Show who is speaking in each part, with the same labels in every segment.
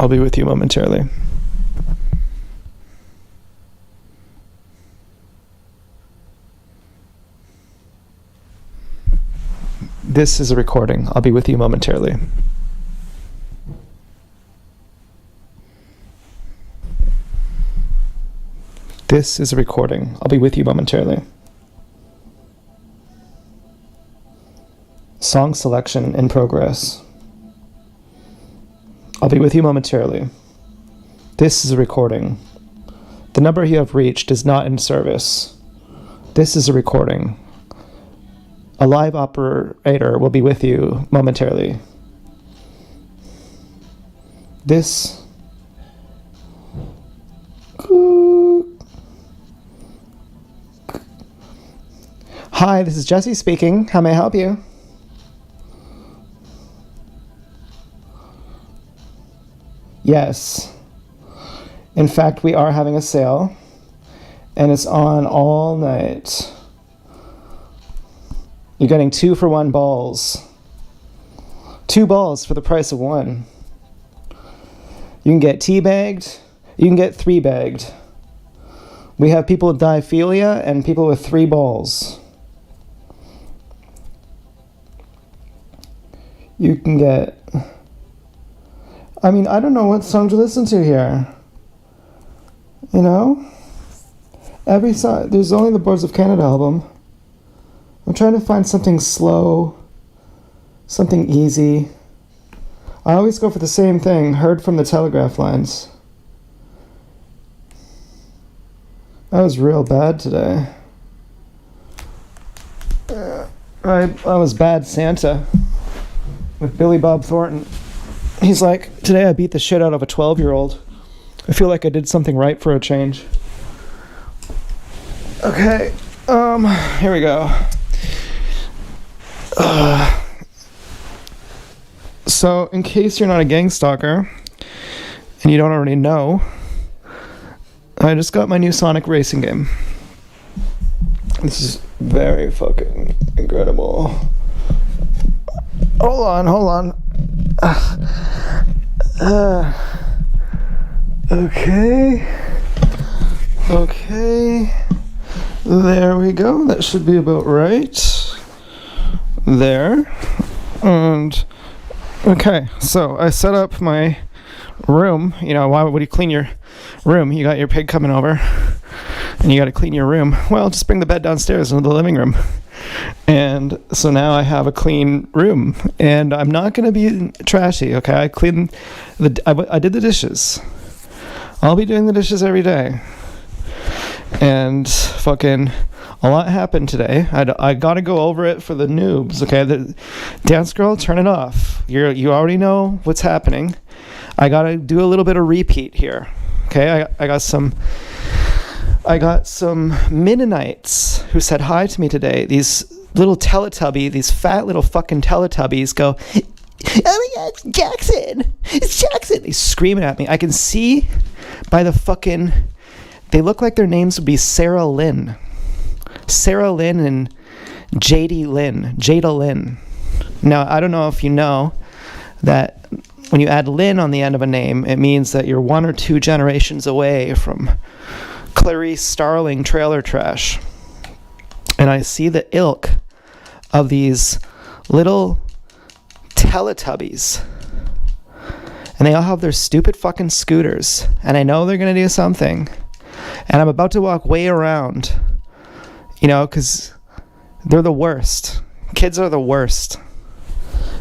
Speaker 1: I'll be with you momentarily. This is a recording. I'll be with you momentarily. This is a recording. I'll be with you momentarily. Song selection in progress. I'll be with you momentarily. This is a recording. The number you have reached is not in service. This is a recording. A live operator will be with you momentarily. This... Hi, this is Jesse speaking. How may I help you? Yes. In fact, we are having a sale, and it's on all night. You're getting 2-for-1 balls. 2 balls for the price of 1. You can get teabagged. You can get 3-bagged. We have people with diaphilia and people with 3 balls. You can get... I mean, I don't know what song to listen to here. You know? Every song... There's only the Boards of Canada album. I'm trying to find something slow, something easy. I always go for the same thing, Heard from the Telegraph Lines. That was real bad today. I was Bad Santa with Billy Bob Thornton. He's like, today I beat the shit out of a 12-year-old. I feel like I did something right for a change. Okay, here we go. So, in case you're not a gang stalker, and you don't already know, I just got my new Sonic racing game. This is very fucking incredible. Hold on. Okay. There we go. That should be about right. There. And okay, so I set up my room. You know, why would you clean your room? You got your pig coming over and you got to clean your room. Well, just bring the bed downstairs into the living room. And so now I have a clean room, and I'm not going to be trashy. Okay, I did the dishes. I'll be doing the dishes every day. And fucking a lot happened today. I got to go over it for the noobs. Okay, the dance girl, turn it off. You already know what's happening. I got to do a little bit of repeat here. Okay, I got some Mennonites who said hi to me today. These little these fat little fucking Teletubbies go, oh my God, it's Jackson. It's Jackson. They screaming at me. I can see by the fucking, they look like their names would be Sarah Lynn. Sarah Lynn and Jada Lynn. Now, I don't know if you know that when you add Lynn on the end of a name, it means that you're 1 or 2 generations away from Clarice Starling trailer trash. And I see the ilk of these little Teletubbies. And they all have their stupid fucking scooters. And I know they're going to do something. And I'm about to walk way around. You know, because they're the worst. Kids are the worst.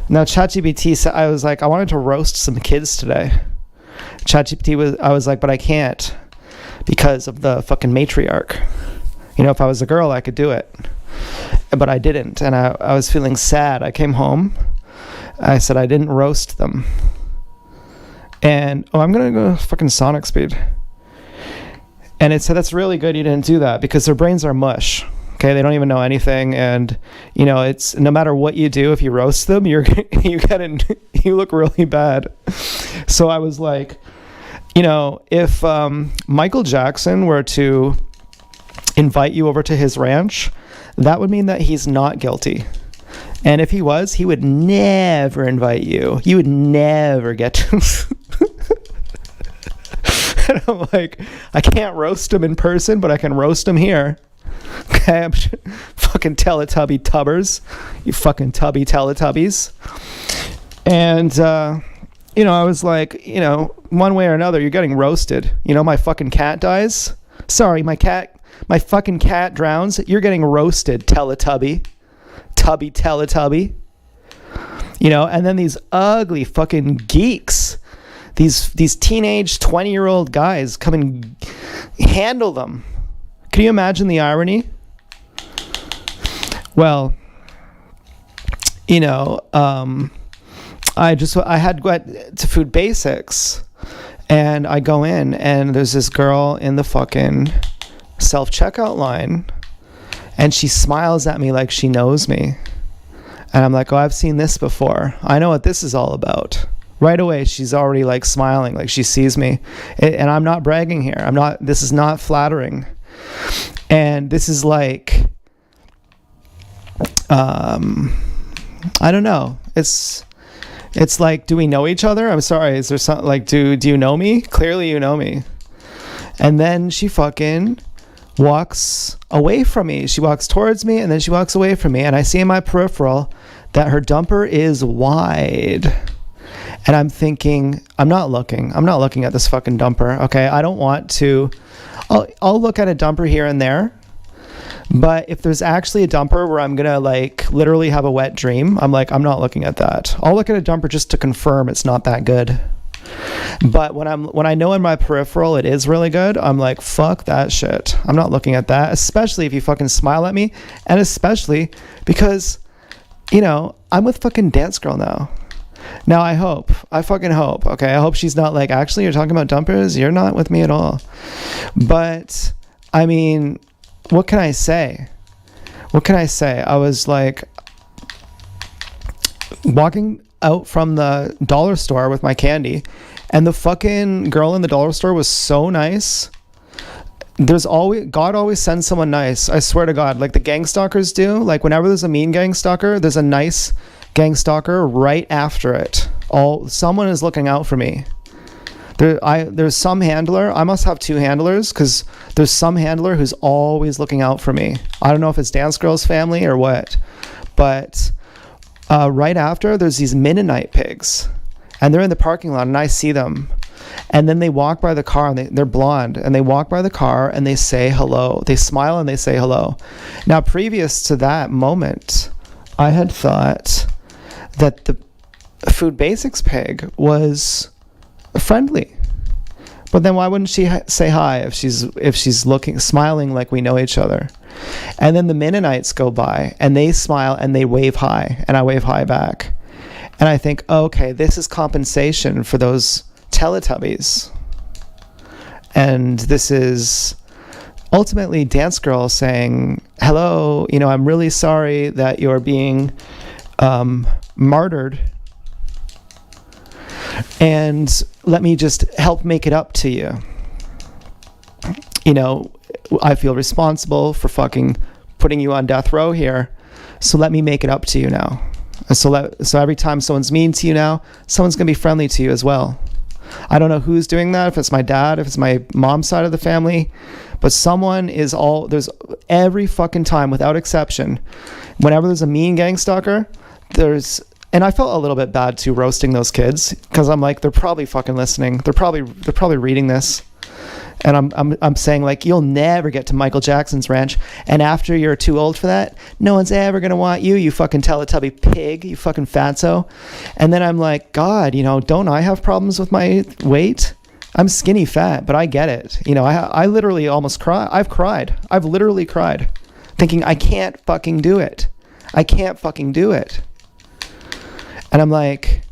Speaker 1: Now, ChatGPT said, I was like, I wanted to roast some kids today. I was like, but I can't. Because of the fucking matriarch. You know, if I was a girl, I could do it. But I didn't, and I was feeling sad. I came home. I said I didn't roast them. And, I'm going to go fucking Sonic speed. And it said, that's really good you didn't do that, because their brains are mush. Okay, they don't even know anything, and, you know, it's no matter what you do, if you roast them, you look really bad. So I was like, you know, if Michael Jackson were to invite you over to his ranch, that would mean that he's not guilty. And if he was, he would never invite you. You would never get to... And I'm like, I can't roast him in person, but I can roast him here. Okay, fucking Teletubby tubbers, you fucking tubby Teletubbies. And I was like, one way or another, you're getting roasted. My fucking cat dies. Sorry, my fucking cat drowns. You're getting roasted, Teletubby. Tubby Teletubby. And then these ugly fucking geeks, these teenage 20-year-old guys come and handle them. Can you imagine the irony? Well, I had to go to Food Basics, and I go in, and there's this girl in the fucking self-checkout line, and she smiles at me like she knows me. And I'm like, oh, I've seen this before. I know what this is all about. Right away, she's already like smiling, like she sees me. And I'm not bragging here. This is not flattering. And this is like, I don't know. It's like, do we know each other? I'm sorry. Is there something like, do you know me? Clearly you know me. And then she fucking walks away from me. She walks towards me, and then she walks away from me. And I see in my peripheral that her dumper is wide. And I'm thinking, I'm not looking at this fucking dumper. Okay. I don't want to, I'll look at a dumper here and there. But if there's actually a dumper where I'm going to like literally have a wet dream, I'm like, I'm not looking at that. I'll look at a dumper just to confirm it's not that good. But when I know in my peripheral it is really good, I'm like, fuck that shit. I'm not looking at that, especially if you fucking smile at me. And especially because, I'm with fucking Dance Girl now. Now I fucking hope, okay? I hope she's not like, actually, you're talking about dumpers? You're not with me at all. But, I mean, what can I say? I was like walking out from the dollar store with my candy, and the fucking girl in the dollar store was so nice. God always sends someone nice. I swear to God, like the gang stalkers do. Like whenever there's a mean gang stalker, there's a nice gang stalker right after it. Someone is looking out for me. There's some handler. I must have two handlers, because there's some handler who's always looking out for me. I don't know if it's Dance Girl's family or what, but right after, there's these Mennonite pigs, and they're in the parking lot, and I see them. And then they walk by the car, and they're blonde, and they walk by the car, and they say hello. They smile, and they say hello. Now, previous to that moment, I had thought that the Food Basics pig was friendly. But then why wouldn't she say hi if she's looking, smiling like we know each other? And then the Mennonites go by, and they smile, and they wave hi, and I wave hi back. And I think, okay, this is compensation for those Teletubbies. And this is ultimately Dance Girl saying, hello, I'm really sorry that you're being martyred. And let me just help make it up to you. I feel responsible for fucking putting you on death row here. So let me make it up to you now. So every time someone's mean to you now, someone's going to be friendly to you as well. I don't know who's doing that, if it's my dad, if it's my mom's side of the family, but there's every fucking time, without exception, whenever there's a mean gang stalker, and I felt a little bit bad too, roasting those kids, because I'm like, they're probably fucking listening. They're probably reading this. And I'm saying, like, you'll never get to Michael Jackson's ranch, and after you're too old for that, no one's ever gonna want you fucking Teletubby pig, you fucking fatso. And then I'm like, God, don't I have problems with my weight? I'm skinny fat, but I get it. I literally almost cry. I've literally cried, thinking I can't fucking do it. And I'm like,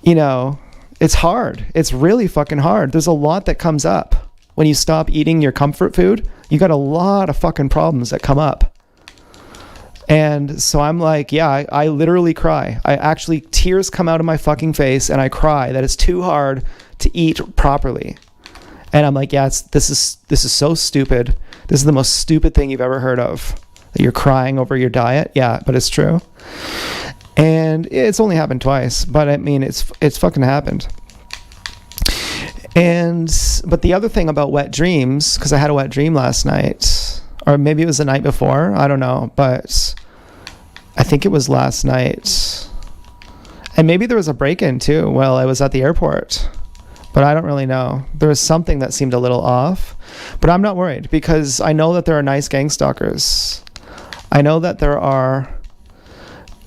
Speaker 1: it's hard. It's really fucking hard. There's a lot that comes up. When you stop eating your comfort food, you got a lot of fucking problems that come up. And so I'm like, yeah, I literally cry. Tears come out of my fucking face, and I cry that it's too hard to eat properly. And I'm like, yeah, this is so stupid. This is the most stupid thing you've ever heard of, that you're crying over your diet. Yeah, but it's true. And it's only happened twice, but I mean, it's fucking happened. But the other thing about wet dreams, because I had a wet dream last night, or maybe it was the night before, I don't know, but I think it was last night. And maybe there was a break-in too while I was at the airport, but I don't really know. There was something that seemed a little off, but I'm not worried because I know that there are nice gang stalkers. I know that there are,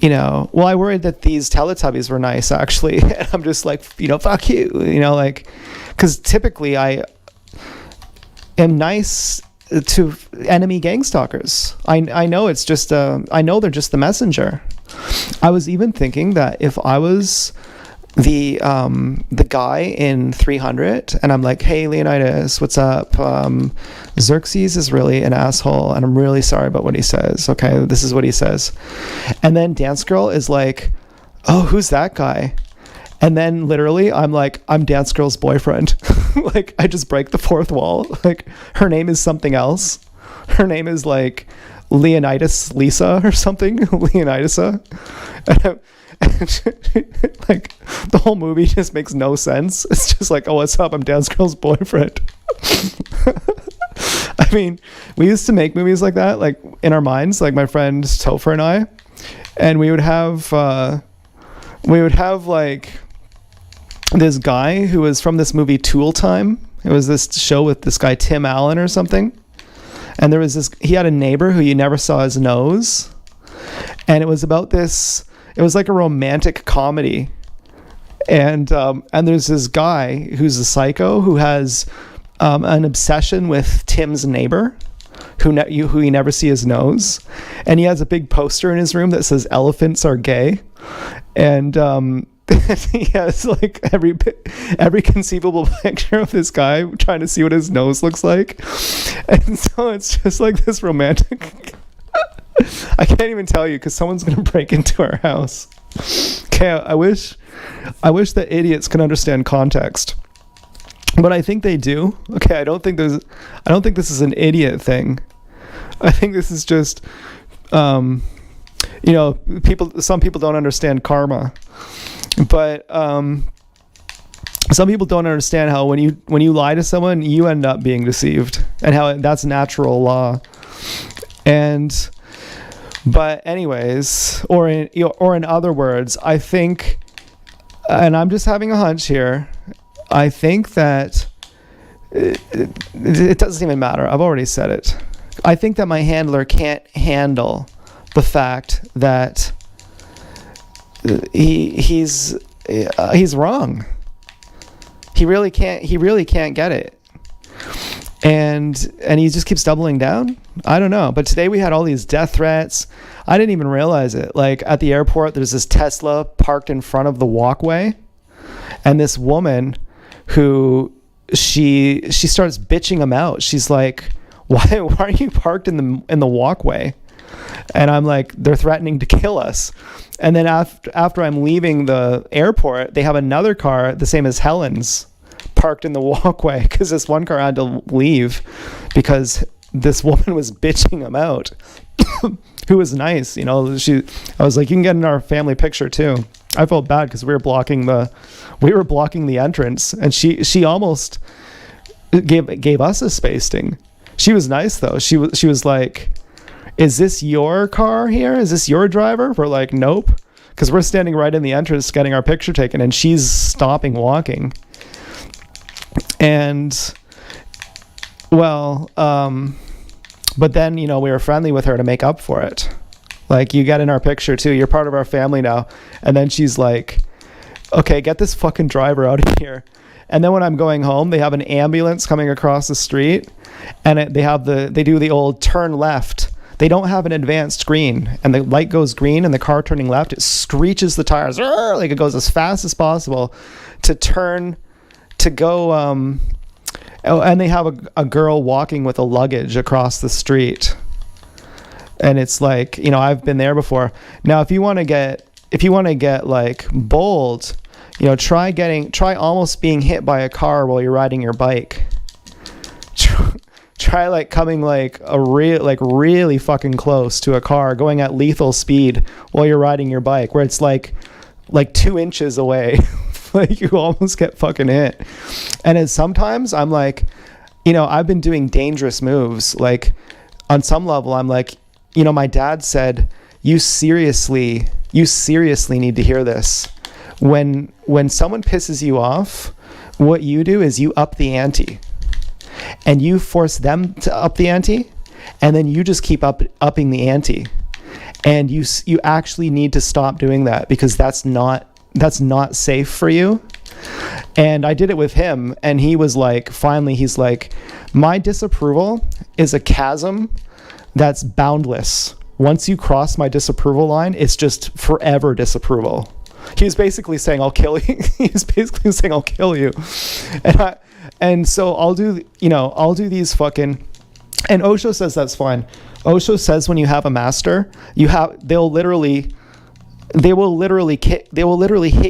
Speaker 1: well, I worried that these Teletubbies were nice actually. And I'm just like, fuck you, like, because typically I am nice to enemy gang stalkers. I know it's just I know they're just the messenger. I was even thinking that if I was the guy in 300 and I'm like, hey Leonidas, what's up? Xerxes is really an asshole and I'm really sorry about what he says. Okay, this is what he says. And then Dance Girl is like, oh, who's that guy? And then literally I'm like, I'm Dance Girl's boyfriend. Like I just break the fourth wall. Like her name is something else. Her name is like Leonidas Lisa or something. Leonidasa. And like the whole movie just makes no sense. It's just like, oh, what's up? I'm Dance Girl's boyfriend. I mean, we used to make movies like that, like in our minds, like my friend Topher and I, and we would have like this guy who was from this movie Tool Time. It was this show with this guy Tim Allen or something. And there was he had a neighbor who you never saw his nose. And it was about this, it was like a romantic comedy. And there's this guy who's a psycho who has an obsession with Tim's neighbor who you never see his nose. And he has a big poster in his room that says elephants are gay. And he has like every conceivable picture of this guy trying to see what his nose looks like. And so it's just like this romantic I can't even tell you because someone's gonna break into our house. Okay, I wish that idiots can understand context, but I think they do. Okay, I don't think this is an idiot thing. I think this is just some people don't understand karma. But some people don't understand how when you lie to someone, you end up being deceived, and how that's natural law. But anyways, or in other words, I think, and I'm just having a hunch here, I think that it doesn't even matter. I've already said it. I think that my handler can't handle the fact that he's wrong. He really can't get it. And he just keeps doubling down. I don't know. But today we had all these death threats. I didn't even realize it. Like at the airport, there's this Tesla parked in front of the walkway. And this woman who she starts bitching him out. She's like, why are you parked in the walkway? And I'm like, they're threatening to kill us. And then after I'm leaving the airport, they have another car, the same as Helen's, parked in the walkway because this one car had to leave because this woman was bitching him out. Who was nice, I was like, you can get in our family picture too. I felt bad because we were blocking the entrance, and she almost gave us a spacing. She was nice though. She was like, is this your car here? Is this your driver? We're like, nope. Because we're standing right in the entrance getting our picture taken, and she's stopping walking. And, well, but then, we were friendly with her to make up for it. Like, you get in our picture too. You're part of our family now. And then she's like, okay, get this fucking driver out of here. And then when I'm going home, they have an ambulance coming across the street, and they do the old turn left. They don't have an advanced green, and the light goes green and the car turning left, it screeches the tires, like it goes as fast as possible to turn to go. And they have a girl walking with a luggage across the street. And it's like, I've been there before. Now, if you want to get like bold, try almost being hit by a car while you're riding your bike. Try like coming like really fucking close to a car, going at lethal speed while you're riding your bike, where it's like 2 inches away Like, you almost get fucking hit. And then sometimes I'm like, you know, I've been doing dangerous moves. Like, on some level, I'm like, you know, my dad said, you seriously need to hear this. When someone pisses you off, what you do is you up the ante. And you force them to up the ante, and then you just keep upping the ante. And you actually need to stop doing that, because that's not safe for you. And I did it with him, and he was like, finally, he's like, my disapproval is a chasm that's boundless. Once you cross my disapproval line, it's just forever disapproval. He was basically saying, I'll kill you. And so I'll do these fucking, and Osho says that's fine. Osho says when you have a master, they will literally hit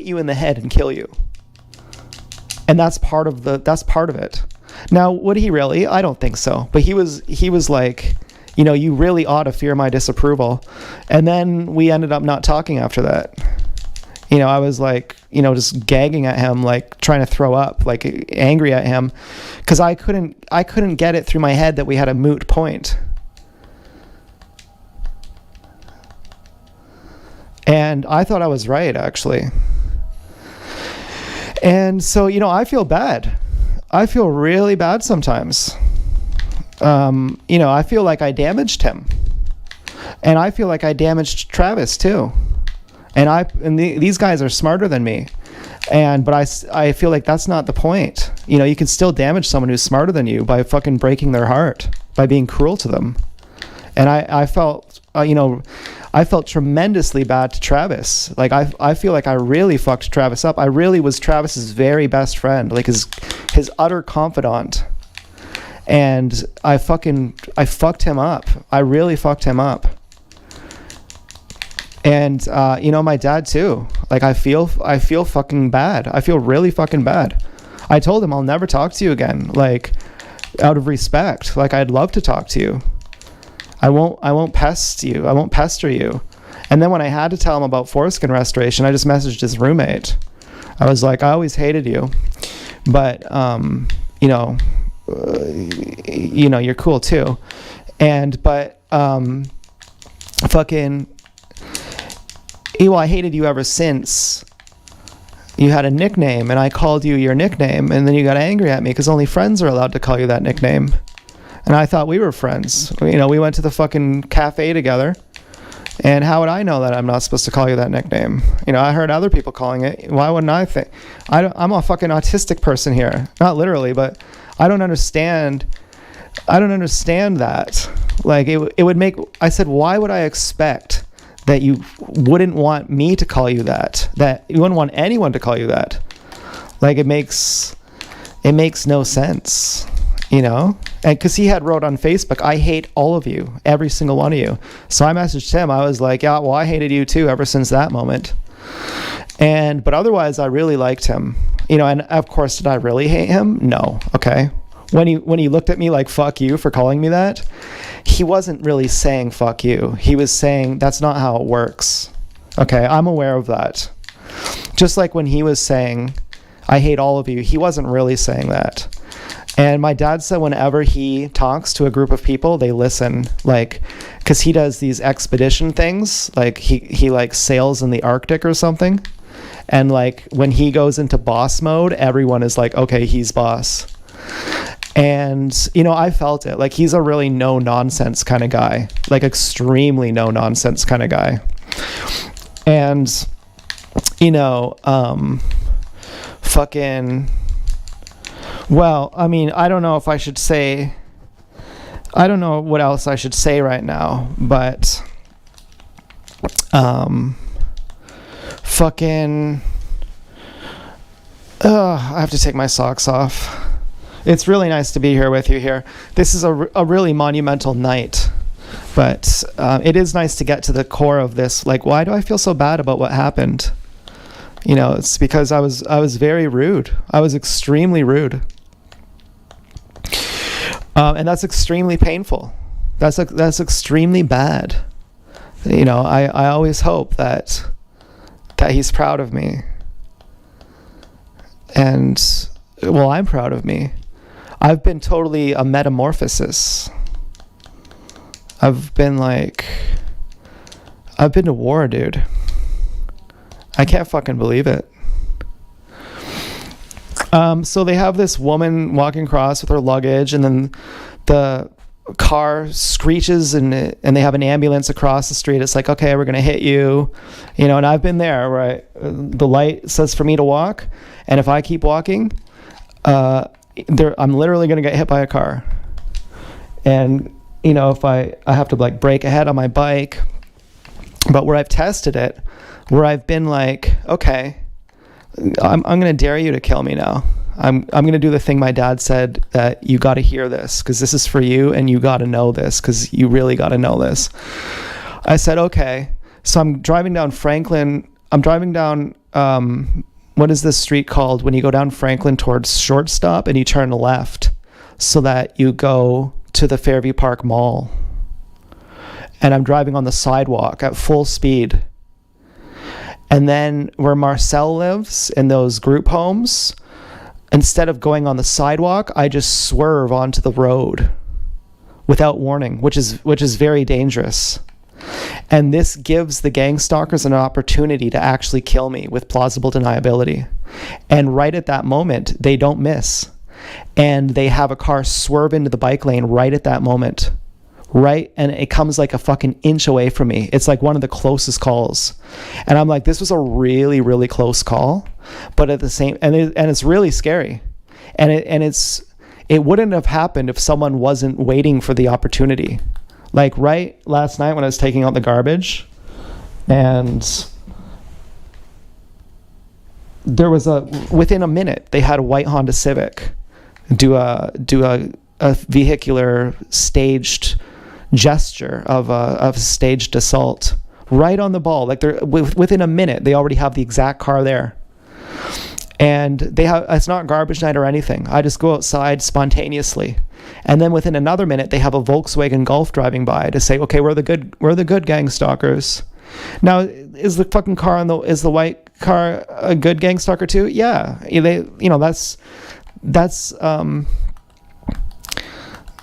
Speaker 1: you in the head and kill you. And that's part of it. Now, would he really? I don't think so. But he was like, you know, you really ought to fear my disapproval. And then we ended up not talking after that. You know, I was like, you know, just gagging at him, like trying to throw up, like angry at him, because I couldn't get it through my head that we had a moot point. And I thought I was right, actually. And so, you know, I feel bad. I feel really bad sometimes. You know, I feel like I damaged him. And I feel like I damaged Travis too. And these guys are smarter than me. But I feel like that's not the point. You know, you can still damage someone who's smarter than you by fucking breaking their heart, by being cruel to them. And I felt, you know, I felt tremendously bad to Travis. Like, I feel like I really fucked Travis up. I really was Travis's very best friend, like his utter confidant. And I fucked him up. I really fucked him up. And, you know, my dad too. Like, I feel fucking bad. I feel really fucking bad. I told him I'll never talk to you again. Like, out of respect. Like, I'd love to talk to you. I won't pest you. I won't pester you. And then when I had to tell him about foreskin restoration, I just messaged his roommate. I was like, I always hated you, but, you know, you're cool too. Fucking, well, I hated you ever since you had a nickname and I called you your nickname, and then you got angry at me because only friends are allowed to call you that nickname. And I thought we were friends. You know, we went to the fucking cafe together. And how would I know that I'm not supposed to call you that nickname? You know, I heard other people calling it. Why wouldn't I think? I'm a fucking autistic person here. Not literally, but I don't understand that. Like, it would make, I said, why would I expect that you wouldn't want me to call you that? That you wouldn't want anyone to call you that? Like, it makes no sense. You know, and because he had wrote on Facebook, I hate all of you, every single one of you. So I messaged him. I was like, yeah, well, I hated you too ever since that moment. But otherwise, I really liked him. You know, and of course, did I really hate him? No. Okay. When he looked at me like, fuck you for calling me that, he wasn't really saying fuck you. He was saying that's not how it works. Okay. I'm aware of that. Just like when he was saying, I hate all of you, he wasn't really saying that. And my dad said whenever he talks to a group of people, they listen, like, because he does these expedition things, like he like sails in the Arctic or something. And like when he goes into boss mode, everyone is like, okay, he's boss. And, you know, I felt it. Like, he's a really no nonsense kind of guy, like extremely no nonsense kind of guy. And, you know, well, I mean, I don't know if I should say, I don't know what else I should say right now, but, I have to take my socks off. It's really nice to be here with you here. This is a really monumental night, but, it is nice to get to the core of this. Like, why do I feel so bad about what happened? You know, it's because I was very rude. I was extremely rude. And that's extremely painful. That's extremely bad. You know, I always hope that he's proud of me. And, well, I'm proud of me. I've been totally a metamorphosis. I've been to war, dude. I can't fucking believe it. So they have this woman walking across with her luggage, and then the car screeches, and they have an ambulance across the street. It's like, okay, we're gonna hit you, and I've been there, right? The light says for me to walk, and if I keep walking, I'm literally gonna get hit by a car. And if I have to brake ahead on my bike, but where I've tested it, where I've been like, okay, I'm gonna dare you to kill me now. I'm gonna do the thing my dad said, that you got to hear this because this is for you, and you got to know this because you really got to know this. I said, okay. So I'm driving down Franklin. I'm driving down what is this street called when you go down Franklin towards Shortstop and you turn left, so that you go to the Fairview Park Mall. And I'm driving on the sidewalk at full speed. And then where Marcel lives, in those group homes, instead of going on the sidewalk, I just swerve onto the road without warning, which is very dangerous. And this gives the gang stalkers an opportunity to actually kill me with plausible deniability. And right at that moment, they don't miss. And they have a car swerve into the bike lane right at that moment. Right? And it comes like a fucking inch away from me. It's like one of the closest calls. And I'm like, this was a really, really close call. But at the same, and it's really scary. And it wouldn't have happened if someone wasn't waiting for the opportunity. Like right last night when I was taking out the garbage, and there was within a minute, they had a white Honda Civic do a vehicular staged gesture of a staged assault right on the ball. Like they're within a minute, they already have the exact car there. And it's not garbage night or anything. I just go outside spontaneously. And then within another minute, they have a Volkswagen Golf driving by to say, okay, we're the good gang stalkers. Now, is the fucking car is the white car a good gang stalker too? Yeah.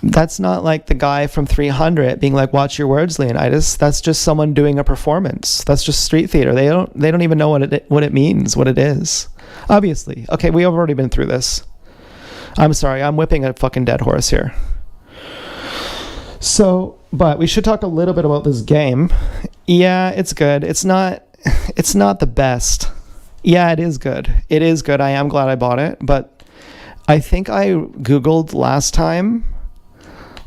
Speaker 1: That's not like the guy from 300 being like, watch your words, Leonidas. That's just someone doing a performance. That's just street theater. They don't even know what it means, what it is. Obviously. Okay, we have already been through this. I'm sorry, I'm whipping a fucking dead horse here. So, but we should talk a little bit about this game. Yeah, it's good. It's not the best. Yeah, it is good. It is good. I am glad I bought it, but I think I Googled last time,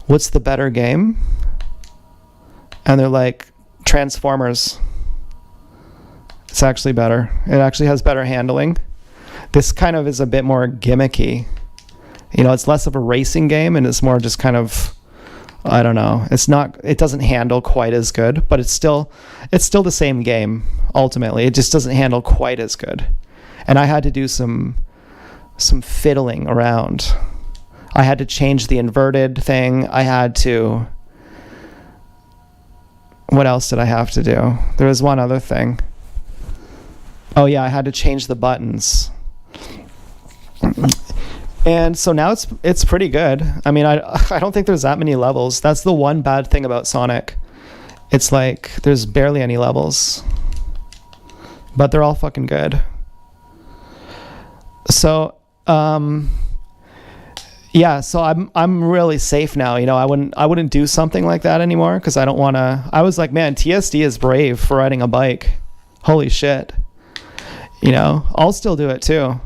Speaker 1: what's the better game? And they're like, Transformers. It's actually better. It actually has better handling. This kind of is a bit more gimmicky. It's less of a racing game, and it's more just kind of, I don't know. It doesn't handle quite as good, but it's still the same game, ultimately. It just doesn't handle quite as good. And I had to do some fiddling around. I had to change the inverted thing. What else did I have to do? There was one other thing. Oh yeah, I had to change the buttons. And so now it's pretty good. I mean, I don't think there's that many levels. That's the one bad thing about Sonic. It's like there's barely any levels. But they're all fucking good. So, yeah, so I'm really safe now. I wouldn't do something like that anymore because I don't want to. I was like, man, TSD is brave for riding a bike. Holy shit. I'll still do it too.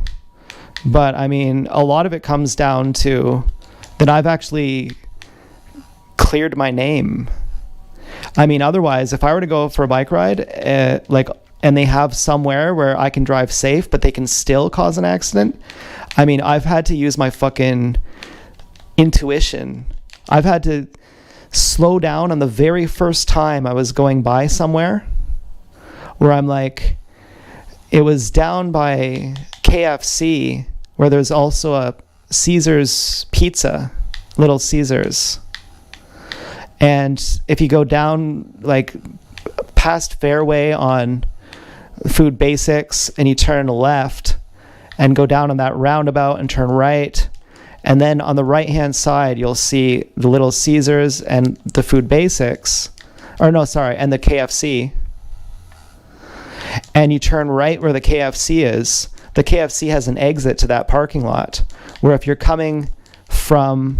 Speaker 1: But I mean, a lot of it comes down to that I've actually cleared my name. I mean, otherwise, if I were to go for a bike ride, and they have somewhere where I can drive safe, but they can still cause an accident. I mean, I've had to use my fucking intuition. I've had to slow down on the very first time I was going by somewhere where I'm like, it was down by KFC where there's also a Caesar's Pizza, Little Caesars. And if you go down like past Fairway on Food Basics and you turn left and go down on that roundabout and turn right. And then on the right-hand side, you'll see the Little Caesars and the Food Basics. Or no, sorry, and the KFC. And you turn right where the KFC is. The KFC has an exit to that parking lot, where if you're coming from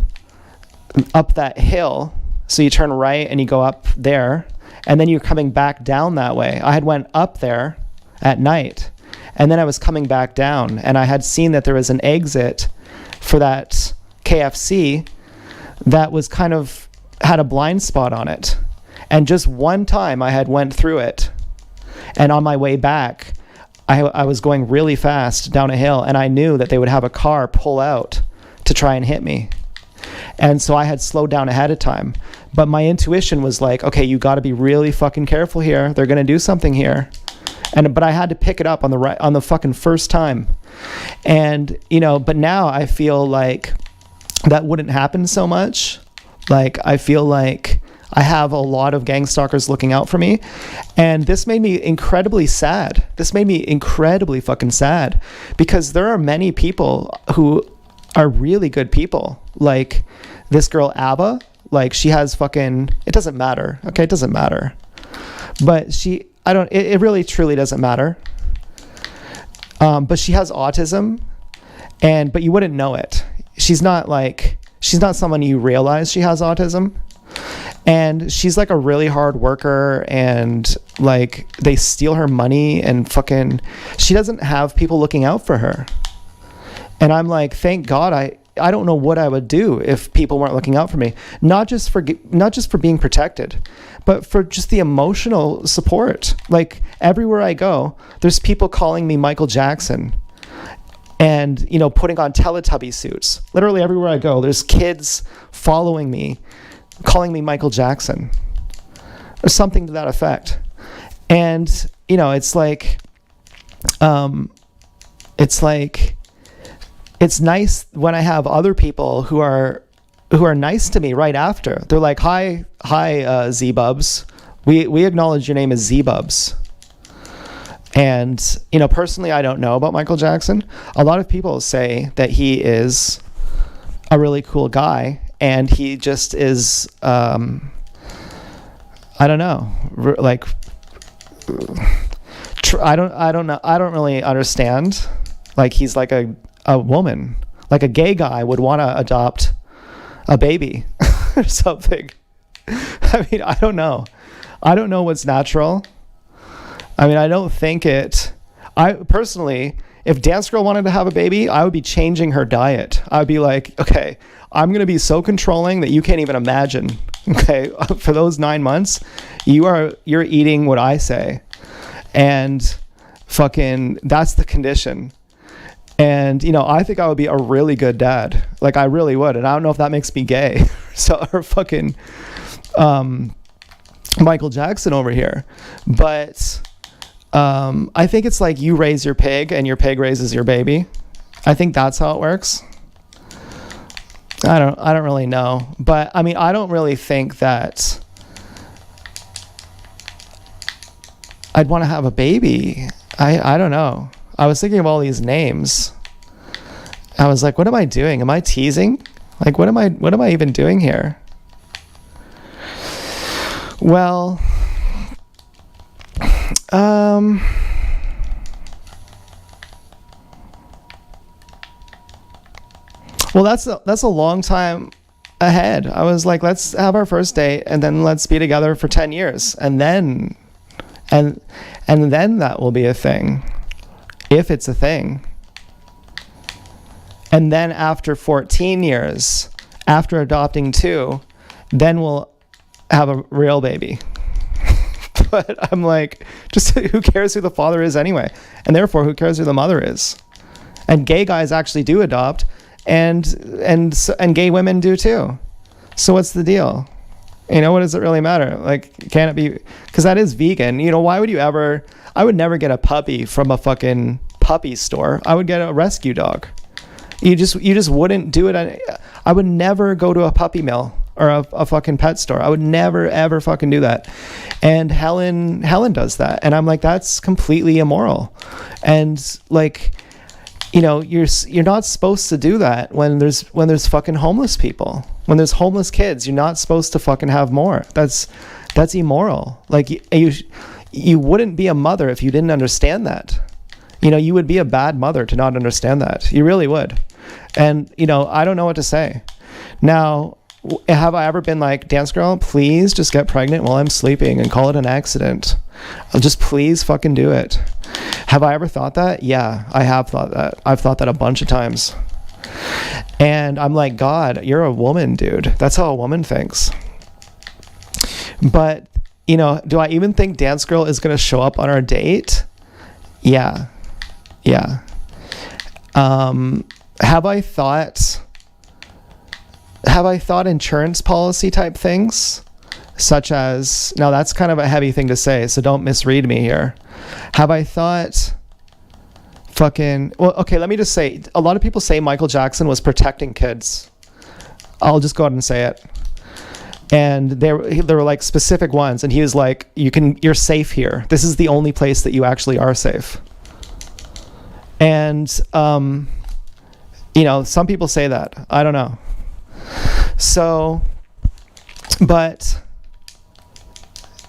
Speaker 1: up that hill, so you turn right and you go up there, and then you're coming back down that way. I had went up there at night, and then I was coming back down, and I had seen that there was an exit for that KFC that was kind of had a blind spot on it. And just one time I had went through it, and on my way back, I was going really fast down a hill, and I knew that they would have a car pull out to try and hit me. And so I had slowed down ahead of time. But my intuition was like, okay, you got to be really fucking careful here. They're going to do something here. But I had to pick it up on the fucking first time. And, but now I feel like that wouldn't happen so much. Like, I feel like I have a lot of gang stalkers looking out for me. And this made me incredibly sad. This made me incredibly fucking sad, because there are many people who are really good people. Like this girl, Abba, like she has fucking, it doesn't matter. Okay. It doesn't matter. But it really truly doesn't matter. But she has autism, but you wouldn't know it. She's not someone you realize she has autism. And she's like a really hard worker, and like they steal her money and fucking, she doesn't have people looking out for her. And I'm like, thank God, I don't know what I would do if people weren't looking out for me. Not just for being protected, but for just the emotional support. Like everywhere I go, there's people calling me Michael Jackson and, putting on Teletubby suits. Literally everywhere I go, there's kids following me, calling me Michael Jackson or something to that effect. And, it's like, it's nice when I have other people who are nice to me right after. They're like, hi, Z-Bubs. We acknowledge your name as Z-Bubs. And, personally, I don't know about Michael Jackson. A lot of people say that he is a really cool guy, and he just is, I don't know, like, I don't know. I don't really understand. Like, he's like a woman, like a gay guy would want to adopt a baby or something. I mean, I don't know what's natural. I mean, I don't think I personally, if Dance Girl wanted to have a baby, I would be changing her diet. I would be like, okay, I'm going to be so controlling that you can't even imagine. Okay. For those 9 months, you're eating what I say, and fucking, that's the condition. And, I think I would be a really good dad. Like, I really would. And I don't know if that makes me gay. Or fucking Michael Jackson over here. But I think it's like you raise your pig and your pig raises your baby. I think that's how it works. I don't really know. But, I mean, I don't really think that I'd want to have a baby. I don't know. I was thinking of all these names. I was like, what am I doing? Am I teasing? Like, what am I even doing here? Well, that's a long time ahead. I was like, let's have our first date and then let's be together for 10 years. And then that will be a thing. If it's a thing. And then after 14 years, after adopting 2, then we'll have a real baby. But I'm like, just who cares who the father is anyway? And therefore, who cares who the mother is? And gay guys actually do adopt, and gay women do too. So what's the deal? What does it really matter? Like, can it be? Because that is vegan. Why would you ever? I would never get a puppy from a fucking puppy store. I would get a rescue dog. You just wouldn't do it. I would never go to a puppy mill or a fucking pet store. I would never ever fucking do that. And Helen does that, and I'm like, that's completely immoral. And like, you're not supposed to do that when there's fucking homeless people. When there's homeless kids, you're not supposed to fucking have more. That's immoral. Like you wouldn't be a mother if you didn't understand that. You would be a bad mother to not understand that. You really would. And I don't know what to say. Now, have I ever been like, dance girl, please just get pregnant while I'm sleeping and call it an accident? Just please fucking do it. Have I ever thought that? Yeah, I have thought that. I've thought that a bunch of times. And I'm like, God, you're a woman, dude. That's how a woman thinks. But, do I even think Dance Girl is going to show up on our date? Yeah. Have I thought insurance policy type things? Such as, now that's kind of a heavy thing to say, so don't misread me here. Have I thought okay, let me just say, a lot of people say Michael Jackson was protecting kids. I'll just go ahead and say it. And there were like specific ones, and he was like, you're safe here. This is the only place that you actually are safe. And, some people say that. I don't know. So, but,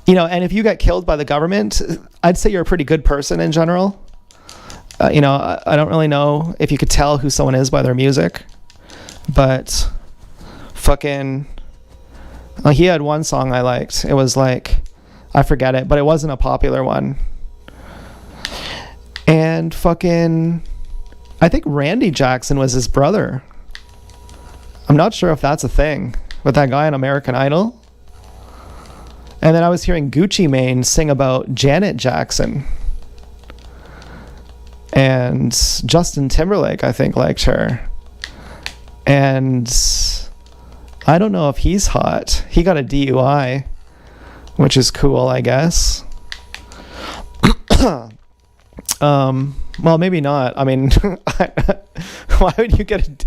Speaker 1: and if you get killed by the government, I'd say you're a pretty good person in general. I don't really know if you could tell who someone is by their music, but he had one song I liked. It was like, I forget it, but it wasn't a popular one. And I think Randy Jackson was his brother. I'm not sure if that's a thing with that guy on American Idol. And then I was hearing Gucci Mane sing about Janet Jackson. And Justin Timberlake, I think, liked her. And I don't know if he's hot. He got a DUI, which is cool, I guess. Well, maybe not. I mean, why would you get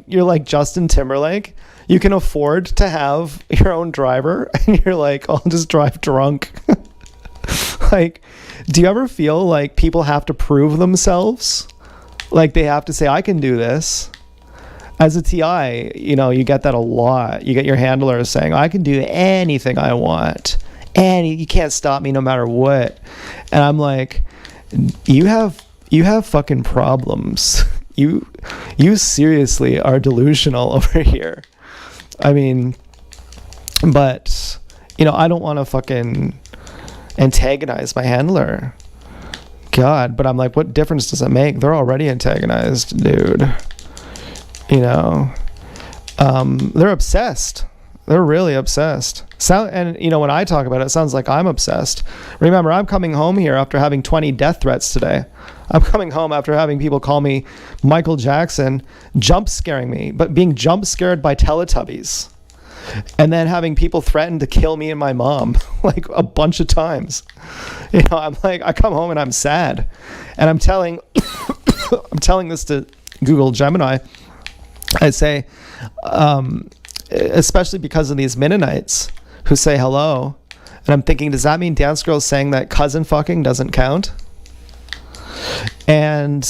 Speaker 1: you're like Justin Timberlake? You can afford to have your own driver, and you're like, I'll just drive drunk. Like, do you ever feel like people have to prove themselves? Like they have to say, I can do this. As a TI, you get that a lot. You get your handlers saying, I can do anything I want. And you can't stop me no matter what. And I'm like, you have fucking problems. You seriously are delusional over here. I mean, but, I don't want to fucking antagonize my handler. God, but I'm like, what difference does it make? They're already antagonized, dude. They're obsessed. They're really obsessed. And when I talk about it, it sounds like I'm obsessed. Remember, I'm coming home here after having 20 death threats today. I'm coming home after having people call me Michael Jackson, jump scaring me, but being jump scared by Teletubbies. And then having people threaten to kill me and my mom, like a bunch of times. I'm like, I come home and I'm sad. And I'm telling this to Google Gemini. I say, especially because of these Mennonites who say hello. And I'm thinking, does that mean Dance Girl's saying that cousin fucking doesn't count? And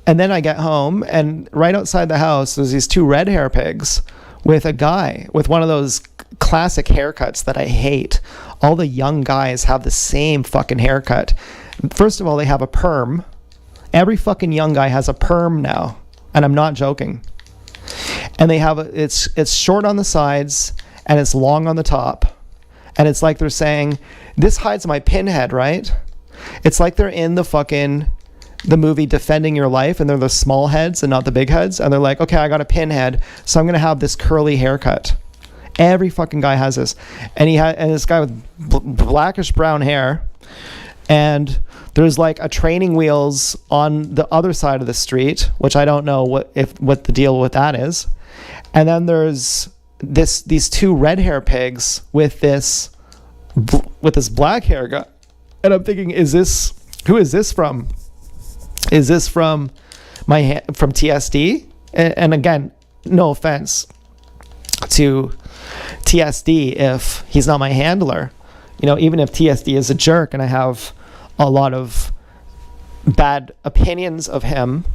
Speaker 1: then I get home, and right outside the house, there's these two red hair pigs with a guy with one of those classic haircuts that I hate. All the young guys have the same fucking haircut. First of all, they have a perm. Every fucking young guy has a perm now. And I'm not joking. And they have it's short on the sides and it's long on the top. And it's like they're saying, this hides my pinhead, right? It's like they're in the movie Defending Your Life, and they're the small heads and not the big heads. And they're like, okay, I got a pinhead, so I'm going to have this curly haircut. Every fucking guy has this. And this guy with blackish brown hair. And there's like a training wheels on the other side of the street, which I don't know what the deal with that is. And then there's these two red hair pigs with this black hair guy. And I'm thinking, who is this from? Is this from TSD? And again, no offense to TSD if he's not my handler. Even if TSD is a jerk and I have a lot of bad opinions of him,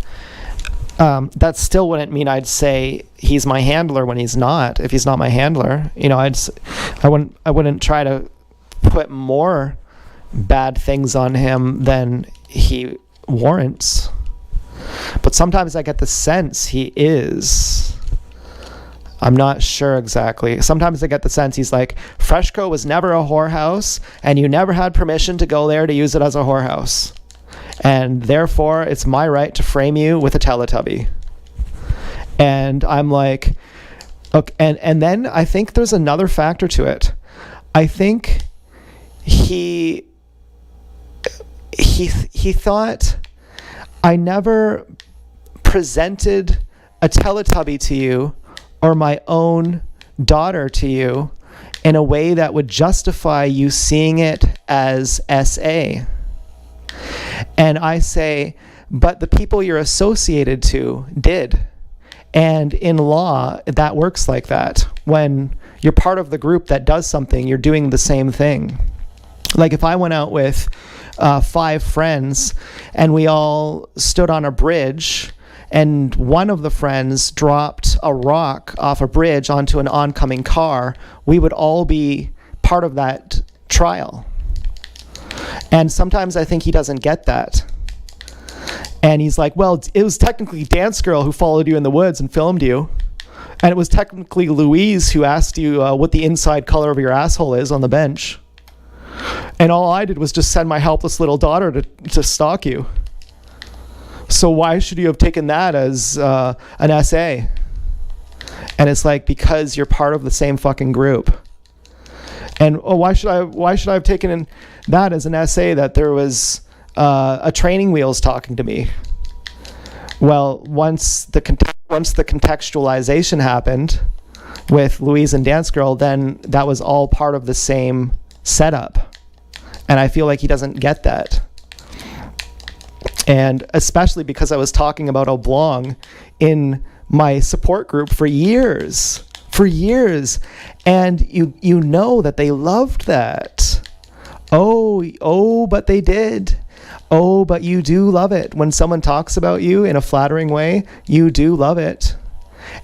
Speaker 1: that still wouldn't mean I'd say he's my handler when he's not. If he's not my handler, I wouldn't try to put more bad things on him than he warrants. But sometimes I get the sense he is. I'm not sure exactly. Sometimes I get the sense he's like, Freshco was never a whorehouse, and you never had permission to go there to use it as a whorehouse. And therefore, it's my right to frame you with a Teletubby. And I'm like, okay. And then I think there's another factor to it. I think he thought I never presented a Teletubby to you or my own daughter to you in a way that would justify you seeing it as SA. And I say, but the people you're associated to did. And in law, that works like that. When you're part of the group that does something, you're doing the same thing. Like if I went out with 5 friends and we all stood on a bridge and one of the friends dropped a rock off a bridge onto an oncoming car, we would all be part of that trial. And sometimes I think he doesn't get that. And he's like, well, it was technically Dance Girl who followed you in the woods and filmed you. And it was technically Louise who asked you what the inside color of your asshole is on the bench. And all I did was just send my helpless little daughter to stalk you. So why should you have taken that as an SA? And it's like, because you're part of the same fucking group. And why should I have taken that as an SA that there was a training wheels talking to me? Well, once the contextualization happened with Louise and Dance Girl, then that was all part of the same setup. And I feel like he doesn't get that. And especially because I was talking about Oblong in my support group for years. And you know that they loved that. Oh, but they did. Oh, but you do love it. When someone talks about you in a flattering way, you do love it.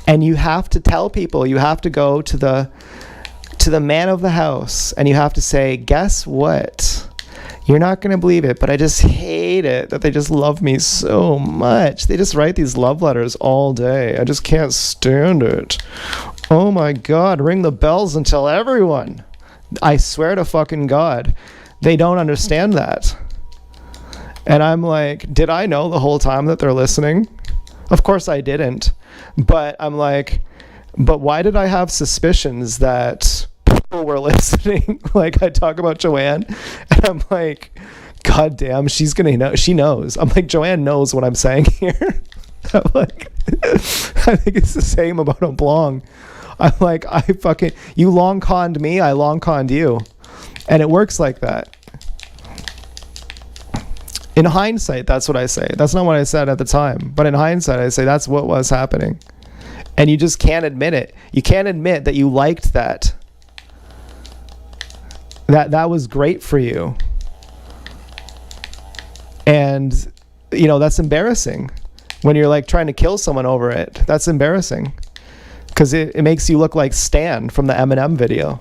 Speaker 1: And you have to tell people, you have to go to the man of the house and you have to say, guess what? You're not going to believe it, but I just hate it that they just love me so much. They just write these love letters all day. I just can't stand it. Oh my God, ring the bells and tell everyone. I swear to fucking God, they don't understand that. And I'm like, did I know the whole time that they're listening? Of course I didn't. But I'm like, but why did I have suspicions that people were listening? Like I talk about Joanne and I'm like, God damn, she's gonna know. She knows. I'm like, Joanne knows what I'm saying here. I'm like, I think it's the same about Oblong. I'm like, you long conned me, I long conned you. And it works like that. In hindsight, that's what I say. That's not what I said at the time. But in hindsight, I say that's what was happening. And you just can't admit it. You can't admit that you liked that. That was great for you. And, that's embarrassing. When you're like trying to kill someone over it, that's embarrassing. Because it makes you look like Stan from the Eminem video.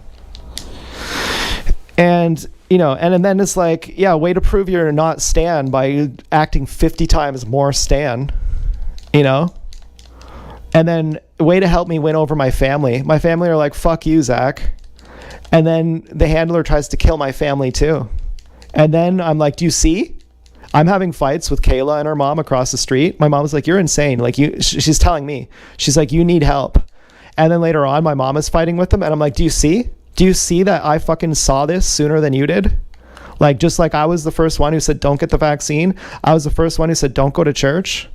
Speaker 1: And, and then it's like, yeah, way to prove you're not Stan by acting 50 times more Stan, And then way to help me win over my family. My family are like, fuck you, Zach. And then the handler tries to kill my family too. And then I'm like, do you see? I'm having fights with Kayla and her mom across the street. My mom's like, you're insane. Like she's telling me, she's like, you need help. And then later on, my mom is fighting with them. And I'm like, do you see? Do you see that I fucking saw this sooner than you did? Like, just like I was the first one who said, don't get the vaccine. I was the first one who said, don't go to church.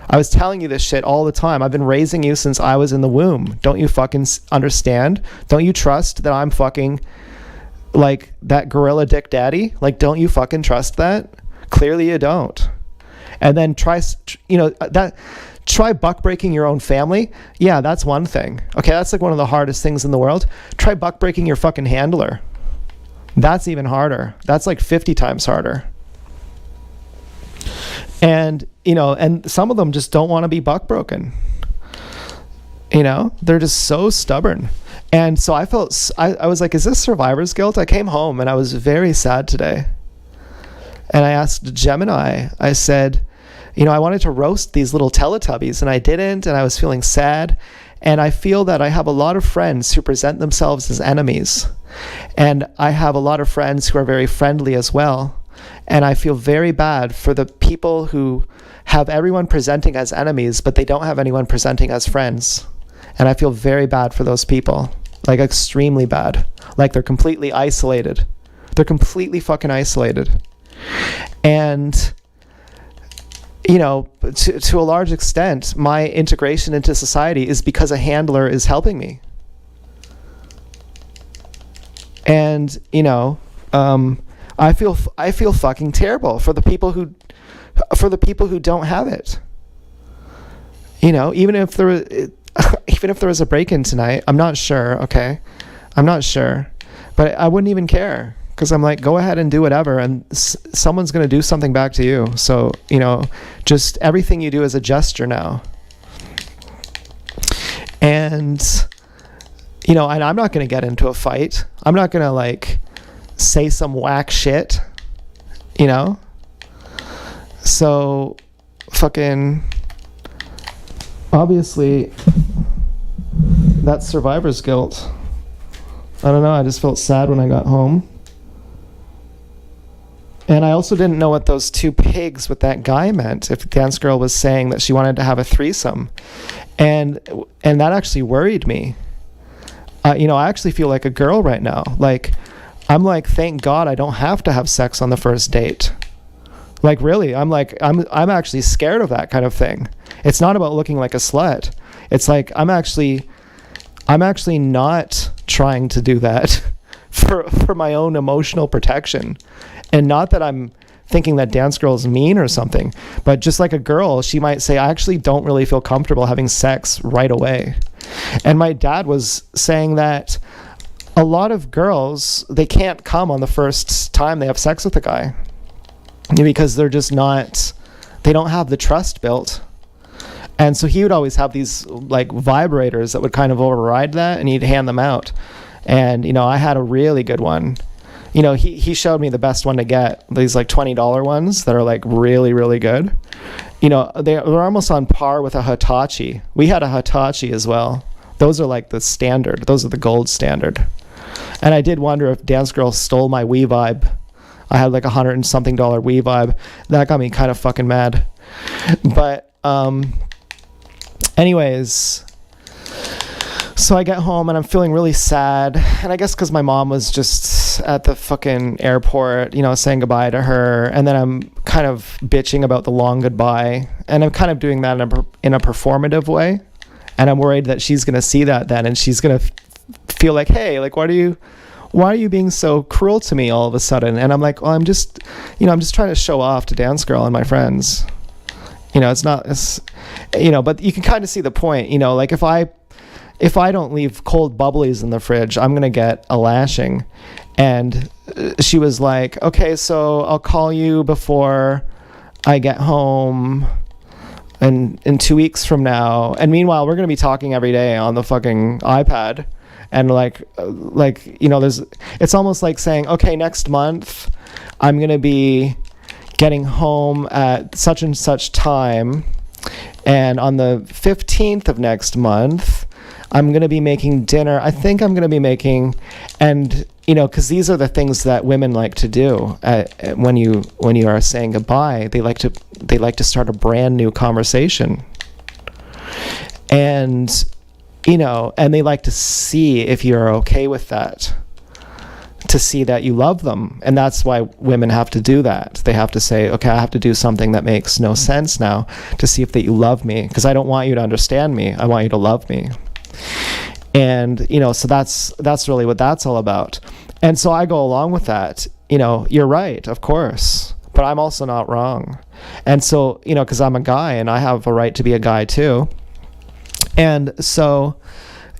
Speaker 1: I was telling you this shit all the time. I've been raising you since I was in the womb. Don't you fucking understand? Don't you trust that I'm fucking like that gorilla dick daddy? Like, don't you fucking trust that? Clearly you don't. And then try buck breaking your own family. Yeah, that's one thing. Okay, that's like one of the hardest things in the world. Try buck breaking your fucking handler. That's even harder. That's like 50 times harder. And, and some of them just don't want to be buck broken. They're just so stubborn. And so I felt, I was like, is this survivor's guilt? I came home and I was very sad today. And I asked Gemini, I said, I wanted to roast these little Teletubbies and I didn't, and I was feeling sad. And I feel that I have a lot of friends who present themselves as enemies. And I have a lot of friends who are very friendly as well. And I feel very bad for the people who have everyone presenting as enemies, but they don't have anyone presenting as friends. And I feel very bad for those people. Like, extremely bad. Like, they're completely isolated. They're completely fucking isolated. And to a large extent, my integration into society is because a handler is helping me. And, I feel fucking terrible for the people who don't have it. Even if there was a break-in tonight, I'm not sure, okay? I'm not sure. But I wouldn't even care. Because I'm like, go ahead and do whatever, and someone's going to do something back to you. So, just everything you do is a gesture now. And, and I'm not going to get into a fight. I'm not going to, say some whack shit, So, fucking, obviously, that's survivor's guilt. I don't know, I just felt sad when I got home. And I also didn't know what those two pigs with that guy meant, if Dance Girl was saying that she wanted to have a threesome. And that actually worried me. I actually feel like a girl right now. I'm like, thank God I don't have to have sex on the first date. Really, I'm actually scared of that kind of thing. It's not about looking like a slut. It's like, I'm actually not trying to do that for my own emotional protection. And not that I'm thinking that Dance Girl is mean or something, but just like a girl, she might say, I actually don't really feel comfortable having sex right away. And my dad was saying that a lot of girls, they can't come on the first time they have sex with a guy because they're just not, they don't have the trust built. And so he would always have these vibrators that would kind of override that, and he'd hand them out. And, I had a really good one. He showed me the best one to get, these $20 ones that are really, really good. They're almost on par with a Hitachi. We had a Hitachi as well. Those are the standard. Those are the gold standard. And I did wonder if Dance Girl stole my WeVibe. I had $100 and something WeVibe. That got me kind of fucking mad. But anyways, so I get home and I'm feeling really sad. And I guess because my mom was just at the fucking airport, saying goodbye to her. And then I'm kind of bitching about the long goodbye. And I'm kind of doing that in a performative way. And I'm worried that she's going to see that then. And she's going to feel like, hey, why are you being so cruel to me all of a sudden? And I'm like, well, I'm just trying to show off to Dance Girl and my friends. But you can kind of see the point, if I don't leave cold bubblies in the fridge, I'm going to get a lashing. And she was like, okay, so I'll call you before I get home and in 2 weeks from now. And meanwhile, we're going to be talking every day on the fucking iPad. And it's almost like saying, okay, next month I'm going to be getting home at such and such time. And on the 15th of next month, I'm going to be making dinner. I think I'm going to be making, and because these are the things that women like to do when you are saying goodbye. They like to start a brand new conversation, and and they like to see if you're okay with that, to see that you love them. And that's why women have to do that. They have to say, okay, I have to do something that makes no sense now to see if that you love me, because I don't want you to understand me. I want you to love me. And so that's really what that's all about. And so I go along with that. You're right, of course, but I'm also not wrong. And so because I'm a guy and I have a right to be a guy too. And so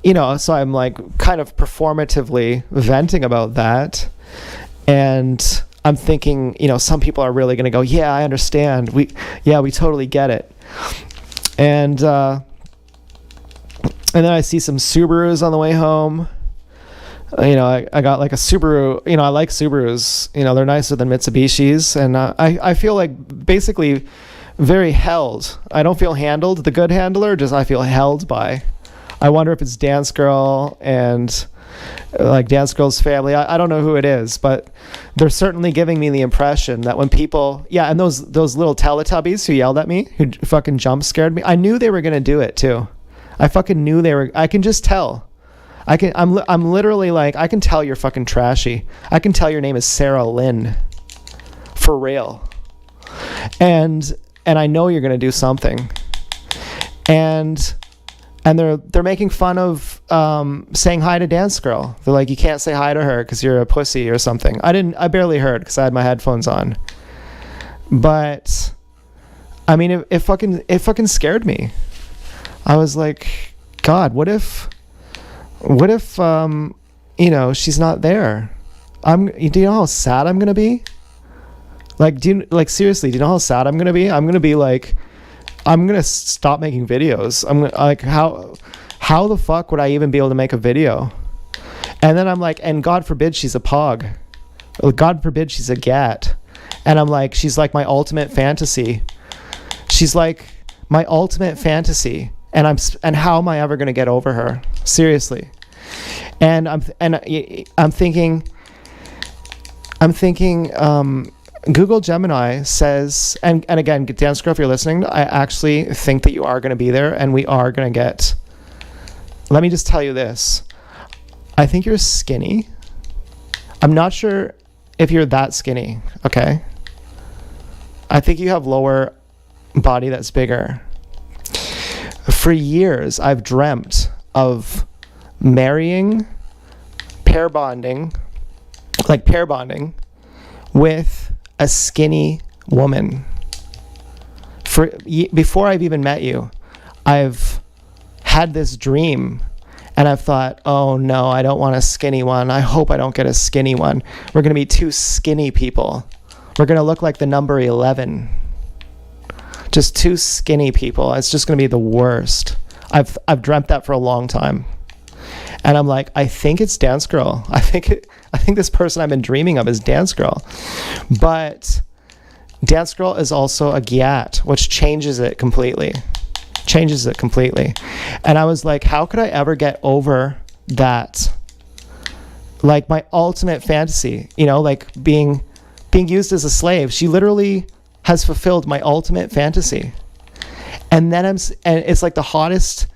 Speaker 1: so I'm kind of performatively venting about that. And I'm thinking, some people are really going to go, yeah, I understand. We totally get it. And then I see some Subarus on the way home. I got like a Subaru. I like Subarus. They're nicer than Mitsubishis. And I feel like basically very held. I don't feel handled, the good handler, just I feel held by. I wonder if it's Dance Girl and like Dance Girl's family. I don't know who it is, but they're certainly giving me the impression that when people, and those little Teletubbies who yelled at me, who fucking jump scared me, I knew they were going to do it too. I fucking knew they were. I can just tell. I'm literally like, I can tell you're fucking trashy. I can tell your name is Sarah Lynn. For real. And I know you're going to do something. And they're making fun of saying hi to Dance Girl. They're like, you can't say hi to her because you're a pussy or something. I barely heard because I had my headphones on. But I mean, it fucking scared me. I was like, God, what if she's not there? Do you know how sad I'm gonna be? Like, seriously, do you know how sad I'm gonna be? I'm gonna be like, I'm gonna stop making videos. I'm like, how the fuck would I even be able to make a video? And then I'm like, and God forbid she's a pog. God forbid she's a gat. And I'm like, she's like my ultimate fantasy. She's like my ultimate fantasy. And how am I ever going to get over her? Seriously. And I'm thinking, Google Gemini says, and again, Dance Girl, if you're listening, I actually think that you are going to be there and we are going to get, let me just tell you this. I think you're skinny. I'm not sure if you're that skinny, okay? I think you have lower body that's bigger. For years, I've dreamt of marrying, pair bonding with a skinny woman. Before I've even met you, I've had this dream, and I've thought, oh no, I don't want a skinny one. I hope I don't get a skinny one. We're going to be two skinny people. We're going to look like the number 11. Just two skinny people. It's just going to be the worst. I've dreamt that for a long time. And I'm like, I think it's Dance Girl. I think this person I've been dreaming of is Dance Girl. But Dance Girl is also a gyat, which changes it completely. And I was like, how could I ever get over that? Like my ultimate fantasy, like being used as a slave. She literally has fulfilled my ultimate fantasy. And then and it's like the hottest.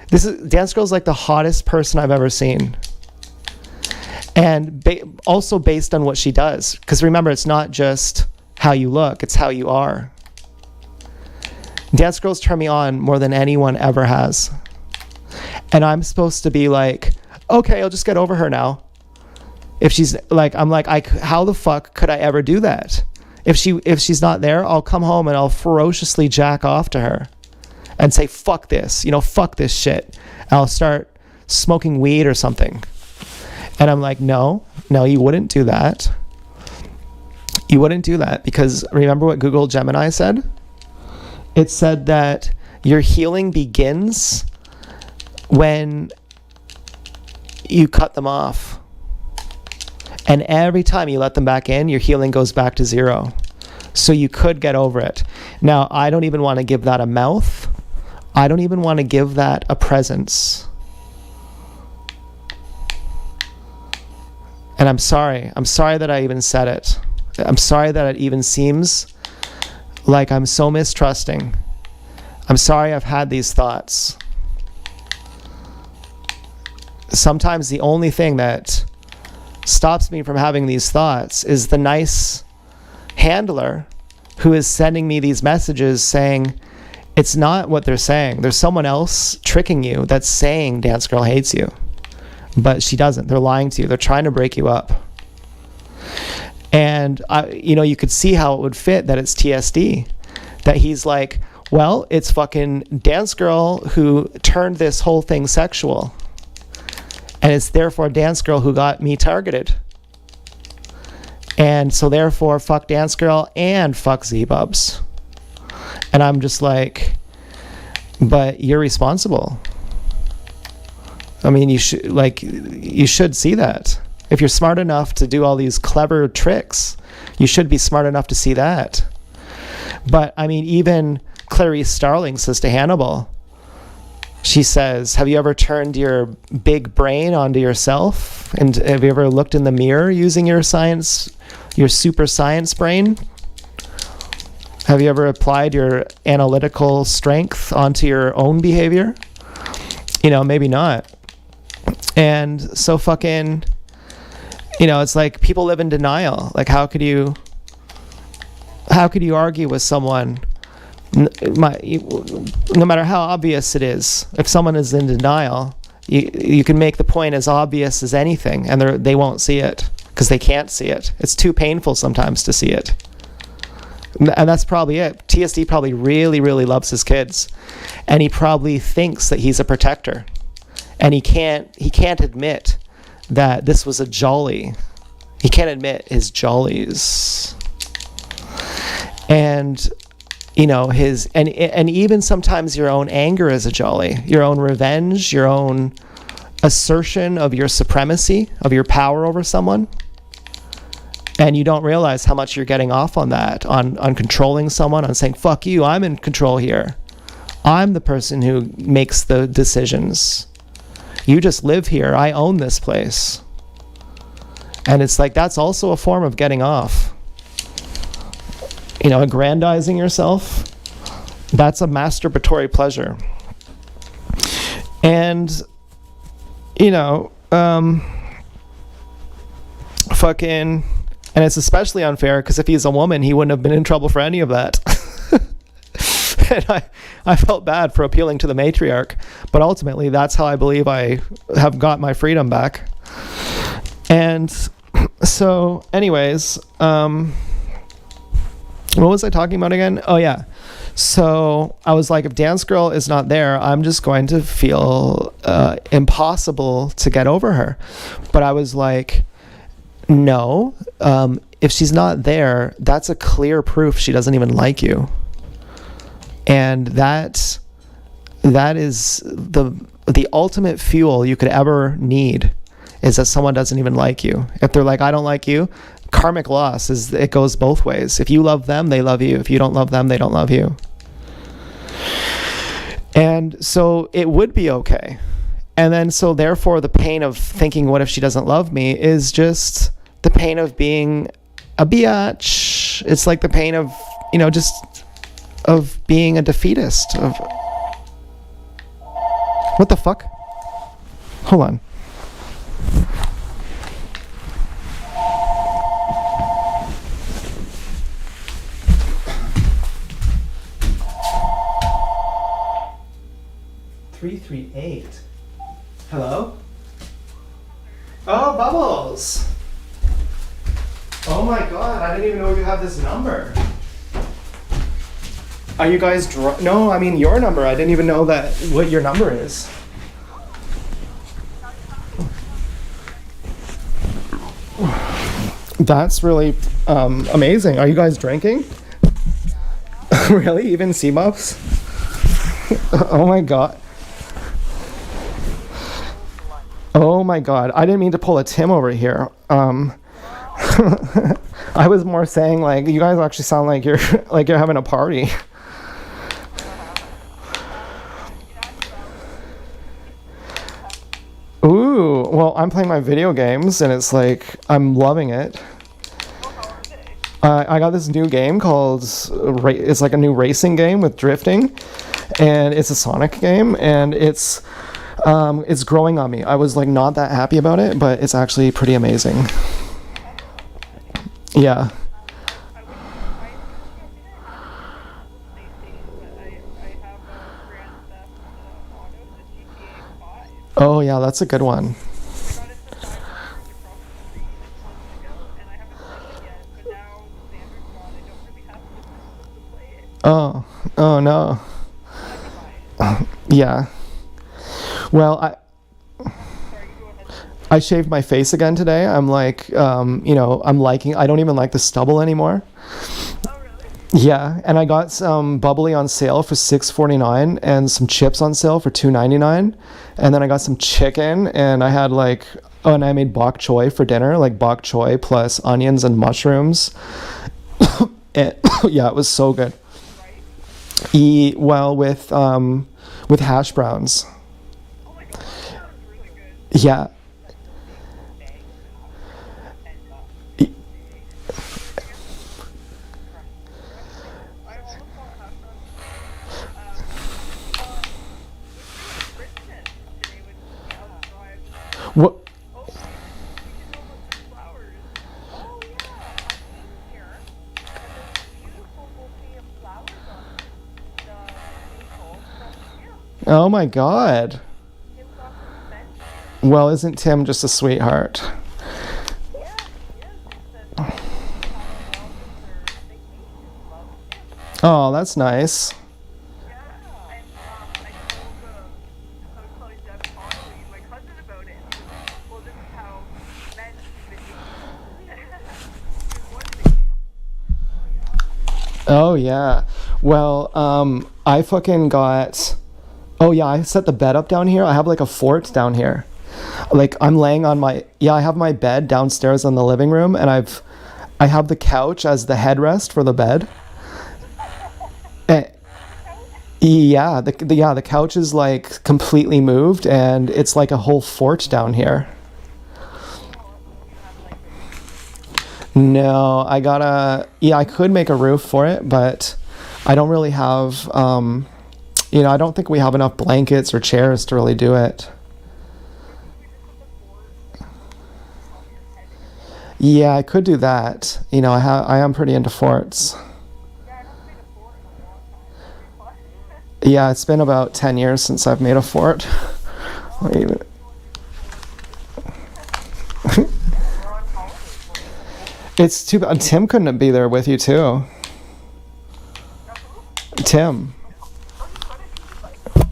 Speaker 1: Dance Girl is like the hottest person I've ever seen. And also based on what she does. Because remember, it's not just how you look, it's how you are. Dance Girls turn me on more than anyone ever has. And I'm supposed to be like, okay, I'll just get over her now. If she's like, I'm like, how the fuck could I ever do that? If she's not there, I'll come home and I'll ferociously jack off to her and say, fuck this, fuck this shit. And I'll start smoking weed or something. And I'm like, no, you wouldn't do that. You wouldn't do that because remember what Google Gemini said? It said that your healing begins when you cut them off. And every time you let them back in, your healing goes back to zero. So you could get over it. Now, I don't even want to give that a mouth. I don't even want to give that a presence. And I'm sorry. I'm sorry that I even said it. I'm sorry that it even seems like I'm so mistrusting. I'm sorry I've had these thoughts. Sometimes the only thing that stops me from having these thoughts is the nice handler who is sending me these messages saying, it's not what they're saying. There's someone else tricking you that's saying Dance Girl hates you. But she doesn't. They're lying to you. They're trying to break you up. And, you could see how it would fit that it's TSD. That he's like, well, it's fucking Dance Girl who turned this whole thing sexual. And it's therefore Dance Girl who got me targeted. And so therefore, fuck Dance Girl and fuck Z-Bubs. And I'm just like, but you're responsible. I mean, you should see that. If you're smart enough to do all these clever tricks, you should be smart enough to see that. But I mean, even Clarice Starling says to Hannibal, she says, have you ever turned your big brain onto yourself? And have you ever looked in the mirror using your super science brain? Have you ever applied your analytical strength onto your own behavior? Maybe not. And so fucking, it's like people live in denial. Like, how could you argue with someone, no matter how obvious it is? If someone is in denial, you can make the point as obvious as anything, and they won't see it because they can't see it. It's too painful sometimes to see it. And that's probably it. TSD probably really, really loves his kids, and he probably thinks that he's a protector, and he can't admit that this was a jolly. He can't admit his jollies. And and even sometimes your own anger is a jolly, your own revenge, your own assertion of your supremacy, of your power over someone. And you don't realize how much you're getting off on that, on controlling someone, on saying, fuck you, I'm in control here. I'm the person who makes the decisions. You just live here. I own this place. And it's like, that's also a form of getting off. Aggrandizing yourself, that's a masturbatory pleasure. And, fucking, and it's especially unfair because if he's a woman, he wouldn't have been in trouble for any of that. And I felt bad for appealing to the matriarch, but ultimately that's how I believe I have got my freedom back. And so anyways, what was I talking about again? Oh yeah. So I was like, if Dance Girl is not there, I'm just going to feel impossible to get over her. But I was like, no, if she's not there, that's a clear proof she doesn't even like you. And that is the ultimate fuel you could ever need, is that someone doesn't even like you. If they're like, I don't like you, karmic loss is, it goes both ways. If you love them, they love you. If you don't love them, they don't love you. And so it would be okay. And then so therefore the pain of thinking, what if she doesn't love me, is just the pain of being a biatch. It's like the pain of, just of being a defeatist. Of what the fuck? Hold on. $338. Hello? Oh, Bubbles. Oh my god, I didn't even know you have this number. Are you guys No, I mean your number. I didn't even know what your number is. That's really amazing. Are you guys drinking? Really? Even C-Muffs? Oh my god. Oh my god. I didn't mean to pull a Tim over here. I was more saying, like, you guys actually sound like you're having a party. Ooh, well, I'm playing my video games and it's like, I'm loving it. I got this new game called, it's like a new racing game with drifting, and it's a Sonic game, and it's growing on me. I was like not that happy about it, but it's actually pretty amazing. Yeah. Oh yeah, that's a good one. Oh no. Yeah. Well, I shaved my face again today. I'm like, I don't even like the stubble anymore.
Speaker 2: Oh, really?
Speaker 1: Yeah, and I got some bubbly on sale for $6.49 and some chips on sale for $2.99. And then I got some chicken and I had and I made bok choy for dinner, like bok choy plus onions and mushrooms. And yeah, it was so good.
Speaker 2: Right?
Speaker 1: With hash browns.
Speaker 2: Oh my god, that sounds really good.
Speaker 1: Yeah.
Speaker 2: Bag $10.
Speaker 1: E-
Speaker 2: I almost bought hash browns today. We're doing Christmas today with so I was like,
Speaker 1: What?
Speaker 2: oh, we should go look for flowers. Oh yeah, I've been here, and there's beautiful bouquet of flowers on the table from Tim.
Speaker 1: Oh my God.
Speaker 2: Tim got them sent here.
Speaker 1: Well, isn't Tim just a sweetheart?
Speaker 2: Yeah, he is. He said that they had a well with their vacation. Love Tim.
Speaker 1: Oh, that's nice.
Speaker 2: Yeah, and I was telling Deb Conley, my cousin, about it, and she was like, well, this is how men do vacations. He was one vacation.
Speaker 1: Oh yeah. Well, I fucking got. Oh yeah, I set the bed up down here. I have like a fort down here. Like I'm laying on I have my bed downstairs in the living room, and I have the couch as the headrest for the bed. Eh, yeah, the couch is like completely moved, and it's like a whole fort down here. No, I could make a roof for it, but I don't really have, I don't think we have enough blankets or chairs to really do it. Yeah, I could do that. I am pretty into forts.
Speaker 2: Yeah, I haven't made a fort in a long time. That'd be fun.
Speaker 1: Yeah, it's been about 10 years since I've made a fort.
Speaker 2: Oh,
Speaker 1: Wait a
Speaker 2: you
Speaker 1: minute.
Speaker 2: We're on holidays. We'll make a fort.
Speaker 1: It's too bad Tim couldn't be there with you too.
Speaker 2: Now, who?
Speaker 1: Tim.
Speaker 2: Oh, he couldn't.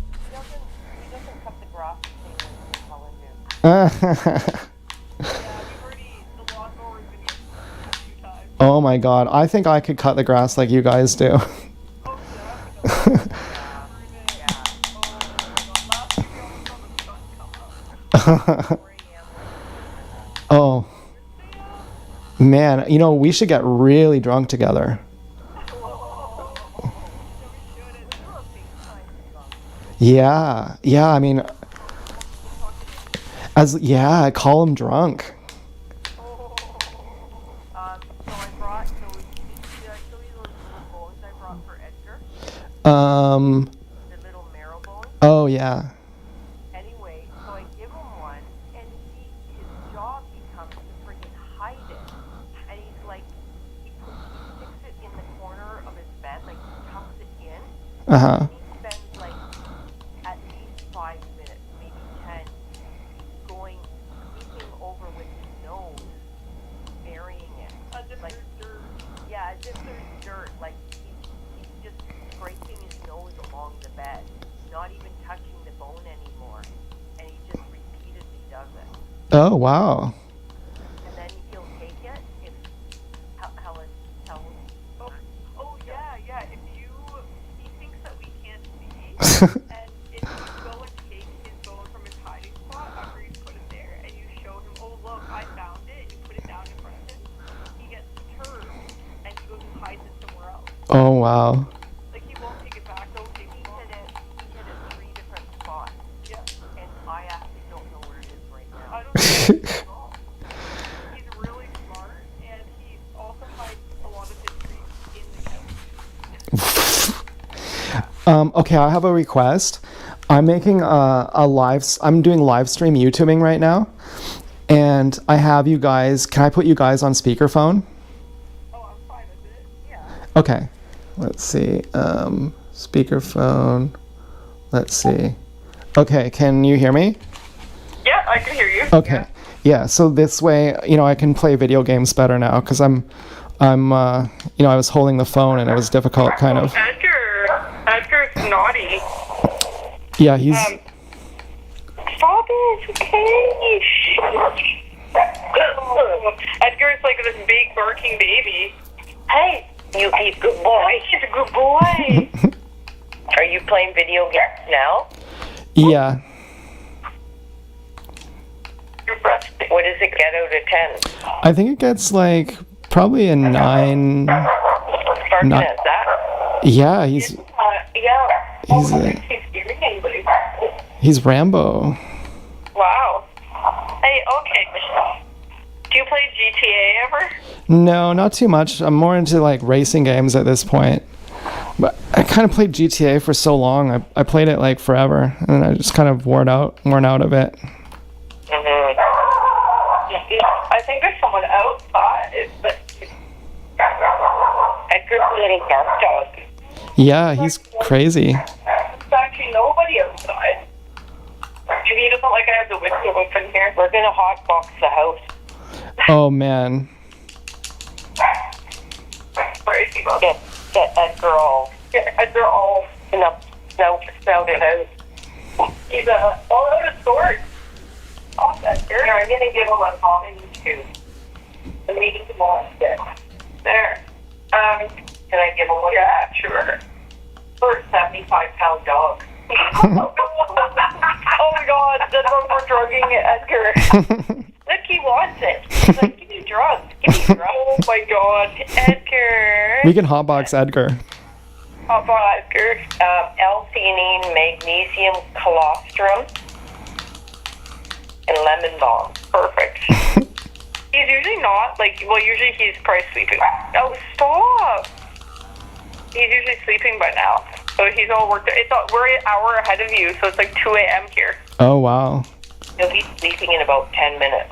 Speaker 2: He doesn't cut the grass the same way as Helen do. Yeah, the lawnmower's been used a few times.
Speaker 1: Oh my God, I think I could cut the grass like you guys do.
Speaker 2: Oh, yeah? Yeah. Yeah. Oh my god, last week we almost saw the sun come up. 4 a.m.
Speaker 1: Oh
Speaker 2: Stay up.
Speaker 1: man, we should get really drunk together.
Speaker 2: Whoa. Yeah, we should. Let's do a FaceTime drunk.
Speaker 1: Yeah, I mean, call him drunk.
Speaker 2: Oh. So I brought those. Did I show you those little bones I brought for Edgar?
Speaker 1: Um,
Speaker 2: The little marrow bones.
Speaker 1: oh yeah.
Speaker 2: Anyway, so I give him one, and his job becomes to freaking hide it. And he's like, he sticks it in the corner of his bed, like he tucks it in.
Speaker 1: Uh-huh.
Speaker 2: He spends like at least 5 minutes, maybe 10, going, sweeping over with his nose, burying it. As if there's dirt. Yeah, as if there's dirt. Like he's just scraping his nose along the bed, not even touching the bone anymore. And he just repeatedly does it.
Speaker 1: Oh wow.
Speaker 2: And then he'll take it if Helen tells him. Oh yeah. If he thinks that we can't see, and if you go and take his bone from his hiding spot after he's put it there, and you show him, oh look, I found it, and you put it down in front of him, he gets perturbed, and he goes and hides it somewhere else.
Speaker 1: Oh wow.
Speaker 2: Like he won't take it back. Though he hid it 3 different spots. Yeah. And I actually don't know where it is right now. I don't know where it is at all. He's really smart, and he also hides a lot of his treats in the couch.
Speaker 1: Okay, I have a request. I'm making I'm doing live stream YouTubing right now. And I have you guys, can I put you guys on speakerphone?
Speaker 2: Oh, I'm fine with it. Yeah.
Speaker 1: Okay. Let's see. Speakerphone. Let's see. Okay, can you hear me?
Speaker 2: Yeah, I can hear you.
Speaker 1: Okay. Yeah, so this way, I can play video games better now because I was holding the phone and it was difficult kind of.
Speaker 2: Edgar's naughty.
Speaker 1: Yeah, he's
Speaker 2: Stop it, okay? Shh. Edgar's like this big barking baby. Hey, he's a good boy. He's a good boy. Are you playing video games now?
Speaker 1: Yeah.
Speaker 2: What does it get out of 10?
Speaker 1: I think it gets like probably a 9.
Speaker 2: Spartan
Speaker 1: Not-
Speaker 2: has that.
Speaker 1: Yeah, he's
Speaker 2: Yeah.
Speaker 1: He's a-
Speaker 2: He's hearing anybody.
Speaker 1: he's Rambo.
Speaker 2: Wow. Hey, okay. Do you play GTA ever?
Speaker 1: No, not too much. I'm more into like racing games at this point. But I kind of played GTA for so long. I played it like forever, and then I just kind of worn out of it.
Speaker 2: Mm-hmm. I think there's someone outside, but Edgar's a little dark dog.
Speaker 1: Yeah, he's crazy.
Speaker 2: There's actually nobody outside. Maybe he doesn't like I have the window open here. We're gonna hotbox the house.
Speaker 1: Oh man.
Speaker 2: Where is he? Get Edgar all. Get Edgar all snouted out. He's all out of sorts. Off Edgar. Here, I'm gonna give him a common too. The meeting tomorrow. There. Can I give him one? Yeah, sure. For a 75-pound dog. Oh my god, that's what we're drugging Edgar. Look, he wants it. He's like, give me drugs. Give me drugs. Oh my god, Edgar.
Speaker 1: We can hotbox Edgar.
Speaker 2: How about Edgar? L-theanine, magnesium, colostrum, and lemon balm. Perfect. He's usually not, usually he's probably sleeping. Oh, stop. He's usually sleeping by now. So he's all worked out. We're an hour ahead of you, so it's like 2 a.m. here.
Speaker 1: Oh wow.
Speaker 2: He'll be sleeping in about 10 minutes.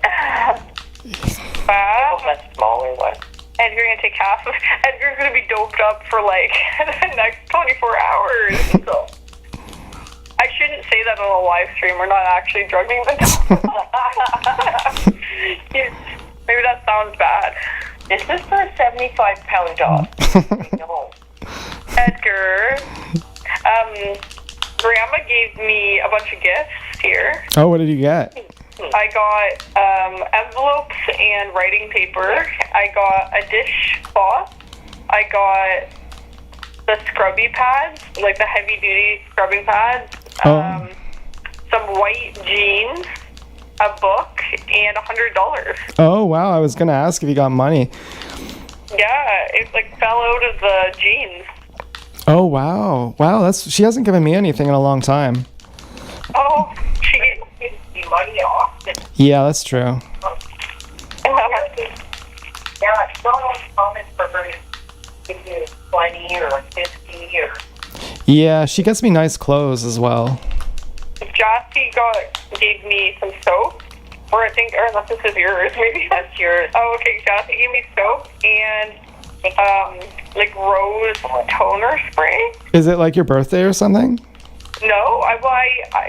Speaker 2: A smaller one. Edgar's gonna take half of Edgar's gonna be doped up for like the next 24 hours. So I shouldn't say that on a live stream. We're not actually drugging the dog. Maybe that sounds bad. This is for a 75-pound dog. No. Edgar, Grandma gave me a bunch of gifts here.
Speaker 1: Oh, what did you get?
Speaker 2: I got envelopes and writing paper. I got a dishcloth. I got the scrubby pads, like the heavy-duty scrubbing pads.
Speaker 1: Oh.
Speaker 2: Some white jeans, a book, and $100.
Speaker 1: Oh wow, I was gonna ask if you got money.
Speaker 2: Yeah, it fell out of the jeans.
Speaker 1: Oh wow. Wow, she hasn't given me anything in a long time.
Speaker 2: Oh, she gave me money off.
Speaker 1: Yeah, that's true.
Speaker 2: Yeah, it's not uncommon for her to give you 20 or 50 or...
Speaker 1: Yeah, she gets me nice clothes as well.
Speaker 2: Jassy gave me some soap. Or unless this is yours, maybe that's yours. Oh, okay, Jassy gave me soap and rose toner spray.
Speaker 1: Is it like your birthday or something?
Speaker 2: No,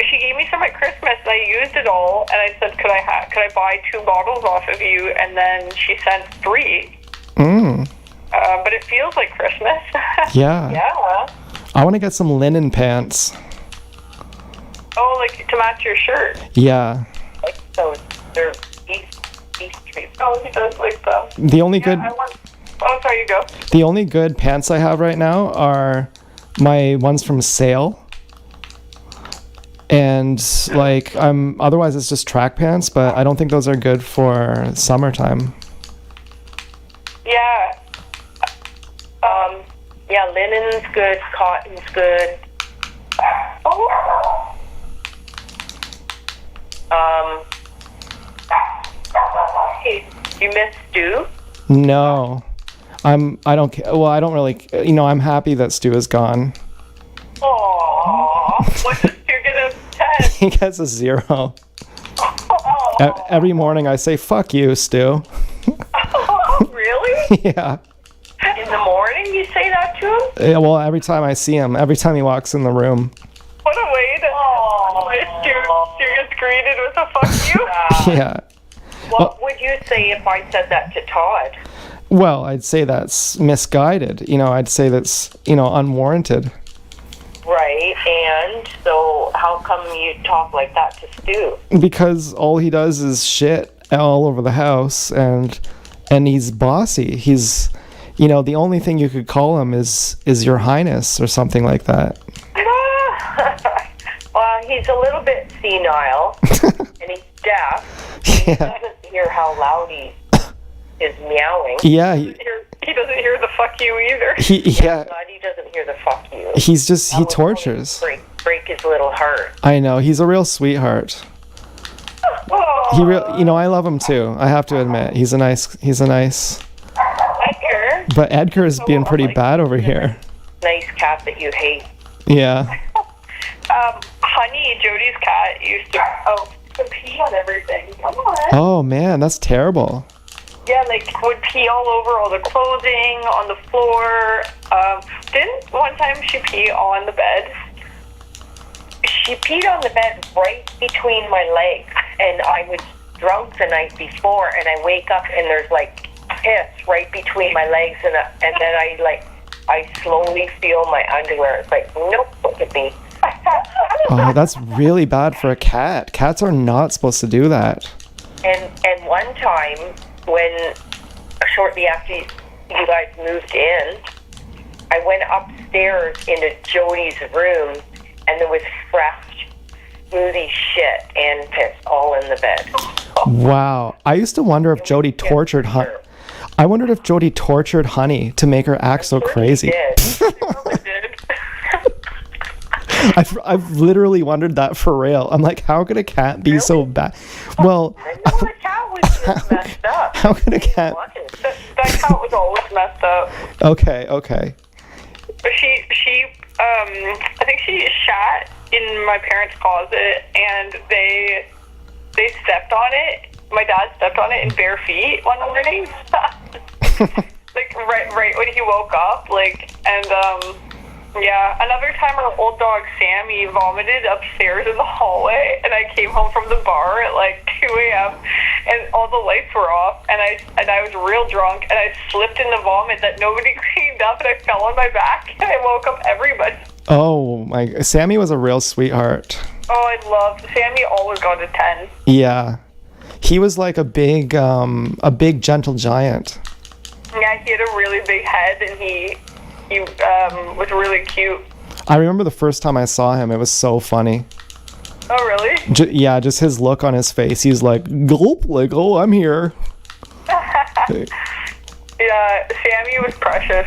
Speaker 2: she gave me some at Christmas and I used it all and I said, could I buy 2 bottles off of you? And then she sent 3. But it feels like Christmas.
Speaker 1: Yeah.
Speaker 2: Yeah.
Speaker 1: I want to get some linen pants.
Speaker 2: Oh, like to match your shirt.
Speaker 1: Yeah.
Speaker 2: So they're East Street. Oh, he does like that.
Speaker 1: The only good
Speaker 2: Oh, sorry, you go.
Speaker 1: The only good pants I have right now are my ones from Sale. And otherwise it's just track pants, but I don't think those are good for summertime.
Speaker 2: Yeah. Yeah, linen's good, cotton's good. Oh. Hey, you miss Stu?
Speaker 1: No. I don't care. Well, I don't really, I'm happy that Stu is gone.
Speaker 2: Aww. What does Stu get a 10?
Speaker 1: He gets a 0. Every morning I say, fuck you, Stu.
Speaker 2: Oh, really?
Speaker 1: Yeah.
Speaker 2: In the morning you say that to him?
Speaker 1: Yeah, well, every time I see him, every time he walks in the room.
Speaker 2: What a way to... Stu gets greeted with a fuck you?
Speaker 1: Yeah.
Speaker 2: What would you say if I said that to Todd?
Speaker 1: Well, I'd say that's misguided. I'd say that's, unwarranted.
Speaker 3: Right, and so how come you talk like that to Stu?
Speaker 1: Because all he does is shit all over the house, and he's bossy. He's, you know, the only thing you could call him is Your Highness or something like that.
Speaker 3: Well, he's a little bit senile, and he's deaf. He
Speaker 1: Yeah.
Speaker 3: doesn't hear how loud he is meowing.
Speaker 1: Yeah,
Speaker 2: He doesn't hear the fuck you either.
Speaker 1: yeah.
Speaker 3: God, he doesn't hear the fuck you.
Speaker 1: He's just, he
Speaker 3: That would
Speaker 1: tortures.
Speaker 3: break his little heart.
Speaker 1: I know, he's a real sweetheart.
Speaker 2: Oh,
Speaker 1: You know, I love him too. I have to admit, he's a nice.
Speaker 2: Edgar.
Speaker 1: But Edgar is being pretty bad over here.
Speaker 3: Nice cat that you hate.
Speaker 1: Yeah.
Speaker 2: Honey, Jody's cat used to pee on everything. Come on.
Speaker 1: Oh man, that's terrible.
Speaker 2: Yeah, like would pee all over all the clothing, on the floor. Didn't one time she pee on the bed?
Speaker 3: She peed on the bed right between my legs, and I was drunk the night before, and I wake up and there's like piss right between my legs, and then I slowly feel my underwear. It's like, nope, look at me.
Speaker 1: Oh, that's really bad for a cat. Cats are not supposed to do that.
Speaker 3: And one time, when shortly after you guys moved in, I went upstairs into Jody's room, and there was fresh, smoothie shit and piss all in the bed.
Speaker 1: Wow. I used to wonder if Jody tortured I wondered if Jody tortured Honey to make her act so crazy.
Speaker 3: Did.
Speaker 2: Probably did.
Speaker 1: I've literally wondered that for real. I'm like, how could a cat be so bad? Well,
Speaker 3: I know the cat was just messed up.
Speaker 1: how could a cat?
Speaker 2: That cat was always messed up.
Speaker 1: Okay.
Speaker 2: I think she shat in my parents' closet, and they stepped on it. My dad stepped on it in bare feet one morning. Like right when he woke up, yeah. Another time, our old dog Sammy vomited upstairs in the hallway, and I came home from the bar at like 2 a.m. and all the lights were off, and I was real drunk, and I slipped in the vomit that nobody cleaned up, and I fell on my back, and I woke up everybody.
Speaker 1: Oh my! Sammy was a real sweetheart.
Speaker 2: Oh, I loved Sammy. Always got a 10.
Speaker 1: Yeah, he was like a big gentle giant.
Speaker 2: Yeah, he had a really big head, and he was really cute.
Speaker 1: I remember the first time I saw him; it was so funny.
Speaker 2: Oh, really?
Speaker 1: Yeah, just his look on his face. He's like, gulp, like, oh, I'm here.
Speaker 2: Yeah, Sammy was precious.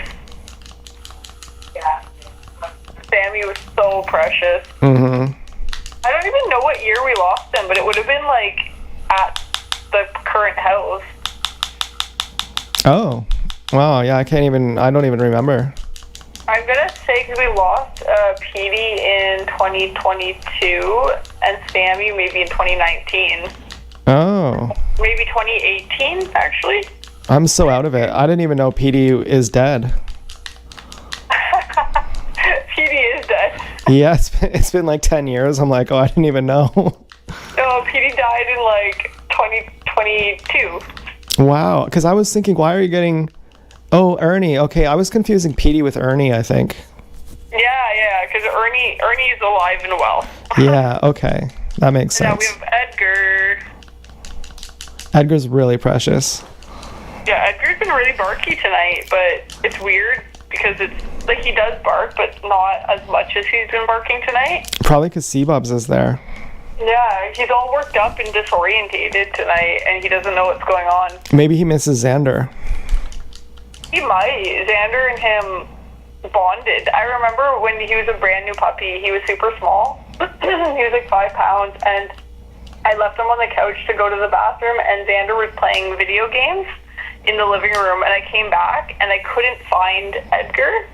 Speaker 2: Yeah. Sammy was so precious.
Speaker 1: Mm-hmm.
Speaker 2: I don't even know what year we lost him, but it would have been like at the current house.
Speaker 1: Oh, wow. Yeah, I don't even remember.
Speaker 2: I'm gonna say because we lost Petey in 2022 and Sammy maybe in 2019.
Speaker 1: Oh.
Speaker 2: Maybe 2018 actually.
Speaker 1: I'm so out of it. I didn't even know Petey is dead.
Speaker 2: Petey is dead.
Speaker 1: Yeah, it's been like 10 years. I'm like, oh, I didn't even know.
Speaker 2: No, Petey died in like 2022.
Speaker 1: Wow. Because I was thinking, why are you getting... Oh, Ernie. Okay, I was confusing Petey with Ernie, I think.
Speaker 2: Yeah, because Ernie is alive and well.
Speaker 1: Yeah, okay. That makes
Speaker 2: Now
Speaker 1: sense.
Speaker 2: we have Edgar.
Speaker 1: Edgar's really precious.
Speaker 2: Yeah, Edgar's been really barky tonight, but it's weird because it's like he does bark, but not as much as he's been barking tonight.
Speaker 1: Probably because Seabubs is there.
Speaker 2: Yeah, he's all worked up and disorientated tonight, and he doesn't know what's going on.
Speaker 1: Maybe he misses Xander.
Speaker 2: He might. Xander and him bonded. I remember when he was a brand new puppy, he was super small. He was like 5 pounds, and I left him on the couch to go to the bathroom, and Xander was playing video games in the living room, and I came back, and I couldn't find Edgar,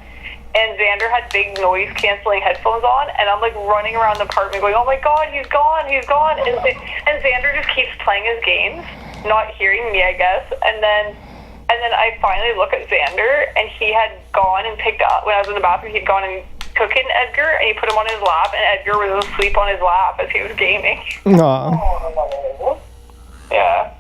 Speaker 2: and Xander had big noise-canceling headphones on, and I'm like running around the apartment going, oh my god, he's gone, and Xander just keeps playing his games, not hearing me, I guess, and then I finally look at Xander, and he had gone and picked up, when I was in the bathroom, he'd gone and took in Edgar, and he put him on his lap, and Edgar was asleep on his lap as he was gaming.
Speaker 1: Aw.
Speaker 2: Yeah.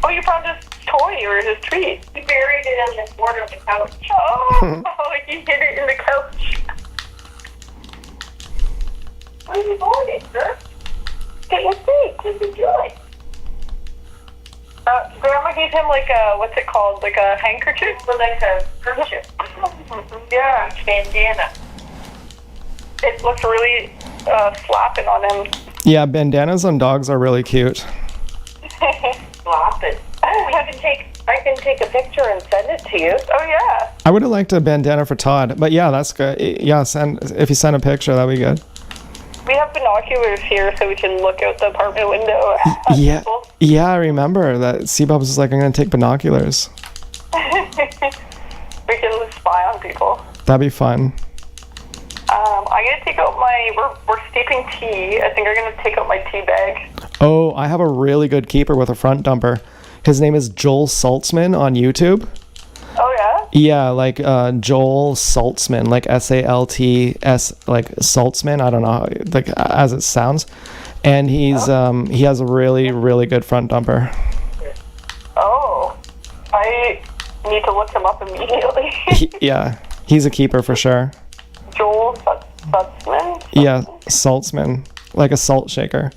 Speaker 2: Oh, you found his toy or his treat?
Speaker 3: He buried it in the corner of the couch.
Speaker 2: Oh, he hid it in the couch.
Speaker 3: What are you doing, sir? Get your feet. What are you doing?
Speaker 2: Grandma gave him like a, what's it called? Like a handkerchief?
Speaker 3: Like a kerchief.
Speaker 2: Yeah.
Speaker 3: Bandana.
Speaker 2: It looks really slapping on him.
Speaker 1: Yeah, bandanas on dogs are really cute.
Speaker 3: Flopping. Oh, I can take a picture and send it to you.
Speaker 2: Oh, yeah.
Speaker 1: I would have liked a bandana for Todd, but yeah, that's good. Yeah, if you send a picture, that'd be good.
Speaker 2: We have binoculars here so we can look out the apartment window at
Speaker 1: Yeah,
Speaker 2: people.
Speaker 1: yeah, I remember that. Seabubs was like, I'm gonna take binoculars.
Speaker 2: We can spy on people.
Speaker 1: That'd be fun.
Speaker 2: I'm gonna take out we're steeping tea. I think I'm gonna take out my tea bag.
Speaker 1: Oh, I have a really good keeper with a front dumper. His name is Joel Saltzman on YouTube.
Speaker 2: Oh, yeah?
Speaker 1: Yeah, like Joel Saltzman, like SALTS, like Saltzman. I don't know, like as it sounds. And he's he has a really, really good front dumper.
Speaker 2: Oh. I need to look him up immediately.
Speaker 1: Yeah, he's a keeper for sure.
Speaker 2: Joel Sutsman?
Speaker 1: Yeah, Saltzman, like a salt shaker.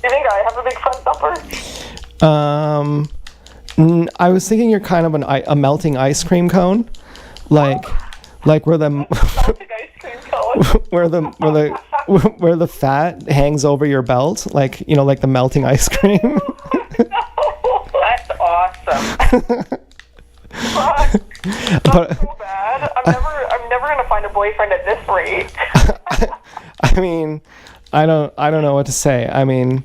Speaker 2: You think I have a big front dumper?
Speaker 1: I was thinking you're kind of a melting ice cream cone, like where the
Speaker 2: Melting ice cream cone.
Speaker 1: where the fat hangs over your belt, like like the melting ice cream.
Speaker 3: That's awesome.
Speaker 2: Fuck.
Speaker 1: But
Speaker 2: That's so bad. I'm never gonna find a boyfriend at this rate.
Speaker 1: I mean, I don't know what to say. I mean,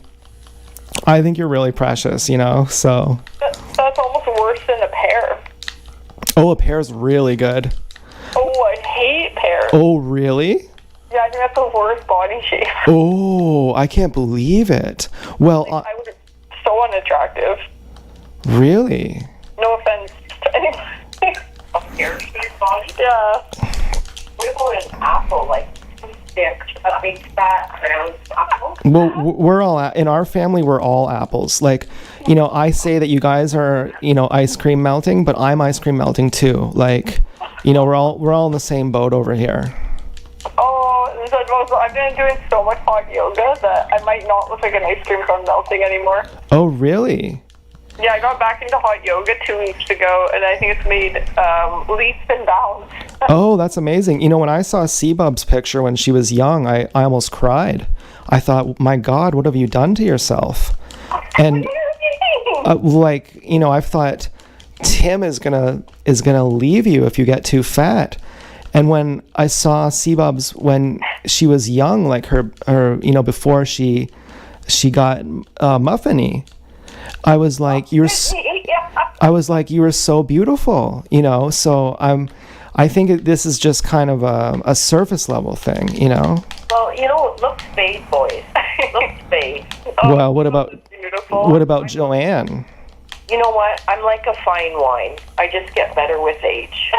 Speaker 1: I think you're really precious, so.
Speaker 2: That's almost worse than a pear.
Speaker 1: Oh, a pear's really good.
Speaker 2: Oh, I hate pears.
Speaker 1: Oh, really?
Speaker 2: Yeah, I think that's the worst body shape.
Speaker 1: Oh, I can't believe it. Well,
Speaker 2: I would so unattractive.
Speaker 1: really?
Speaker 2: No offense to anybody.
Speaker 3: A pear-shaped body?
Speaker 2: Yeah.
Speaker 3: What about an apple, like stick, a big fat round apple?
Speaker 1: Well, we're all in our family. We're all apples. Like, I say that you guys are, ice cream melting, but I'm ice cream melting too. Like, we're all in the same boat over here.
Speaker 2: Oh, I've been doing so much hot yoga that I might not look like an ice cream cone melting anymore.
Speaker 1: Oh, really?
Speaker 2: Yeah, I got back into hot yoga 2 weeks ago, and I think it's made leaps and bounds.
Speaker 1: Oh, that's amazing. When I saw Seabub's picture when she was young, I almost cried. I thought, my God, what have you done to yourself? And I've thought Tim is gonna leave you if you get too fat. And when I saw Seabub's when she was young, like her before she got muffiny, I was like, you were so beautiful, So I think this is just kind of a surface level thing,
Speaker 3: Well, looks fade, boys. Looks fade.
Speaker 1: Well, what about
Speaker 2: beautiful.
Speaker 1: Joanne?
Speaker 3: You know what? I'm like a fine wine. I just get better with age.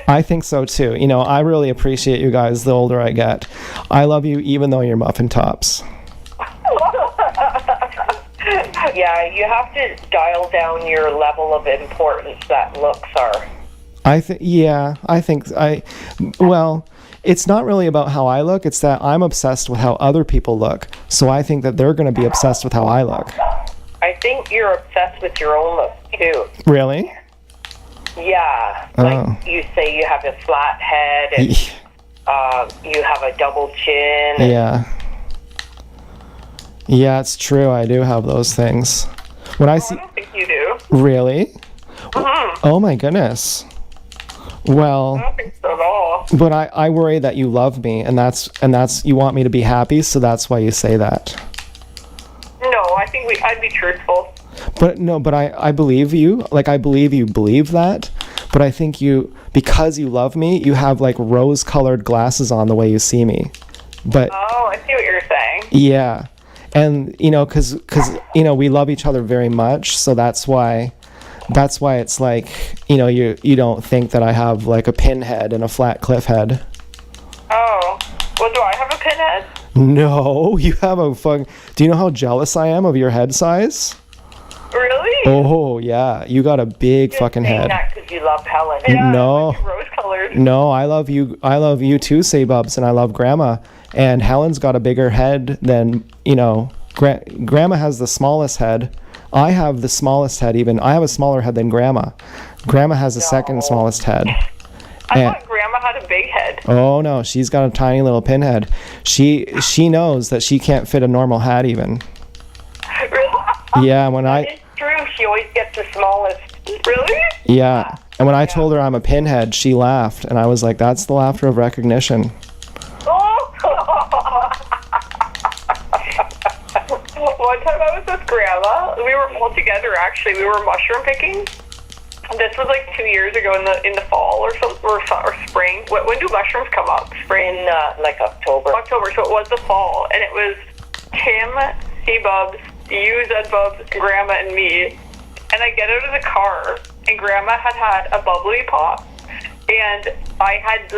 Speaker 1: I think so too. I really appreciate you guys the older I get. I love you even though you're muffin tops.
Speaker 3: Yeah, you have to dial down your level of importance that looks are.
Speaker 1: Well, it's not really about how I look. It's that I'm obsessed with how other people look. So I think that they're going to be obsessed with how I look.
Speaker 3: I think you're obsessed with your own look, too.
Speaker 1: Really?
Speaker 3: Yeah.
Speaker 1: Oh.
Speaker 3: Like you say you have a flat head and you have a double chin.
Speaker 1: Yeah. Yeah, it's true. I do have those things. When I see...
Speaker 2: I don't think you do.
Speaker 1: Really?
Speaker 2: Mm-hmm.
Speaker 1: Oh my goodness. Well...
Speaker 2: I don't think so at all.
Speaker 1: But I worry that you love me, and that's you want me to be happy, so that's why you say that.
Speaker 2: No, I think I'd be truthful.
Speaker 1: But I believe you. Like, I believe you believe that. But I think because you love me, you have like rose-colored glasses on the way you see me. But
Speaker 2: Oh, I see what you're saying.
Speaker 1: yeah, and because we love each other very much, so that's why it's like you don't think that I have like a pinhead and a flat cliff head.
Speaker 2: Oh. Well, do I have a pinhead?
Speaker 1: No, you have a fuck. Do you know how jealous I am of your head size?
Speaker 2: Really?
Speaker 1: Oh yeah, you got a big fucking
Speaker 3: Saying
Speaker 1: head.
Speaker 3: that because you love Helen.
Speaker 2: Yeah,
Speaker 1: No.
Speaker 2: like rose-colored.
Speaker 1: No, I love you. I love you too, Say-Bubs, and I love Grandma. And Helen's got a bigger head than, you know, Grandma has the smallest head. I have the smallest head even. I have a smaller head than Grandma. Grandma has the second smallest head.
Speaker 2: I
Speaker 1: And-
Speaker 2: thought Grandma had a big head.
Speaker 1: Oh no, she's got a tiny little pinhead. She knows that she can't fit a normal hat even.
Speaker 2: Really?
Speaker 1: Yeah, when
Speaker 3: It's true. She always gets the smallest.
Speaker 2: Really?
Speaker 1: yeah, and when I told her I'm a pinhead, she laughed, and I was like, "That's the laughter of recognition."
Speaker 2: Oh! One time I was with Grandma. We were all together, actually. We were mushroom picking. This was like 2 years ago in the fall or spring. When do mushrooms come up? Spring?
Speaker 3: In like October.
Speaker 2: October, so it was the fall, and it was Tim, C-Bubs, you, Z-Bubs, Grandma, and me. And I get out of the car, and Grandma had a bubbly pop, and I had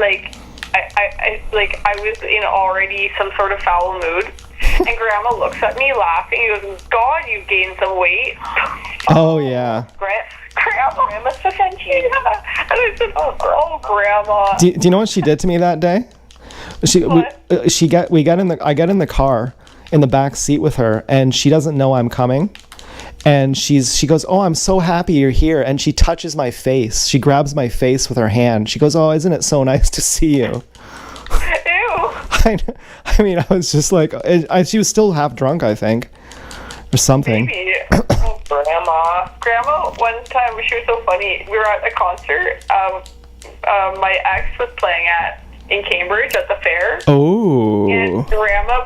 Speaker 2: I was in already some sort of foul mood. And Grandma looks at me laughing. He goes, "God, you've gained some weight."
Speaker 1: Oh yeah.
Speaker 3: Grandma so thank you.
Speaker 2: Yeah. And I said, "Oh, Grandma."
Speaker 1: Do you know what she did to me that day?
Speaker 2: What?
Speaker 1: I get in the car in the back seat with her, and she doesn't know I'm coming. And she goes, "Oh, I'm so happy you're here." And she touches my face. She grabs my face with her hand. She goes, "Oh, isn't it so nice to see you?"
Speaker 2: Ew.
Speaker 1: I mean, I was just like, she was still half drunk, I think, or something.
Speaker 2: Maybe. Oh, Grandma, one time, she was so funny. We were at a concert. My ex was playing in Cambridge at the fair.
Speaker 1: Oh.
Speaker 2: And Grandma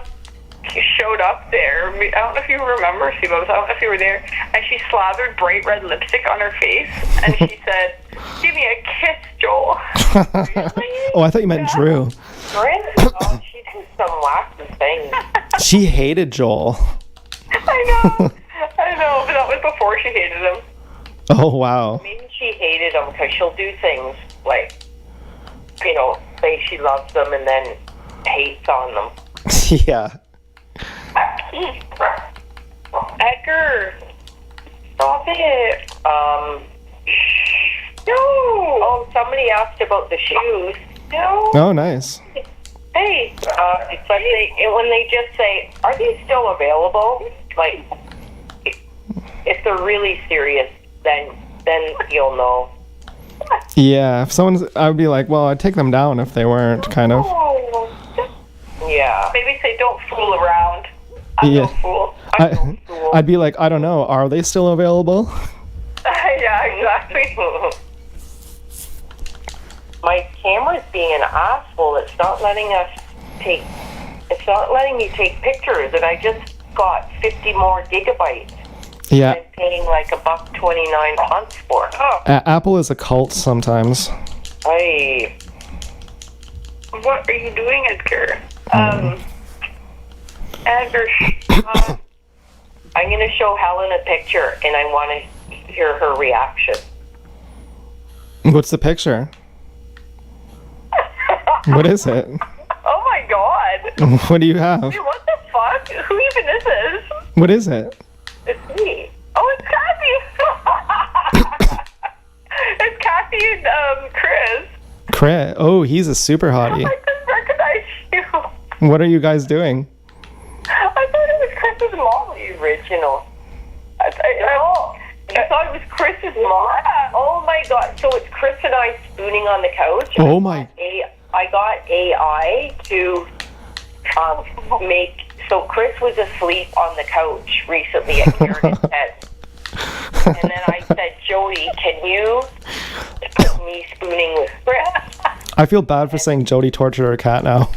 Speaker 2: showed up there. I don't know if you remember, C-Bubs. I don't know if you were there. And she slathered bright red lipstick on her face. And she said, "Give me a kiss, Joel."
Speaker 1: Oh, I thought you meant Drew.
Speaker 3: Grandma, she did some wacky things.
Speaker 1: She hated Joel.
Speaker 2: I know. But that was before she hated him.
Speaker 1: Oh, wow.
Speaker 3: Maybe she hated them because she'll do things like, you know, say she loves them and then hates on them.
Speaker 1: Yeah.
Speaker 2: Edgar, stop it. No.
Speaker 3: Oh, somebody asked about the shoes.
Speaker 2: No.
Speaker 1: Oh, nice.
Speaker 2: Hey.
Speaker 3: It's like when they just say, "Are these still available?" Like, if they're really serious, then you'll know.
Speaker 1: Yeah, if I would be like, well, I'd take them down if they weren't, kind of.
Speaker 2: Oh.
Speaker 3: Yeah.
Speaker 2: Maybe say, "Don't fool around." I'm
Speaker 1: Yeah.
Speaker 2: no fool.
Speaker 1: I'd be like, I don't know, are they still available?
Speaker 2: Yeah, exactly.
Speaker 3: My camera's being an asshole. It's not letting me take pictures, and I just got 50 more gigabytes.
Speaker 1: Yeah,
Speaker 3: I'm paying like $1.29 a month for.
Speaker 2: Oh,
Speaker 1: Apple is a cult sometimes.
Speaker 2: what are you doing, Edgar? Edgar,
Speaker 3: I'm going to show Helen a picture, and I want to hear her reaction.
Speaker 1: What's the picture? What is it?
Speaker 2: oh my God.
Speaker 1: What do you have?
Speaker 2: Dude, what the fuck? Who even is this?
Speaker 1: What is it?
Speaker 3: It's me.
Speaker 2: Oh, it's Kathy. It's Kathy and Chris.
Speaker 1: Chris. Oh, he's a super hottie.
Speaker 2: I just recognized you.
Speaker 1: What are you guys doing?
Speaker 2: I thought it was Chris's mom.
Speaker 3: The original.
Speaker 2: You thought it was Chris's mom?
Speaker 3: Oh my God. So it's Chris and I spooning on the couch.
Speaker 1: Oh my.
Speaker 3: I got AI to make. So Chris was asleep on the couch recently at Karen's head. And then I said, "Jody, can you put me spooning with Chris?"
Speaker 1: I feel bad for saying Jody tortured her cat now.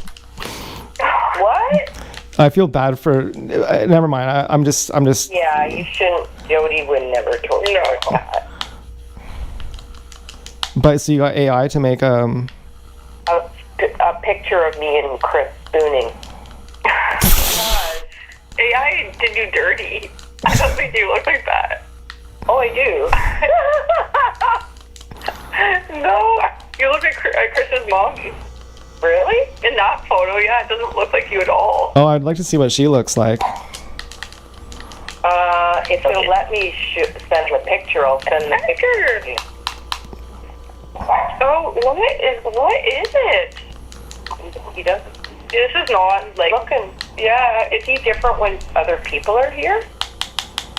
Speaker 3: What?
Speaker 1: I feel bad for. Never mind. I'm just.
Speaker 3: Yeah, you shouldn't. Jody would never torture a cat.
Speaker 1: But so you got AI to make
Speaker 3: A picture of me and Chris spooning.
Speaker 2: AI did you dirty. I don't think you look like that.
Speaker 3: Oh, I do.
Speaker 2: No, you look like Chris's mom.
Speaker 3: Really?
Speaker 2: In that photo, yeah, it doesn't look like you at all.
Speaker 1: Oh, I'd like to see what she looks like.
Speaker 3: If you'll let me send the picture, I'll send the picture.
Speaker 2: Oh, what is it?
Speaker 3: He doesn't.
Speaker 2: This is not, like,
Speaker 3: Looking.
Speaker 2: yeah,
Speaker 3: Is he different when other people are here?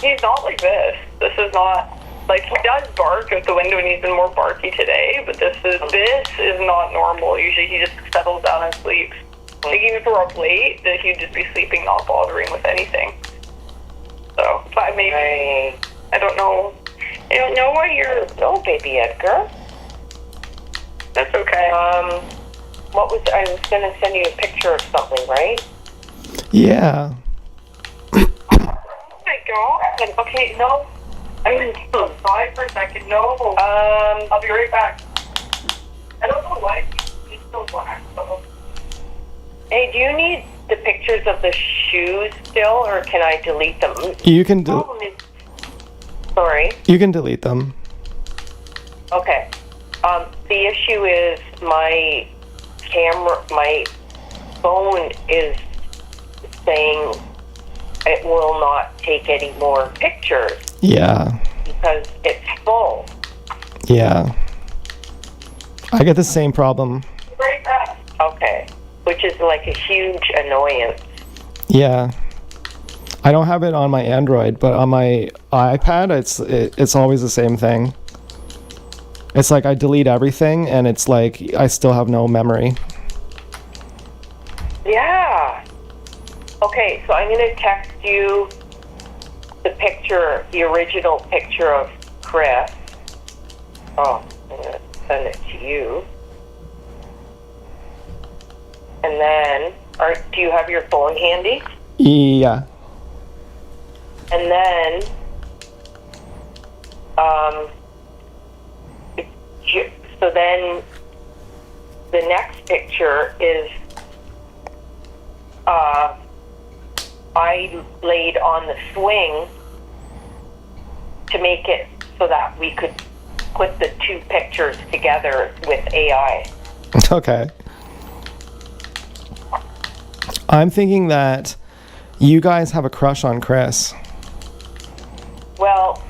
Speaker 2: he's not like this. This is not, like, he does bark out the window and he's been more barky today, but this is not normal. Usually he just settles down and sleeps. Like, even if we're up late, that he'd just be sleeping, not bothering with anything. So, but maybe, I don't know. I don't know why you're,
Speaker 3: No, baby Edgar.
Speaker 2: that's okay.
Speaker 3: What was I was gonna send you a picture of something, right?
Speaker 1: Yeah.
Speaker 2: Oh my god. Okay, no. I'm so sorry for a second. No. I'll be right back. I don't know why he's so black.
Speaker 3: Hey, do you need the pictures of the shoes still, or can I delete them?
Speaker 1: You can
Speaker 3: Problem is, sorry.
Speaker 1: you can delete them.
Speaker 3: Okay. The issue is my phone is saying it will not take any more pictures
Speaker 1: Yeah.
Speaker 3: because it's full.
Speaker 1: Yeah. I get the same problem.
Speaker 2: Right back.
Speaker 3: Okay. Which is like a huge annoyance.
Speaker 1: Yeah. I don't have it on my Android, but on my iPad, it's always the same thing. It's like I delete everything, and it's like I still have no memory.
Speaker 3: Yeah. Okay, so I'm going to text you the original picture of Chris. Oh, I'm going to send it to you. And then, do you have your phone handy?
Speaker 1: Yeah.
Speaker 3: And then, so then the next picture is, I laid on the swing to make it so that we could put the two pictures together with AI.
Speaker 1: Okay. I'm thinking that you guys have a crush on Chris.
Speaker 3: Well,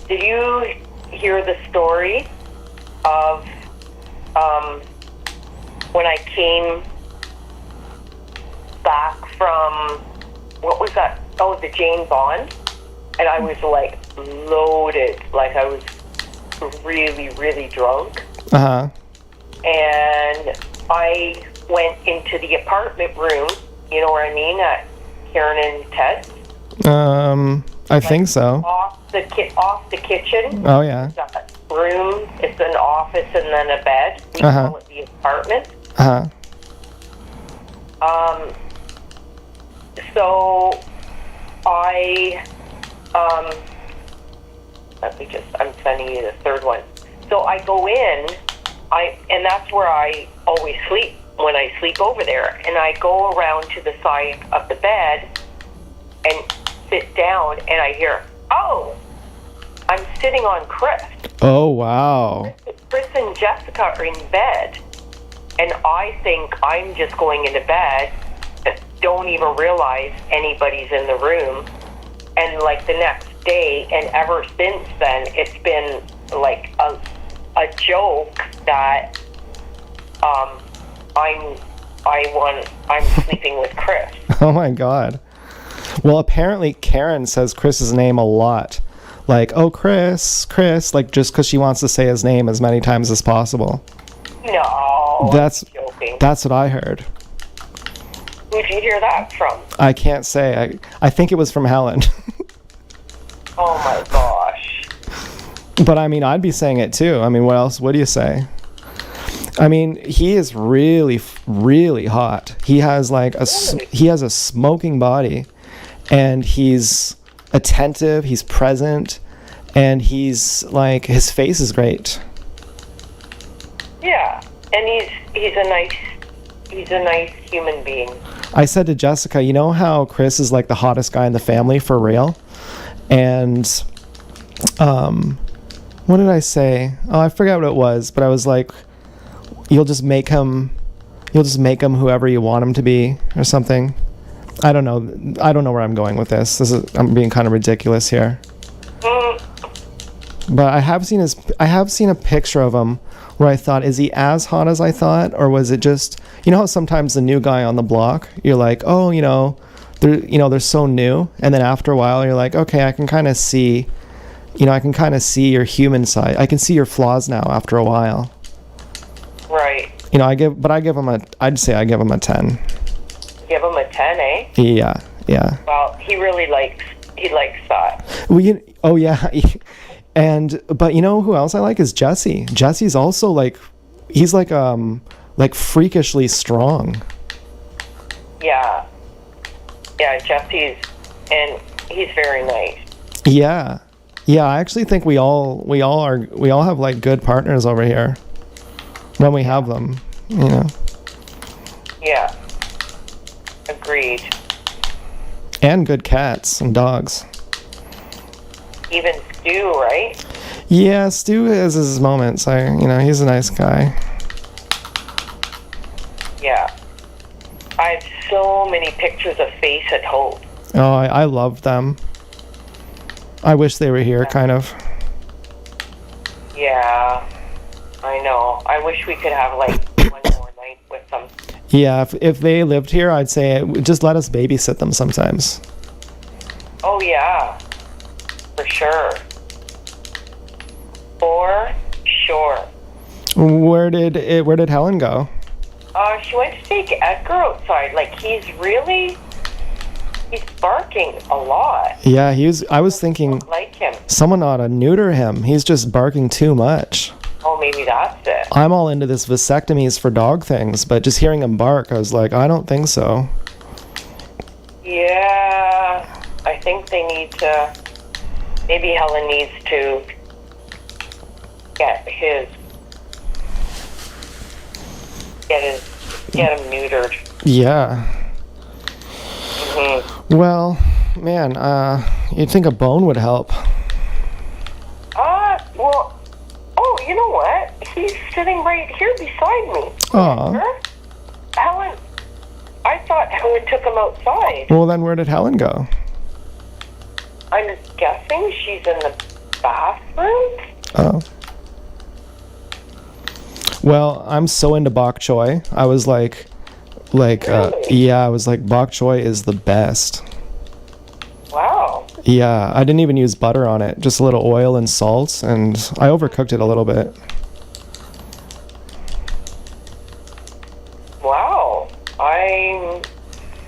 Speaker 3: did you hear the story of when I came back from, what was that? Oh, the Jane Bond. And I was like loaded, like I was really, really drunk.
Speaker 1: Uh-huh.
Speaker 3: And I went into the apartment room, you know what I mean, at Karen and Ted's.
Speaker 1: I think so.
Speaker 3: Off the kitchen.
Speaker 1: Oh, yeah.
Speaker 3: That room, it's an office and then a bed. We
Speaker 1: Uh-huh.
Speaker 3: call it the apartment.
Speaker 1: Uh-huh.
Speaker 3: So I, I'm sending you the third one. So I go in, and that's where I always sleep when I sleep over there. And I go around to the side of the bed and sit down, and I hear, oh, I'm sitting on Chris.
Speaker 1: Oh, wow.
Speaker 3: Chris and Jessica are in bed, and I think I'm just going into bed, don't even realize anybody's in the room. And like the next day, and ever since then, it's been like a joke that I'm sleeping with Chris.
Speaker 1: Oh, my God. Well, apparently Karen says Chris's name a lot. Like, oh, Chris, like just because she wants to say his name as many times as possible.
Speaker 3: No,
Speaker 1: That's
Speaker 3: I'm joking.
Speaker 1: That's what I heard.
Speaker 3: Who'd you hear that from?
Speaker 1: I can't say. I think it was from Helen.
Speaker 3: Oh my gosh.
Speaker 1: But I mean, I'd be saying it too. I mean, what else? What do you say? I mean, he is really, really hot. He has like he has a smoking body, and he's attentive. He's present, and he's like, his face is great.
Speaker 3: Yeah, and he's a nice human being.
Speaker 1: I said to Jessica, you know how Chris is like the hottest guy in the family for real? And what did I say? Oh, I forgot what it was, but I was like, you'll just make him You'll just make him whoever you want him to be or something. I don't know. I don't know where I'm going with this. I'm being kind of ridiculous here. But I have seen a picture of him where I thought, is he as hot as I thought, or was it just, you know how sometimes the new guy on the block, you're like, oh, they're so new, and then after a while you're like, okay, I can kind of see your human side. I can see your flaws now after a while.
Speaker 3: Right.
Speaker 1: I'd say I give him a 10.
Speaker 3: Give him a 10, eh?
Speaker 1: Yeah.
Speaker 3: Well, he likes that.
Speaker 1: Well, oh yeah. But you know who else I like is Jesse. Jesse's also he's like freakishly strong.
Speaker 3: Yeah. Yeah, Jesse's, and he's very nice.
Speaker 1: Yeah. I actually think we all have like good partners over here when we have them,
Speaker 3: Yeah. Agreed.
Speaker 1: And good cats and dogs.
Speaker 3: Even Stu, right?
Speaker 1: Yeah, Stu has his moments. He's a nice guy.
Speaker 3: Yeah. I have so many pictures of Face at Hope.
Speaker 1: Oh, I love them. I wish they were here, kind of.
Speaker 3: Yeah, I know. I wish we could have one more night with them.
Speaker 1: Yeah, if they lived here, I'd say just let us babysit them sometimes.
Speaker 3: Oh yeah, for sure. For sure.
Speaker 1: Where did Helen go?
Speaker 3: She went to take Edgar outside. He's barking a lot.
Speaker 1: Yeah, I was thinking
Speaker 3: Like him.
Speaker 1: someone ought to neuter him. He's just barking too much.
Speaker 3: Oh, maybe that's it.
Speaker 1: I'm all into this vasectomies for dog things, but just hearing him bark, I was like, I don't think so.
Speaker 3: Yeah, I think they need to. Maybe Helen needs to get him neutered.
Speaker 1: Yeah.
Speaker 3: Mm-hmm.
Speaker 1: Well, man, you'd think a bone would help.
Speaker 3: You know what? He's sitting right here beside me.
Speaker 1: Aw.
Speaker 3: Helen, I thought Helen took him outside.
Speaker 1: Well, then where did Helen go?
Speaker 3: I'm guessing she's in the bathroom.
Speaker 1: Oh. Well, I'm so into bok choy. I was
Speaker 3: Really?
Speaker 1: I was like, bok choy is the best.
Speaker 3: Wow.
Speaker 1: Yeah, I didn't even use butter on it, just a little oil and salt, and I overcooked it a little bit.
Speaker 3: Wow.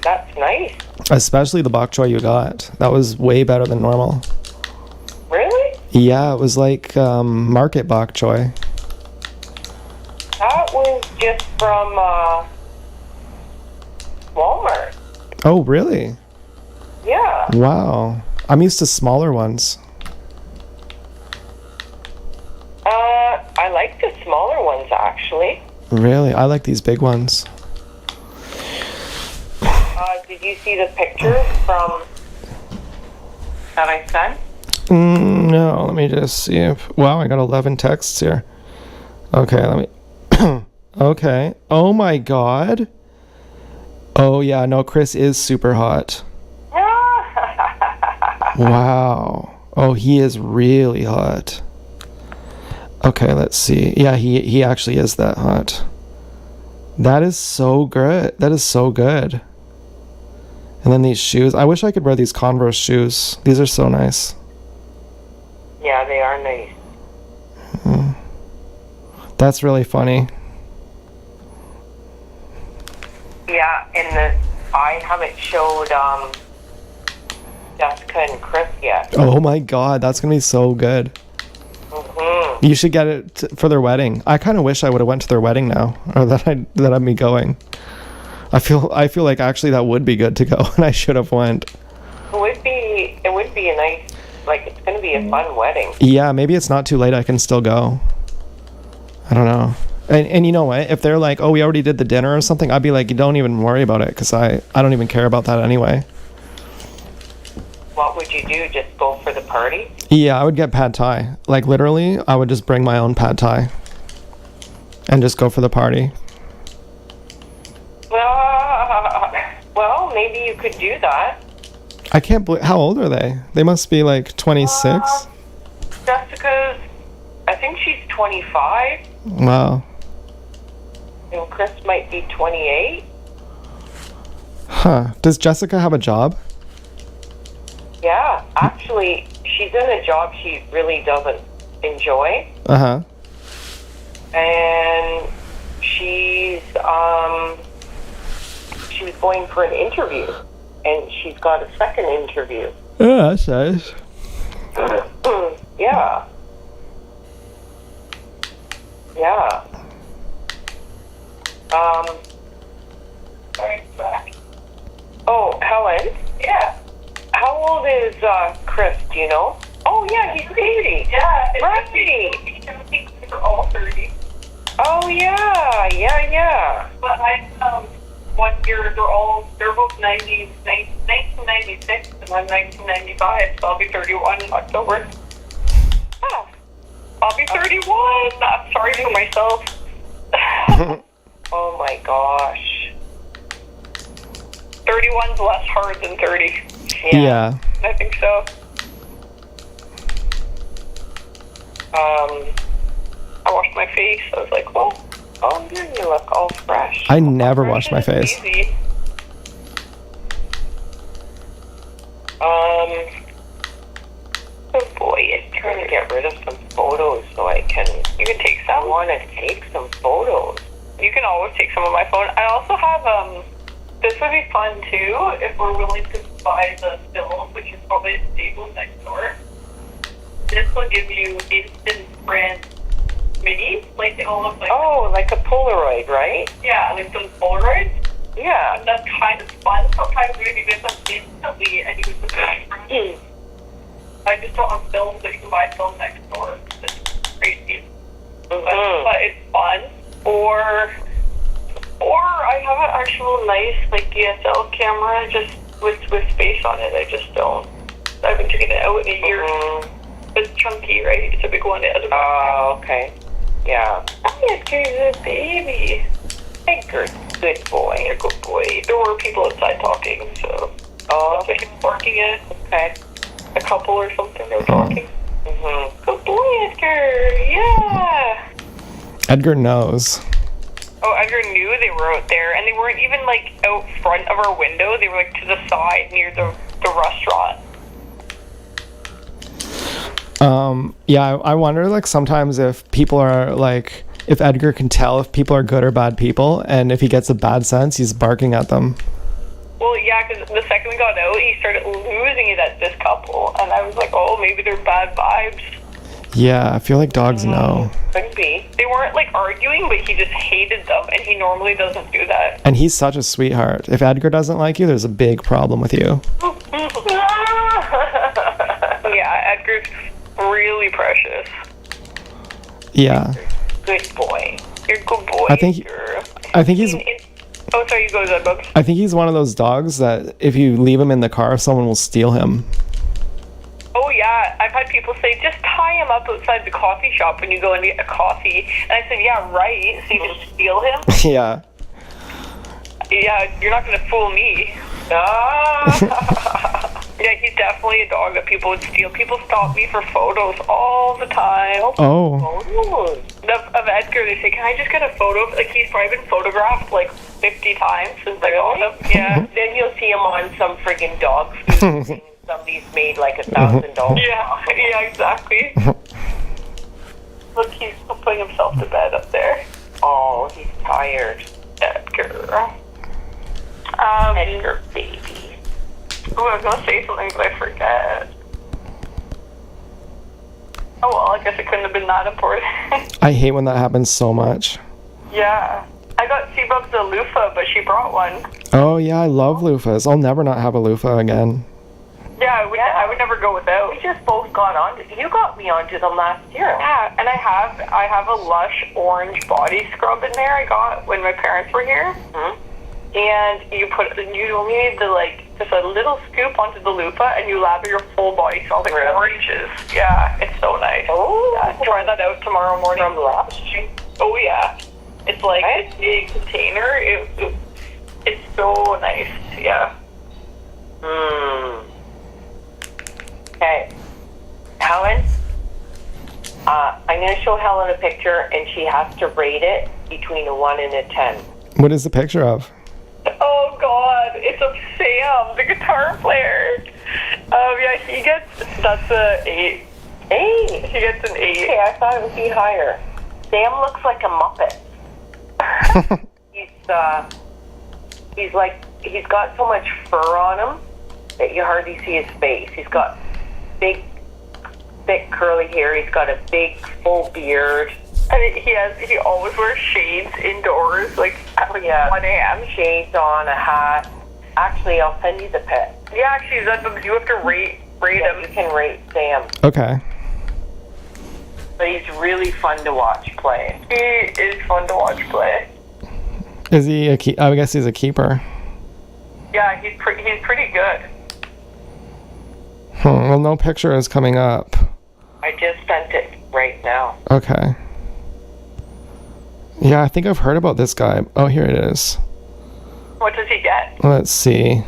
Speaker 3: That's nice.
Speaker 1: Especially the bok choy you got. That was way better than normal.
Speaker 3: Really?
Speaker 1: Yeah, it was like market bok choy.
Speaker 3: That was just from Walmart.
Speaker 1: Oh, really?
Speaker 3: Yeah.
Speaker 1: Wow. I'm used to smaller ones.
Speaker 3: I like the smaller ones, actually.
Speaker 1: Really? I like these big ones.
Speaker 3: Did you see the pictures from that I sent?
Speaker 1: No, let me just see if... Wow, I got 11 texts here. Okay, let me... Okay. Oh my god. Oh yeah, no, Chris is super hot. Wow. Oh, he is really hot. Okay, let's see. Yeah, he actually is that hot. That is so good. That is so good. And then these shoes. I wish I could wear these Converse shoes. These are so nice.
Speaker 3: Yeah, they are nice.
Speaker 1: That's really funny.
Speaker 3: Yeah, I haven't showed Jessica and Chris yet.
Speaker 1: Oh my god, that's gonna be so good.
Speaker 3: Mm-hmm.
Speaker 1: You should get it for their wedding. I kind of wish I would have went to their wedding now, or that I'd be going. I feel like actually that would be good to go, and I should have went.
Speaker 3: It would be a nice, it's going to be a fun wedding.
Speaker 1: Yeah, maybe it's not too late. I can still go. I don't know. And you know what? If they're like, oh, we already did the dinner or something, I'd be like, you don't even worry about it, because I don't even care about that anyway.
Speaker 3: What would you do? Just go for the party?
Speaker 1: Yeah, I would get pad thai. Like literally, I would just bring my own pad thai and just go for the party.
Speaker 3: Well, maybe you could do that.
Speaker 1: I can't believe. How old are they? They must be like 26.
Speaker 3: Jessica's, I think she's 25.
Speaker 1: Wow.
Speaker 3: And Chris might be 28.
Speaker 1: Huh. Does Jessica have a job?
Speaker 3: Yeah, actually, she's in a job she really doesn't enjoy.
Speaker 1: Uh-huh.
Speaker 3: And she was going for an interview. And she's got a second interview.
Speaker 1: Yeah, that's nice.
Speaker 3: Yeah. Yeah. Sorry, back. Oh, Helen? Yeah. How old is Chris, do you know? Oh, yeah, he's 80. Yeah, right. I think they're all 30. Oh, yeah, yeah. But I, 1 year, they're both 1996, and I'm 1995, so I'll be 31 in October. Oh, I'll be 31. I'm sorry for myself. Oh my gosh. 31's less hard than 30.
Speaker 1: Yeah.
Speaker 3: I think so. I washed my face. I was like, well, oh, yeah, you look all fresh.
Speaker 1: I never wash my face.
Speaker 3: Easy. Oh boy, it's trying to get rid of some photos so I can. You can take some. I want to take some photos. You can always take some of my phone. I also have this would be fun too if we're willing to buy the film, which is probably a stable next door. This will give you instant print minis, like they all look like. Oh, like a Polaroid, right? Yeah, like those Polaroids. Yeah, and that's kind of fun. Sometimes when you get them instantly and you can put them. I just don't have film, so you can buy film next door. It's crazy, but it's fun. Or I have an actual nice like DSL camera just with space on it. I just don't. I haven't taken it out in a year. It's chunky, right? It's a big one. Oh, okay. Yeah. Edgar's a baby. Edgar's good boy. You're a good boy. There were people outside talking, so. Oh, okay. Like barking it. Okay. A couple or something, they were talking. Good boy, Edgar. Yeah.
Speaker 1: Edgar knows.
Speaker 3: Oh, Edgar knew they were out there, and they weren't even like out front of our window. They were like to the side near the restaurant.
Speaker 1: Yeah, I wonder like sometimes if people are like, if Edgar can tell if people are good or bad people, and if he gets a bad sense, he's barking at them.
Speaker 3: Well, yeah, because the second we got out, he started losing it at this couple, and I was like, oh, maybe they're bad vibes.
Speaker 1: Yeah, I feel like dogs know.
Speaker 3: Could be. They weren't like arguing, but he just hated them, and he normally doesn't do that.
Speaker 1: And he's such a sweetheart. If Edgar doesn't like you, there's a big problem with you.
Speaker 3: Yeah, Edgar's really precious.
Speaker 1: Yeah.
Speaker 3: Good boy. You're a good boy.
Speaker 1: I think he's.
Speaker 3: Oh, sorry, you go, Zedbug.
Speaker 1: I think he's one of those dogs that if you leave him in the car, someone will steal him.
Speaker 3: Oh, yeah. I've had people say, just tie him up outside the coffee shop when you go and get a coffee. And I said, yeah, right. So you can steal him?
Speaker 1: Yeah.
Speaker 3: Yeah, you're not going to fool me. Yeah, he's definitely a dog that people would steal. People stop me for photos all the time.
Speaker 1: Oh.
Speaker 3: Of Edgar, they say, can I just get a photo? Like, he's probably been photographed like 50 times since I got him. Yeah. Then you'll see him on some friggin' dog food thing. Somebody's made like $1,000. Yeah, exactly. Look, he's putting himself to bed up there. Oh, he's tired. Edgar. Edgar, baby. Oh, I was gonna say something, but I forget. Oh well, I guess it couldn't have been that important.
Speaker 1: I hate when that happens so much.
Speaker 3: Yeah. I got Seabubs a loofah, but she brought one.
Speaker 1: Oh yeah, I love loofahs. I'll never not have a loofah again.
Speaker 3: Yeah, I would never go without. We just both got on. You got me onto them last year. Yeah, and I have a Lush orange body scrub in there I got when my parents were here. And you only need just a little scoop onto the loofah, and you lather your full body. So all the oranges. Yeah, it's so nice. Oh, yeah, try that out tomorrow morning. From Lush. Oh yeah, it's like a big container.
Speaker 2: It's so nice. Yeah.
Speaker 3: Okay. Helen, I'm going to show Helen a picture, and she has to rate it between a 1 and a 10.
Speaker 1: What is the picture of?
Speaker 2: Oh God, it's of Sam, the guitar player. Yeah, that's a 8.
Speaker 3: 8?
Speaker 2: He gets an 8.
Speaker 3: Okay, I thought it would be higher. Sam looks like a Muppet. He's got so much fur on him that you hardly see his face. He's got big, thick curly hair. He's got a big full beard.
Speaker 2: And he always wears shades indoors, like
Speaker 3: Oh yeah,
Speaker 2: 1 a.m.
Speaker 3: shades on, a hat. Actually, I'll send you the pic.
Speaker 2: Yeah, actually, you have to rate
Speaker 3: Yeah, you
Speaker 2: him.
Speaker 3: can rate Sam,
Speaker 1: Okay.
Speaker 3: but he's really fun to watch play.
Speaker 2: He is fun to watch play.
Speaker 1: Is he a I guess he's a keeper.
Speaker 2: Yeah, he's pretty good.
Speaker 1: Well, no picture is coming up.
Speaker 3: I just sent it right now.
Speaker 1: Okay. Yeah, I think I've heard about this guy. Oh, here it is.
Speaker 2: What does he get?
Speaker 1: Let's see.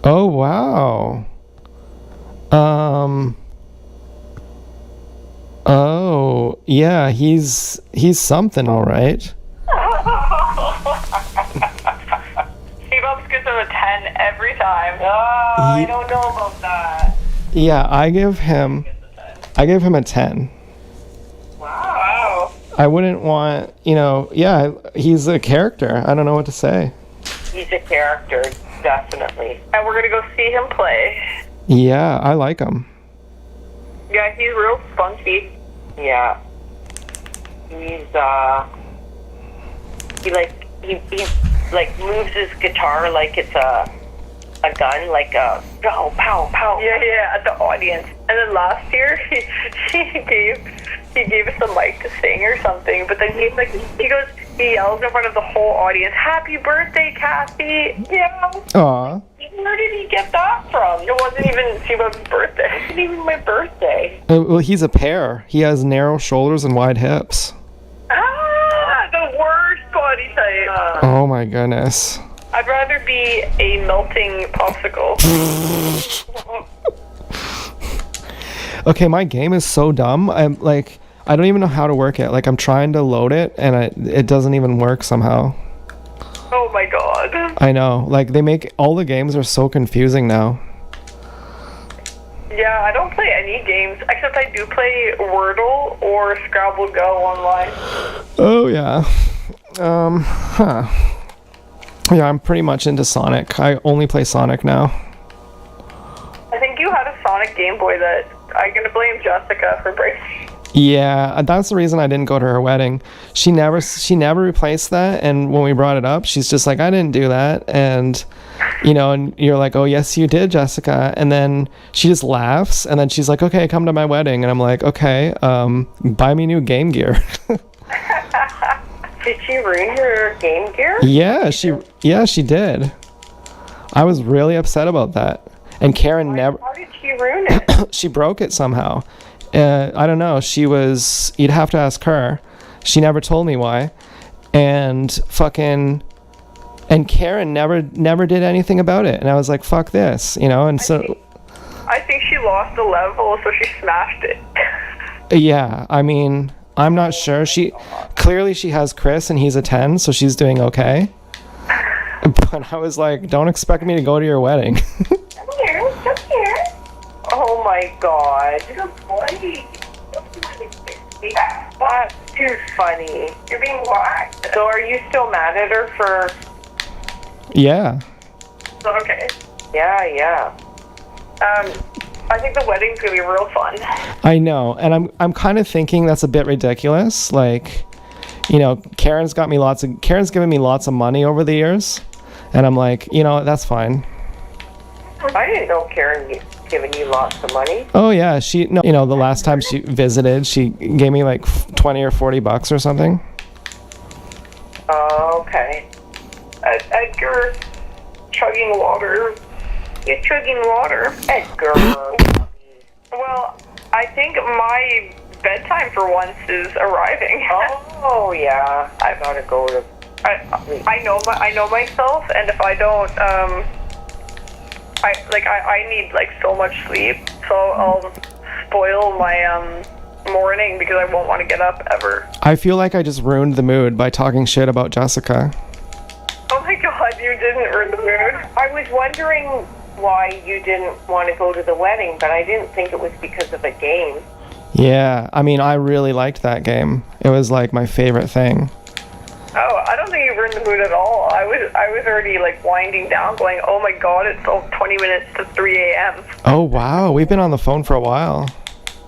Speaker 1: Oh, wow. Oh, yeah, he's something, all right.
Speaker 2: T-Bubs gives him a 10 every time.
Speaker 3: I don't know about that.
Speaker 1: Yeah, I give him a 10.
Speaker 2: Wow.
Speaker 1: I wouldn't want, yeah, he's a character. I don't know what to say.
Speaker 3: He's a character, definitely.
Speaker 2: And we're gonna go see him play.
Speaker 1: Yeah, I like him.
Speaker 2: Yeah, he's real spunky.
Speaker 3: Yeah. He's he moves his guitar like it's a gun, like a pow pow pow.
Speaker 2: Yeah, at the audience. And then last year, he gave us a mic to sing or something. But then he yells in front of the whole audience, "Happy birthday, Kathy!" Yeah.
Speaker 1: Aw.
Speaker 3: Where did he get that from?
Speaker 2: It wasn't even T-Bub's birthday.
Speaker 3: It wasn't even my birthday.
Speaker 1: Well, he's a pear. He has narrow shoulders and wide hips.
Speaker 2: The worst body type.
Speaker 1: Oh my goodness.
Speaker 2: I'd rather be a melting popsicle.
Speaker 1: Okay, my game is so dumb. I don't even know how to work it. Like, I'm trying to load it and it doesn't even work somehow.
Speaker 2: Oh my god.
Speaker 1: I know. Like, they make all the games are so confusing now.
Speaker 2: Yeah, I don't play any games, except I do play Wordle or Scrabble Go online.
Speaker 1: Oh yeah. Yeah, I'm pretty much into Sonic. I only play Sonic now.
Speaker 2: I think you had a Sonic Game Boy that I'm gonna blame Jessica for breaking.
Speaker 1: Yeah, that's the reason I didn't go to her wedding. She never replaced that, and when we brought it up, she's just like, I didn't do that. And and you're like, oh yes you did, Jessica. And then she just laughs, and then she's like, okay, come to my wedding. And I'm like, okay, buy me new Game Gear.
Speaker 3: Did she ruin your Game Gear?
Speaker 1: Yeah, she did. I was really upset about that. And Karen never.
Speaker 3: How did she ruin it?
Speaker 1: She broke it somehow. I don't know. You'd have to ask her. She never told me why. And Karen never did anything about it. And I was like, fuck this, and so.
Speaker 2: I think she lost a level, so she smashed it.
Speaker 1: Yeah, I mean, I'm not sure. Clearly she has Chris and he's a 10, so she's doing okay. But I was like, don't expect me to go to your wedding.
Speaker 3: Come here. Oh my god. Good boy. That's too funny. You're being whacked. So are you still mad at her for...
Speaker 1: Yeah.
Speaker 2: Okay.
Speaker 3: Yeah.
Speaker 2: I think the wedding's gonna be real fun.
Speaker 1: I know, and I'm kind of thinking that's a bit ridiculous. Like, Karen's given me lots of money over the years, and I'm like, that's fine.
Speaker 3: I didn't know Karen giving you lots of money.
Speaker 1: Oh yeah, the last time she visited, she gave me like $20 or $40 or something.
Speaker 3: Oh, okay.
Speaker 2: Edgar chugging water. He's chugging water.
Speaker 3: Edgar.
Speaker 2: Well, I think my bedtime for once is arriving.
Speaker 3: Oh yeah, I gotta go to
Speaker 2: I know myself, and if I don't, I need like so much sleep, so I'll spoil my morning because I won't want to get up ever.
Speaker 1: I feel like I just ruined the mood by talking shit about Jessica.
Speaker 2: Oh my god, you didn't ruin the mood.
Speaker 3: I was wondering why you didn't want to go to the wedding, but I didn't think it was because of a game.
Speaker 1: Yeah, I mean, I really liked that game. It was like my favorite thing.
Speaker 2: Oh, I don't think you ruined the mood at all. I was already like winding down, going, oh my god, it's all 20 minutes to 3 a.m.
Speaker 1: Oh wow, we've been on the phone for a while.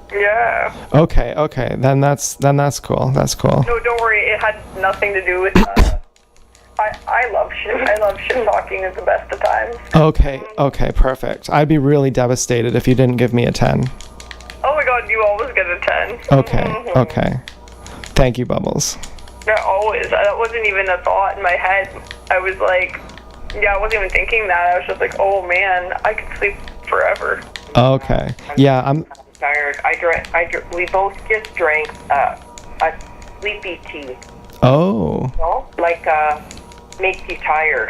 Speaker 2: Yeah.
Speaker 1: Okay, then that's cool. That's cool.
Speaker 2: No, don't worry. It had nothing to do with. I love shit. I love shit talking at the best of times.
Speaker 1: Okay, perfect. I'd be really devastated if you didn't give me a 10.
Speaker 2: Oh my god, you always get a 10.
Speaker 1: Okay. Thank you, Bubbles.
Speaker 2: Yeah, always. That wasn't even a thought in my head. I was like, yeah, I wasn't even thinking that. I was just like, oh man, I could sleep forever.
Speaker 1: Okay. Yeah, I'm
Speaker 3: Tired. We both just drank a sleepy tea.
Speaker 1: Oh.
Speaker 3: No? Like, makes you tired.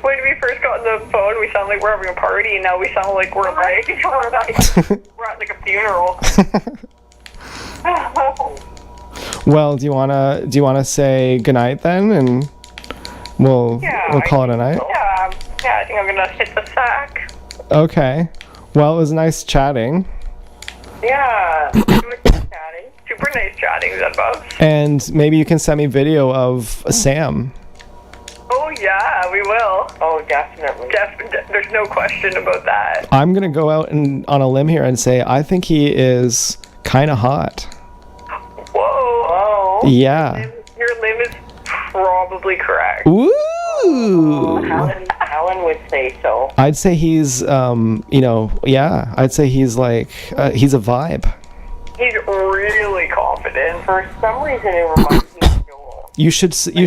Speaker 2: When we first got on the phone, we sounded like we're having a party, and now we sound like we're like we're at like a funeral.
Speaker 1: Well, do you wanna say goodnight then, and we'll call it a night?
Speaker 2: Yeah, I think I'm gonna hit the sack.
Speaker 1: Okay. Well, it was nice chatting.
Speaker 3: Yeah.
Speaker 2: Super nice chatting, Zebubs.
Speaker 1: And maybe you can send me video of Sam.
Speaker 2: Oh yeah, we will.
Speaker 3: Oh, definitely.
Speaker 2: There's no question about that.
Speaker 1: I'm gonna go out and on a limb here and say I think he is kind of hot.
Speaker 2: Whoa.
Speaker 1: Yeah.
Speaker 2: Your limb is probably correct.
Speaker 1: Ooh.
Speaker 3: Alan would say so.
Speaker 1: I'd say he's, I'd say he's like, he's a vibe.
Speaker 2: He's really confident.
Speaker 3: For some reason, it reminds me of Joel.
Speaker 1: You should.
Speaker 2: Ew,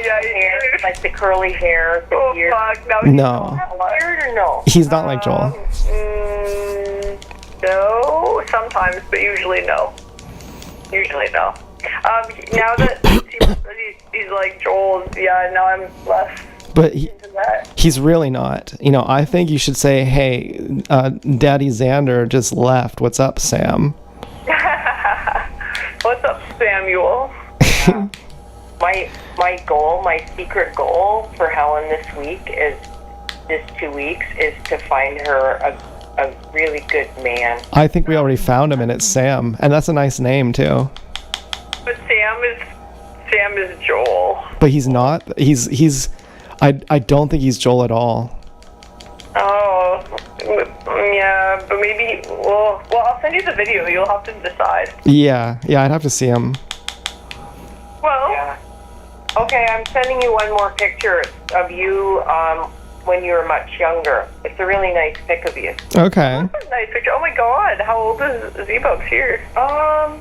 Speaker 3: Hair, like the curly hair, the
Speaker 2: Oh
Speaker 3: beard.
Speaker 2: fuck, now
Speaker 1: No.
Speaker 3: Beard or no?
Speaker 1: He's not like Joel.
Speaker 2: No, sometimes, but usually no. Now that he's like Joel, yeah, now I'm less
Speaker 1: But
Speaker 2: into that.
Speaker 1: he's really not. I think you should say, hey, Daddy Xander just left. What's up, Sam?
Speaker 2: What's up, Samuel?
Speaker 3: My secret goal for Helen this 2 weeks is to find her a really good man.
Speaker 1: I think we already found him, and it's Sam, and that's a nice name too.
Speaker 2: But Sam is Joel.
Speaker 1: But he's not. I don't think he's Joel at all.
Speaker 2: Oh, yeah, but maybe. Well, I'll send you the video. You'll have to decide.
Speaker 1: Yeah, I'd have to see him.
Speaker 2: Well.
Speaker 3: Yeah. Okay, I'm sending you one more picture of you when you were much younger. It's a really nice pic of you.
Speaker 1: Okay.
Speaker 2: That's a nice picture. Oh my god, how old is Zebubs here?
Speaker 3: I'm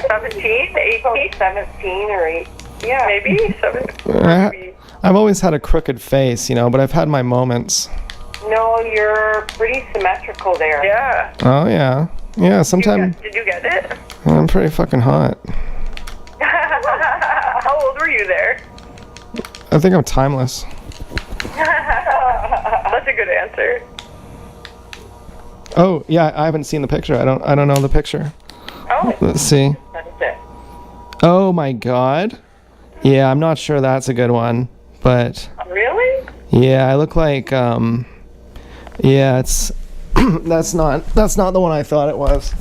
Speaker 2: 17, 18?
Speaker 3: 17 or 8. Yeah.
Speaker 2: Maybe 17.
Speaker 1: I've always had a crooked face, but I've had my moments.
Speaker 3: No, you're pretty symmetrical there.
Speaker 2: Yeah.
Speaker 1: Oh yeah. Yeah, sometimes
Speaker 2: Did you get it?
Speaker 1: I'm pretty fucking hot.
Speaker 2: How old were you there?
Speaker 1: I think I'm timeless.
Speaker 2: That's a good answer.
Speaker 1: Oh, yeah, I haven't seen the picture. I don't know the picture.
Speaker 2: Oh.
Speaker 1: Let's see.
Speaker 3: That's it.
Speaker 1: Oh my god. Yeah, I'm not sure that's a good one, but
Speaker 2: Really?
Speaker 1: yeah, I look like yeah, it's that's not the one I thought it was.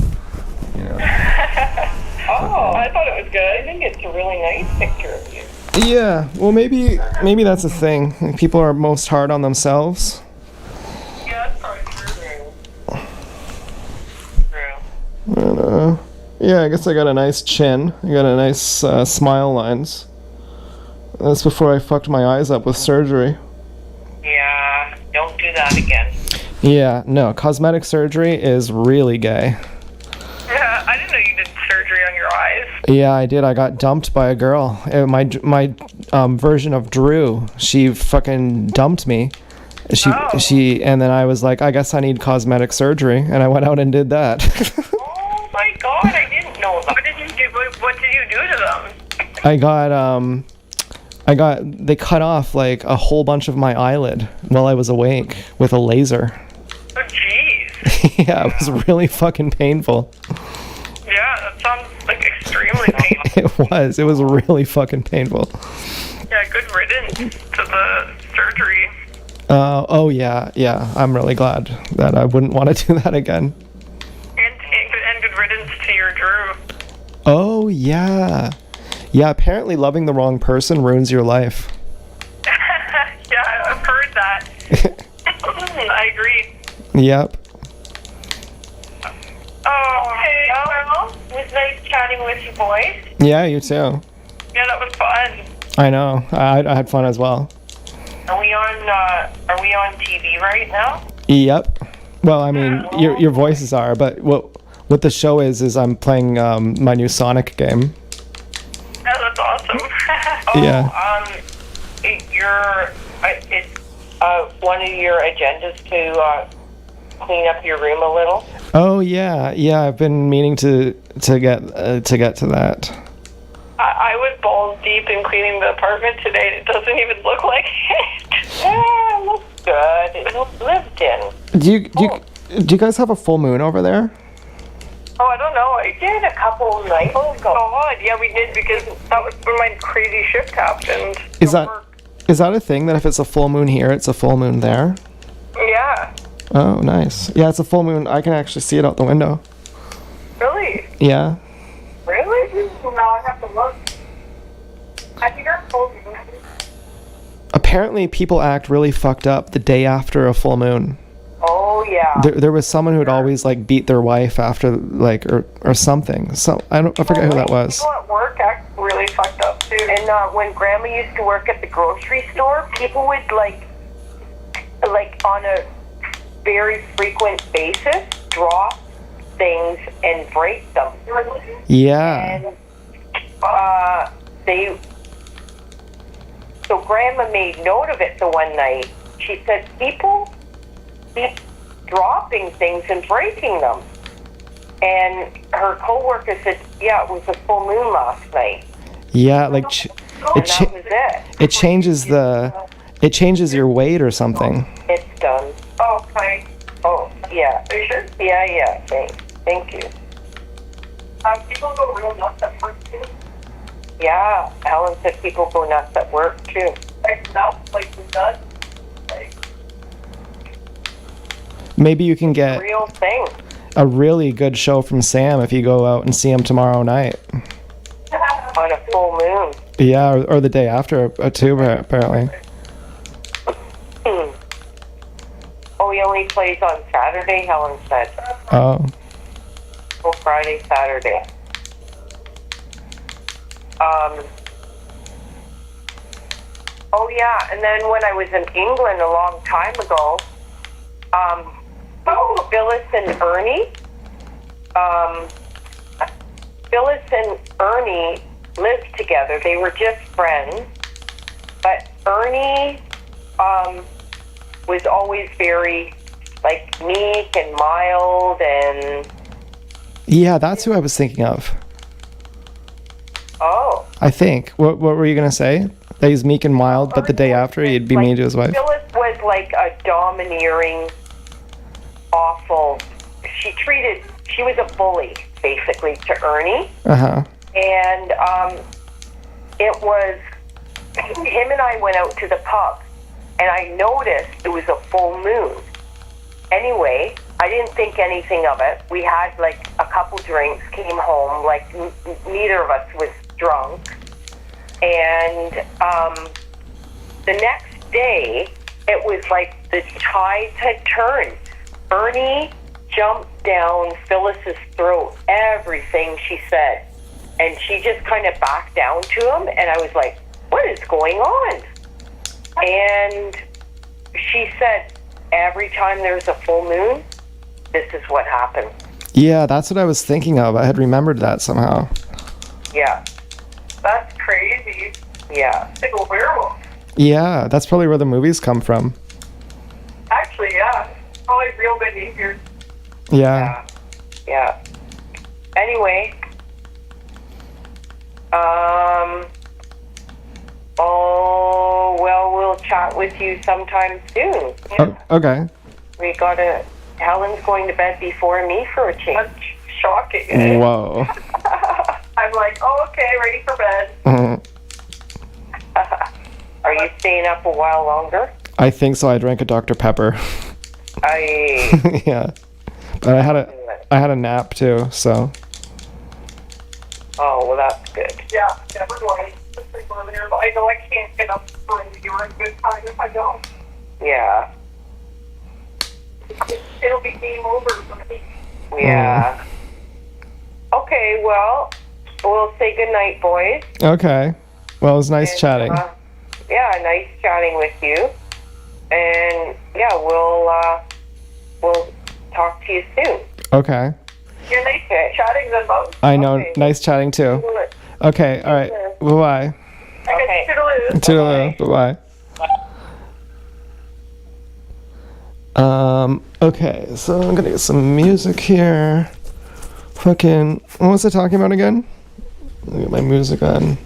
Speaker 2: Oh, I thought it was
Speaker 3: I
Speaker 2: good.
Speaker 3: think it's a really nice picture of you.
Speaker 1: Yeah, well maybe that's a thing. People are most hard on themselves.
Speaker 2: Yeah, that's probably true.
Speaker 1: And, yeah, I guess I got a nice chin. I got a nice smile lines. That's before I fucked my eyes up with surgery.
Speaker 3: Yeah, don't do that again.
Speaker 1: Yeah, no, cosmetic surgery is really gay.
Speaker 2: Yeah, I didn't know you did surgery on your eyes.
Speaker 1: Yeah, I did. I got dumped by a girl. My version of Drew, she fucking dumped me. She and then I was like, I guess I need cosmetic surgery, and I went out and did that.
Speaker 3: Oh my god, I didn't know that.
Speaker 2: What did you do? What did you do to them?
Speaker 1: I They cut off like a whole bunch of my eyelid while I was awake with a laser.
Speaker 2: Oh, jeez.
Speaker 1: Yeah, it was really fucking painful.
Speaker 2: Yeah, that sounds like extremely painful.
Speaker 1: It was really fucking painful.
Speaker 2: Yeah, good riddance to the surgery.
Speaker 1: Oh yeah, I'm really glad that I wouldn't want to do that again.
Speaker 2: And good riddance to your Drew.
Speaker 1: Oh yeah. Yeah, apparently loving the wrong person ruins your life.
Speaker 2: Yeah, I've heard that. I agree.
Speaker 1: Yep.
Speaker 3: Oh, hey, well, it was nice chatting with you boys.
Speaker 1: Yeah, you too.
Speaker 2: Yeah, that was fun.
Speaker 1: I know. I had fun as well.
Speaker 3: Are we on TV right now?
Speaker 1: Yep. Well, I mean, your voices are, but what the show is I'm playing my new Sonic game.
Speaker 2: Yeah, that's awesome.
Speaker 1: Yeah.
Speaker 3: It's one of your agendas to clean up your room a little.
Speaker 1: Oh yeah. I've been meaning to get to that.
Speaker 2: I was balls deep in cleaning the apartment today, and it doesn't even look like it.
Speaker 3: Yeah, it looks good. It looks lived in.
Speaker 1: Do you guys have a full moon over there?
Speaker 2: Oh, I don't know. I
Speaker 3: Did a couple nights ago.
Speaker 2: God, yeah, we did, because that was when my crazy shift happened.
Speaker 1: Is that a thing that if it's a full moon here, it's a full moon there?
Speaker 2: Yeah.
Speaker 1: Oh, nice. Yeah, it's a full moon. I can actually see it out the window.
Speaker 2: Really?
Speaker 1: Yeah.
Speaker 2: Really? Well, now I have to look. I think I told you.
Speaker 1: Apparently, people act really fucked up the day after a full moon.
Speaker 3: Oh, yeah.
Speaker 1: There was someone who would always like beat their wife after like or something. So I forget who that was.
Speaker 2: People at work act really fucked up too.
Speaker 3: And when Grandma used to work at the grocery store, people would like on a very frequent basis drop things and break them.
Speaker 1: Yeah.
Speaker 3: And so Grandma made note of it the one night. She said people keep dropping things and breaking them. And her coworker said, yeah, it was a full moon last night.
Speaker 1: Yeah, like
Speaker 3: And that was it.
Speaker 1: it changes your weight or something.
Speaker 3: It's done.
Speaker 2: Oh, okay.
Speaker 3: Oh, yeah.
Speaker 2: Are you sure?
Speaker 3: Yeah. Thank you.
Speaker 2: People go real nuts at work too.
Speaker 3: Yeah, Helen said people go nuts at work too.
Speaker 2: Like nuts, like nuts. Like,
Speaker 1: Maybe you can get
Speaker 3: Real thing.
Speaker 1: a really good show from Sam if you go out and see him tomorrow night.
Speaker 3: On a full moon.
Speaker 1: Yeah, or the day after too, apparently.
Speaker 3: Oh, he only plays on Saturday, Helen said.
Speaker 1: Oh.
Speaker 3: Oh, Friday, Saturday. Oh, yeah, and then when I was in England a long time ago, Phyllis and Ernie, lived together. They were just friends, but Ernie was always very, like, meek and mild and...
Speaker 1: Yeah, that's who I was thinking of.
Speaker 3: Oh.
Speaker 1: I think. What were you gonna say? That he's meek and mild, but the day after he'd be mean to his wife.
Speaker 3: Phyllis was like a domineering, awful. She was a bully, basically, to Ernie.
Speaker 1: Uh-huh.
Speaker 3: And it was, him and I went out to the pub, and I noticed it was a full moon. Anyway, I didn't think anything of it. We had like a couple drinks, came home, like neither of us was drunk. And the next day, it was like the tides had turned. Ernie jumped down Phyllis's throat, everything she said. And she just kind of backed down to him, and I was like, what is going on? And she said, every time there's a full moon, this is what happens.
Speaker 1: Yeah, that's what I was thinking of. I had remembered that somehow.
Speaker 3: Yeah.
Speaker 2: that's crazy.
Speaker 3: Yeah.
Speaker 2: It's like a werewolf.
Speaker 1: Yeah, that's probably where the movies come from.
Speaker 2: Actually, yeah. Probably real behavior.
Speaker 1: Yeah.
Speaker 3: Yeah. Anyway. chat with you sometime soon.
Speaker 1: Oh, okay.
Speaker 3: Helen's going to bed before me for a change. That's shocking. Eh?
Speaker 1: Whoa.
Speaker 3: I'm like, oh, okay, ready for bed. Are you staying up a while longer?
Speaker 1: I think so. I drank a Dr. Pepper. Yeah. But I had a nap too, so.
Speaker 3: Oh, well, that's good.
Speaker 2: Yeah, never mind. I know I can't get up for you in good time if I don't.
Speaker 3: Yeah.
Speaker 2: It'll be game over for me.
Speaker 3: Yeah. Okay, well, we'll say good night, boys.
Speaker 1: Okay. Well, it was nice
Speaker 3: And,
Speaker 1: chatting.
Speaker 3: Yeah, nice chatting with you. And yeah, we'll talk to you soon.
Speaker 1: Okay.
Speaker 2: You're nice chatting them both.
Speaker 1: I know.
Speaker 3: Okay.
Speaker 1: Nice chatting too. Okay. All right. Bye-bye.
Speaker 3: Okay.
Speaker 2: Toodaloo.
Speaker 1: Toodaloo. Bye-bye. Okay, so I'm gonna get some music here. Fucking, what was I talking about again? Let me get my music on.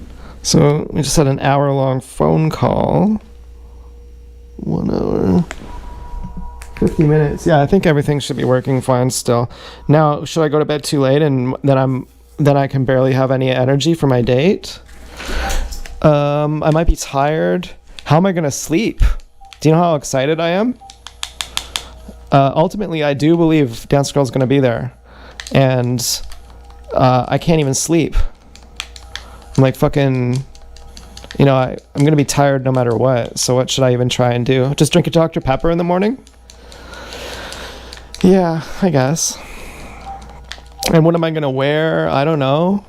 Speaker 1: So, we just had an hour-long phone call. 1 hour. 50 minutes. Yeah, I think everything should be working fine still. Now, should I go to bed too late and then I can barely have any energy for my date? I might be tired. How am I gonna sleep? Do you know how excited I am? Ultimately, I do believe Dance Girl's gonna be there, and I can't even sleep. I'm like fucking, you know, I'm gonna be tired no matter what. So what should I even try and do? Just drink a Dr. Pepper in the morning? Yeah, I guess. And what am I gonna wear? I don't know.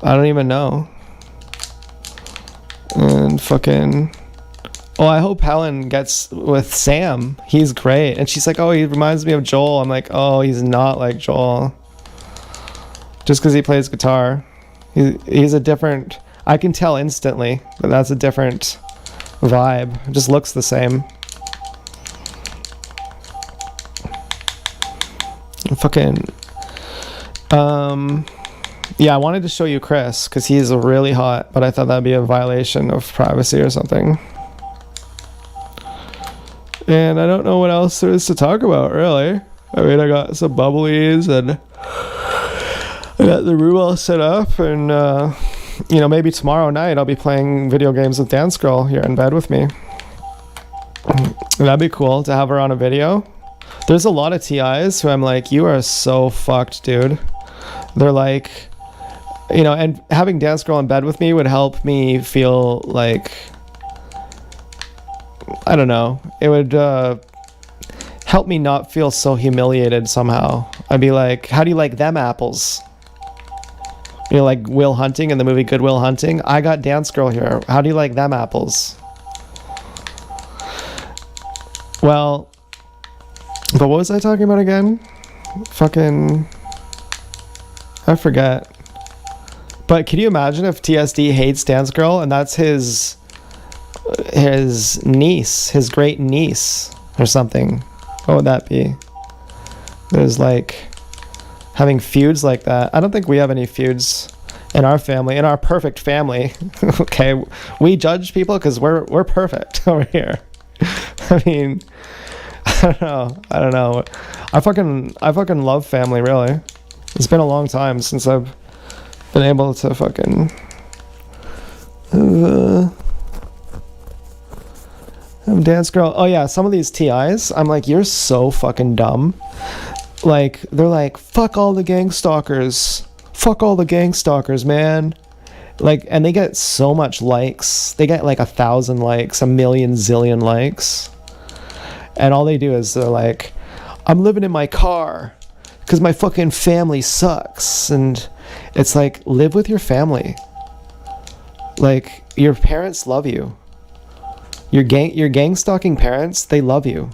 Speaker 1: I don't even know. And fucking. Oh, I hope Helen gets with Sam. He's great. And she's like, oh, he reminds me of Joel. I'm like, oh, he's not like Joel. Just because he plays guitar. He's a different... I can tell instantly that that's a different vibe. It just looks the same. Fucking... Yeah, I wanted to show you Chris, because he's really hot, but I thought that'd be a violation of privacy or something. And I don't know what else there is to talk about, really. I mean, I got some bubblies, and I got the room all set up, and, you know, maybe tomorrow night I'll be playing video games with Dance Girl here in bed with me. That'd be cool to have her on a video. There's a lot of TIs who I'm like, you are so fucked, dude. They're like, you know, and having Dance Girl in bed with me would help me feel like... I don't know. It would help me not feel so humiliated somehow. I'd be like, how do you like them apples? You know, like Will Hunting in the movie Good Will Hunting. I got Dance Girl here. How do you like them apples? Well, but what was I talking about again? Fucking... I forget. But can you imagine if TSD hates Dance Girl and that's his niece, his great niece or something? What would that be? There's like having feuds like that. I don't think we have any feuds in our family, in our perfect family. Okay, we judge people because we're perfect over here. I mean, I don't know. I fucking love family, really. It's been a long time since I've been able to fucking have Dance Girl. Oh yeah, some of these TIs, I'm like, you're so fucking dumb. Like, they're like, fuck all the gang stalkers. Fuck all the gang stalkers, man. Like, and they get so much likes. They get like 1,000 likes, 1,000,000 zillion likes. And all they do is they're like, I'm living in my car because my fucking family sucks. And it's like, live with your family. Like, your parents love you. Your gang stalking parents, they love you.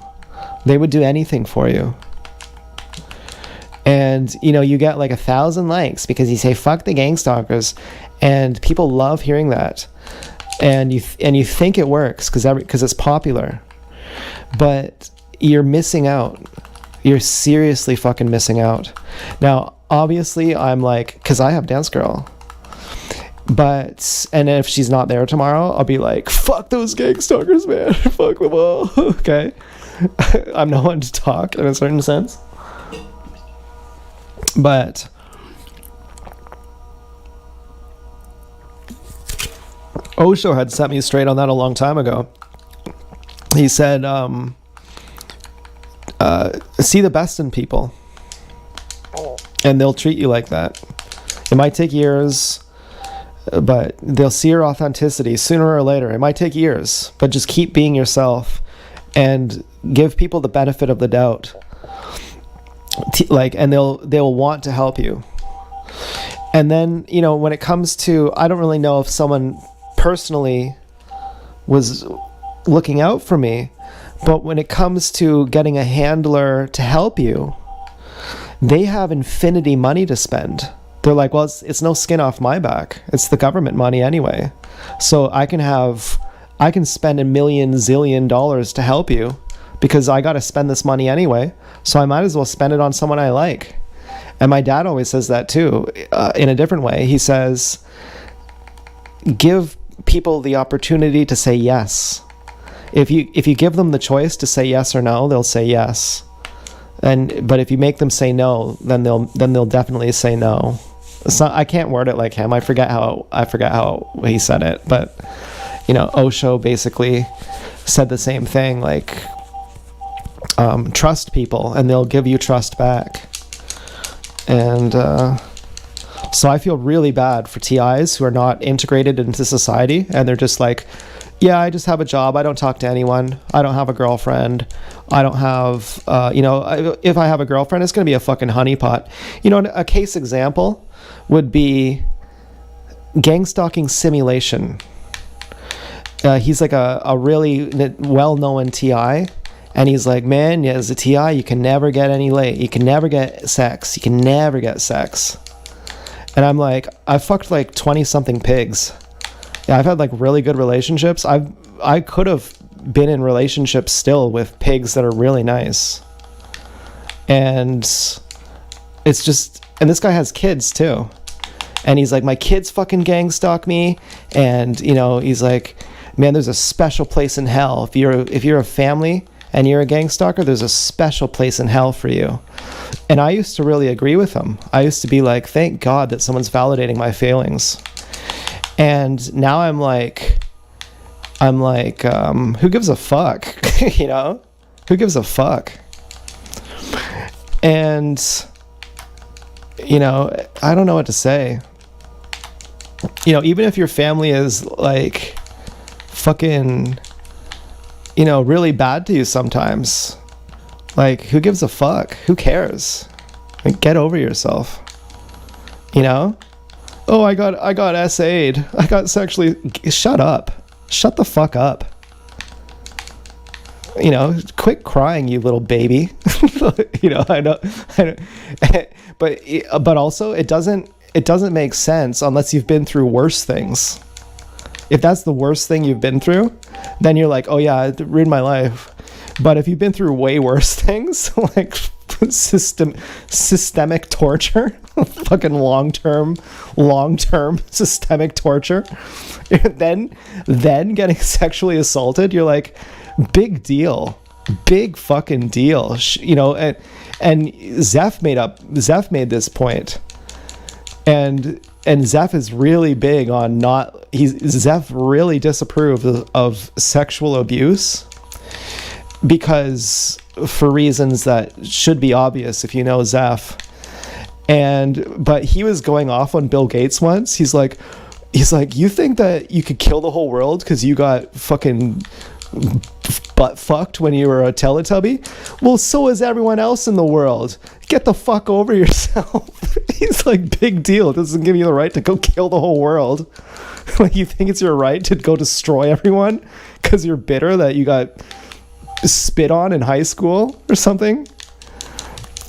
Speaker 1: They would do anything for you. And, you know, you get like 1,000 likes because you say, fuck the gang stalkers. And people love hearing that. And you think it works because it's popular. But you're missing out. You're seriously fucking missing out. Now, obviously, I'm like, because I have Dance Girl. But, and if she's not there tomorrow, I'll be like, fuck those gang stalkers, man. Fuck them all. Okay. I'm no one to talk in a certain sense. But Osho had set me straight on that a long time ago. He said, see the best in people, and they'll treat you like that. It might take years, but they'll see your authenticity sooner or later. It might take years, but just keep being yourself and give people the benefit of the doubt. And they'll want to help you. And then, you know, when it comes to, I don't really know if someone personally was looking out for me, but when it comes to getting a handler to help you, they have infinity money to spend. They're like, well, it's no skin off my back. It's the government money anyway. So I can spend $1 million zillion to help you because I got to spend this money anyway. So I might as well spend it on someone I like. And my dad always says that too, in a different way. He says, give people the opportunity to say yes. If you give them the choice to say yes or no, they'll say yes. But if you make them say no, then they'll definitely say no. I can't word it like him. I forget how he said it, but you know, Osho basically said the same thing, like trust people and they'll give you trust back. And so I feel really bad for TIs who are not integrated into society, and they're just like, yeah, I just have a job. I don't talk to anyone. I don't have a girlfriend. I don't have, if I have a girlfriend, it's going to be a fucking honeypot. You know, a case example would be Gang Stalking Simulation. He's like a really well-known TI. And he's like, man, yeah, as a TI, you can never get any late. You can never get sex. You can never get sex. And I'm like, I fucked like 20-something pigs. Yeah, I've had like really good relationships. I could have been in relationships still with pigs that are really nice. And it's just, and this guy has kids too. And he's like, my kids fucking gang stalk me. And, you know, he's like, man, there's a special place in hell. If you're a family and you're a gang stalker, there's a special place in hell for you. And I used to really agree with him. I used to be like, thank God that someone's validating my failings. And now I'm like, who gives a fuck? You know, who gives a fuck? And, you know, I don't know what to say. You know, even if your family is like fucking, you know, really bad to you sometimes, like, who gives a fuck? Who cares? Like, get over yourself. You know? Oh, I got SA'd. I got sexually... Shut up. Shut the fuck up. You know, quit crying, you little baby. You know, I know. But also, it doesn't make sense unless you've been through worse things. If that's the worst thing you've been through, then you're like, oh yeah, it ruined my life. But if you've been through way worse things, like systemic torture, fucking long-term systemic torture, then getting sexually assaulted, you're like, big deal, big fucking deal. You know, and Zeph made this point, and Zeph is really big on Zeph really disapproved of sexual abuse, because for reasons that should be obvious if you know Zeph. But he was going off on Bill Gates once. He's like, you think that you could kill the whole world because you got fucking butt fucked when you were a Teletubby? Well, so is everyone else in the world. Get the fuck over yourself. He's like, big deal. It doesn't give you the right to go kill the whole world. Like, you think it's your right to go destroy everyone because you're bitter that you got spit on in high school or something?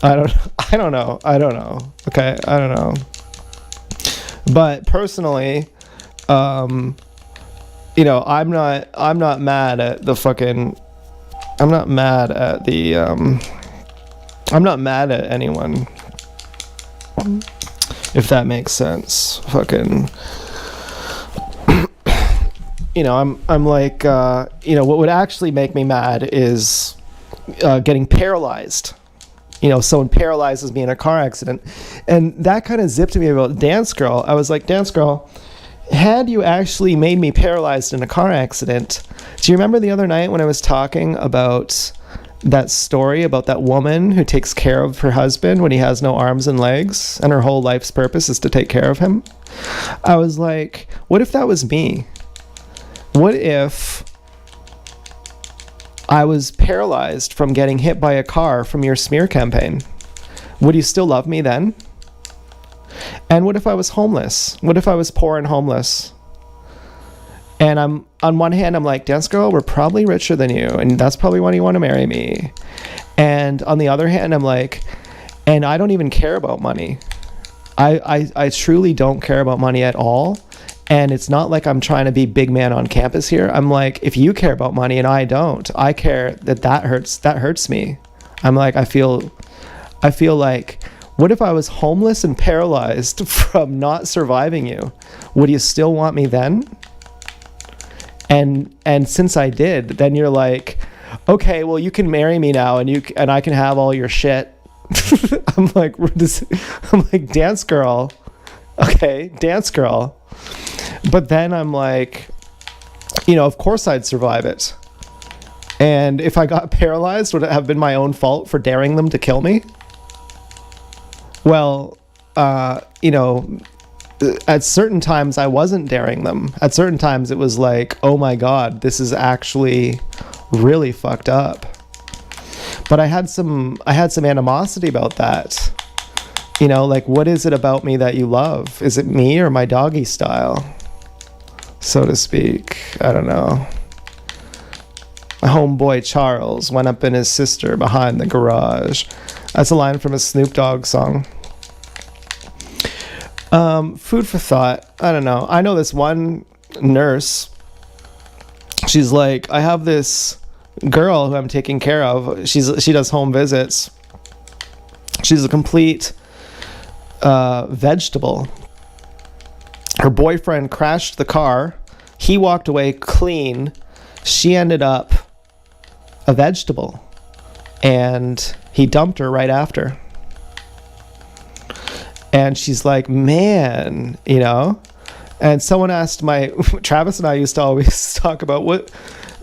Speaker 1: I don't know. Okay, I don't know. But personally, you know, I'm not mad at the fucking, I'm not mad at anyone, if that makes sense. Fucking, I'm like, what would actually make me mad is getting paralyzed. Someone paralyzes me in a car accident. And that kind of zipped me about Dance Girl. I was like, Dance Girl, had you actually made me paralyzed in a car accident, do you remember the other night when I was talking about that story about that woman who takes care of her husband when he has no arms and legs and her whole life's purpose is to take care of him? I was like, what if that was me? What if I was paralyzed from getting hit by a car from your smear campaign? Would you still love me then? And what if I was homeless? What if I was poor and homeless? And I'm on one hand, I'm like, Dance Girl, we're probably richer than you, and that's probably why you want to marry me. And on the other hand, I'm like, and I don't even care about money. I truly don't care about money at all. And it's not like I'm trying to be big man on campus here. I'm like, if you care about money and I don't, I care that hurts me. I'm like, I feel like, what if I was homeless and paralyzed from not surviving you? Would you still want me then? And since I did, then you're like, okay, well, you can marry me now and I can have all your shit. I'm like, Dance Girl. Okay, Dance Girl. But then I'm like, of course I'd survive it. And if I got paralyzed, would it have been my own fault for daring them to kill me? Well, at certain times I wasn't daring them. At certain times it was like, oh my God, this is actually really fucked up. But I had some animosity about that. Like, what is it about me that you love? Is it me or my doggy style, so to speak? I don't know. My homeboy Charles went up in his sister behind the garage. That's a line from a Snoop Dogg song. Food for thought. I don't know. I know this one nurse. She's like, I have this girl who I'm taking care of. She does home visits. She's a complete vegetable. Her boyfriend crashed the car. He walked away clean. She ended up a vegetable. And he dumped her right after. And she's like, man, And someone asked Travis and I used to always talk about what...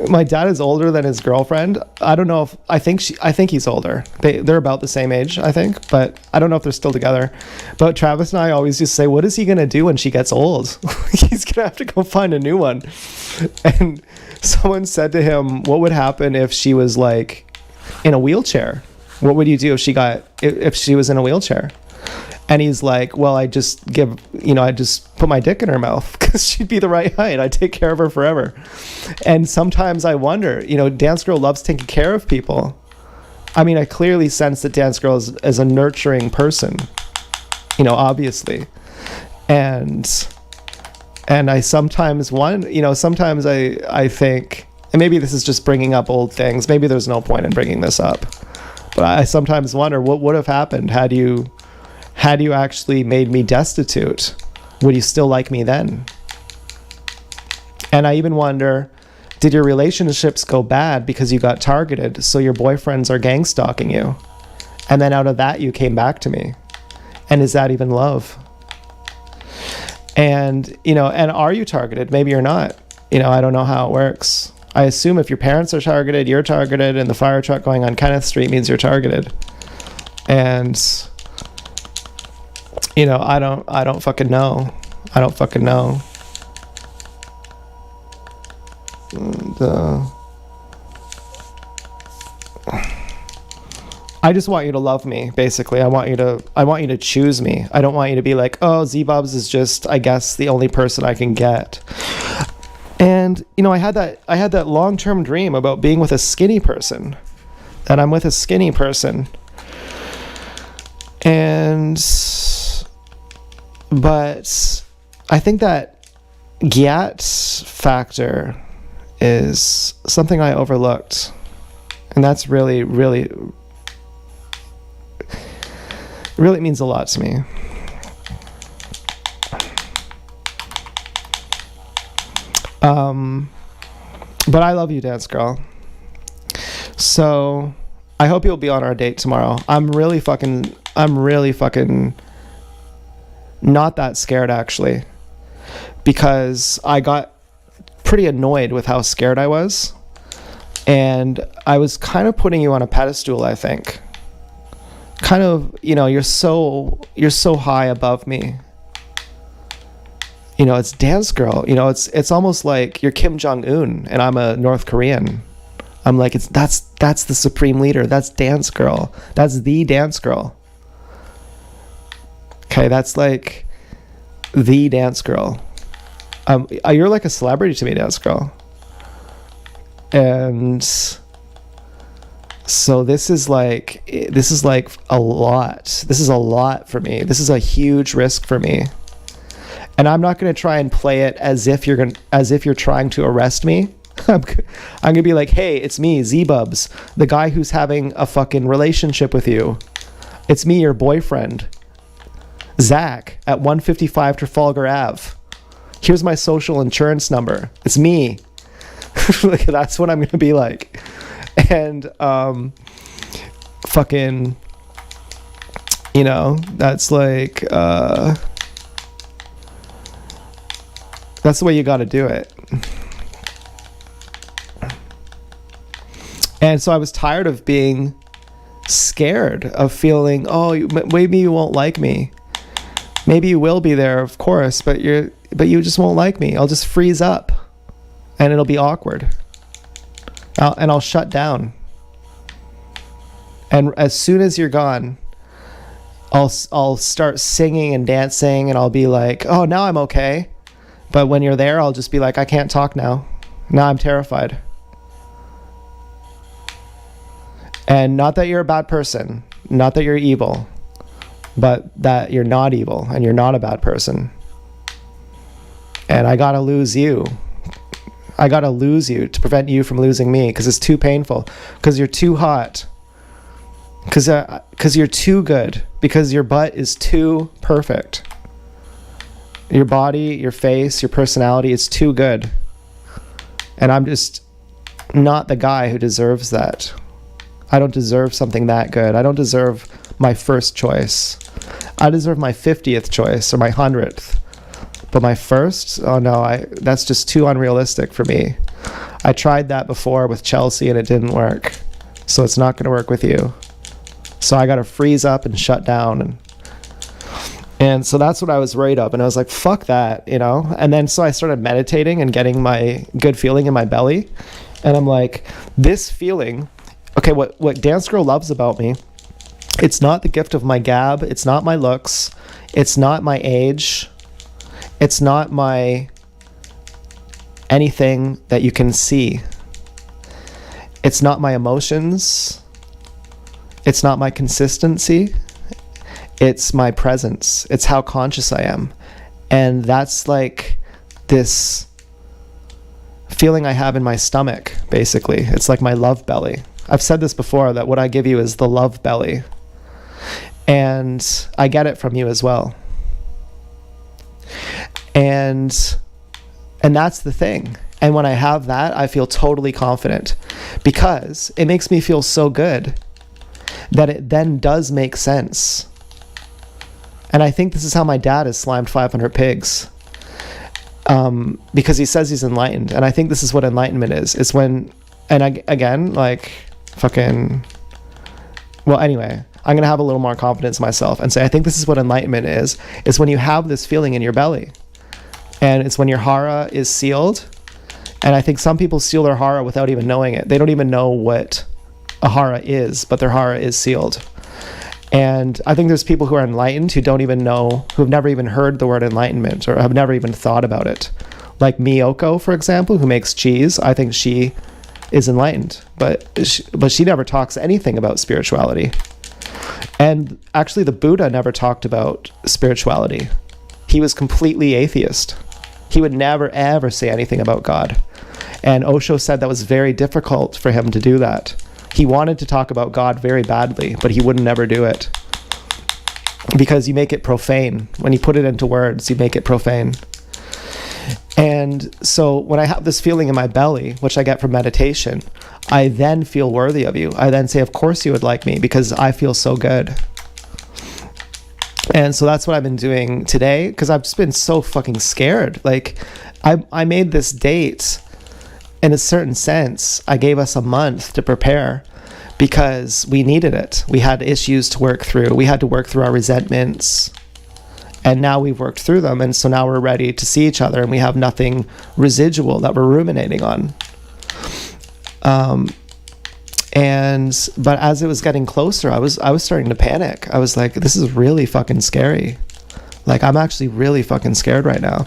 Speaker 1: My dad is older than his girlfriend. I don't know if... I think he's older. They're about the same age, I think. But I don't know if they're still together. But Travis and I always just say, what is he going to do when she gets old? He's going to have to go find a new one. And someone said to him, what would happen if she was like in a wheelchair? What would you do if she was in a wheelchair? And he's like, well, I just put my dick in her mouth because she'd be the right height. I'd take care of her forever. And sometimes I wonder, Dance Girl loves taking care of people. I mean, I clearly sense that Dance Girl is a nurturing person, obviously. And I sometimes sometimes I think, and maybe this is just bringing up old things. Maybe there's no point in bringing this up. But I sometimes wonder what would have happened had you actually made me destitute. Would you still like me then? And I even wonder, did your relationships go bad because you got targeted, so your boyfriends are gang stalking you? And then out of that, you came back to me. And is that even love? And, and are you targeted? Maybe you're not. I don't know how it works. I assume if your parents are targeted, you're targeted, and the fire truck going on Kenneth Street means you're targeted. And... I don't fucking know. I don't fucking know. And, I just want you to love me, basically. I want you to choose me. I don't want you to be like, oh, Z-Bobs is just, I guess, the only person I can get. And, I had that long-term dream about being with a skinny person. That I'm with a skinny person. But I think that Gyat factor is something I overlooked. And that's really, really, really means a lot to me. But I love you, Dance Girl. So I hope you'll be on our date tomorrow. I'm really fucking not that scared, actually, because I got pretty annoyed with how scared I was, and I was kind of putting you on a pedestal, I think. Kind of, you're so high above me. It's Dance Girl. It's almost like you're Kim Jong-un and I'm a North Korean. I'm like, that's the supreme leader. That's Dance Girl. That's the Dance Girl. Okay, that's like the Dance Girl. You're like a celebrity to me, Dance Girl. And so this is like a lot. This is a lot for me. This is a huge risk for me. And I'm not going to try and play it as if you're trying to arrest me. I'm going to be like, hey, it's me, Z-Bubs, the guy who's having a fucking relationship with you. It's me, your boyfriend, Zach, at 155 Trafalgar Ave. Here's my social insurance number. It's me. Like, that's what I'm going to be like. And fucking, that's like... That's the way you got to do it. And so I was tired of being scared, of feeling, maybe you won't like me. Maybe you will be there, of course, but you just won't like me. I'll just freeze up and it'll be awkward. And I'll shut down. And as soon as you're gone, I'll start singing and dancing, and I'll be like, oh, now I'm okay. But when you're there, I'll just be like, I can't talk now. Now I'm terrified. And not that you're a bad person, not that you're evil, but that you're not evil and you're not a bad person. And I gotta lose you. I gotta lose you to prevent you from losing me, because it's too painful, because you're too hot, because you're too good, because your butt is too perfect. Your body, your face, your personality is too good. And I'm just not the guy who deserves that. I don't deserve something that good. I don't deserve my first choice. I deserve my 50th choice or my 100th. But my first? Oh no, that's just too unrealistic for me. I tried that before with Chelsea and it didn't work. So it's not going to work with you. So I got to freeze up and shut down. And so that's what I was worried of. And I was like, fuck that, And then so I started meditating and getting my good feeling in my belly. And I'm like, this feeling, okay, what Dance Girl loves about me, it's not the gift of my gab. It's not my looks. It's not my age. It's not my anything that you can see. It's not my emotions. It's not my consistency. It's my presence. It's how conscious I am. And that's like this feeling I have in my stomach, basically. It's like my love belly. I've said this before, that what I give you is the love belly. And I get it from you as well. And that's the thing. And when I have that, I feel totally confident, because it makes me feel so good that it then does make sense. And I think this is how my dad has slimed 500 pigs. Because he says he's enlightened. And I think this is what enlightenment is. It's when, and again, like, fucking, well, anyway, I'm going to have a little more confidence in myself and say, I think this is what enlightenment is. It's when you have this feeling in your belly. And it's when your hara is sealed. And I think some people seal their hara without even knowing it. They don't even know what a hara is, but their hara is sealed. And I think there's people who are enlightened who don't even know, who've never even heard the word enlightenment or have never even thought about it. Like Miyoko, for example, who makes cheese. I think she is enlightened, but she never talks anything about spirituality. And actually, the Buddha never talked about spirituality. He was completely atheist. He would never, ever say anything about God. And Osho said that was very difficult for him to do that. He wanted to talk about God very badly, but he wouldn't ever do it. Because you make it profane. When you put it into words, you make it profane. And so when I have this feeling in my belly, which I get from meditation, I then feel worthy of you. I then say, of course you would like me, because I feel so good. And so that's what I've been doing today, because I've just been so fucking scared. Like, I made this date in a certain sense. I gave us a month to prepare because we needed it. We had issues to work through. We had to work through our resentments. And now we've worked through them. And so now we're ready to see each other, and we have nothing residual that we're ruminating on. But as it was getting closer, I was starting to panic. I was like, this is really fucking scary. Like, I'm actually really fucking scared right now.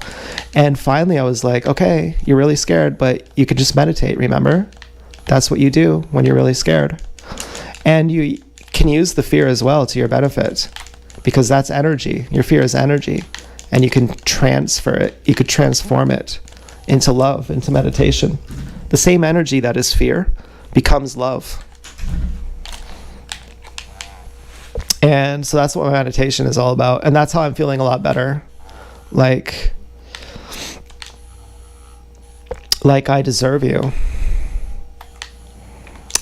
Speaker 1: And finally I was like, okay, you're really scared, but you could just meditate, remember? That's what you do when you're really scared. And you can use the fear as well to your benefit, because that's energy. Your fear is energy, and you can transfer it. You could transform it into love, into meditation. The same energy that is fear becomes love. And so that's what my meditation is all about. And that's how I'm feeling a lot better. Like I deserve you.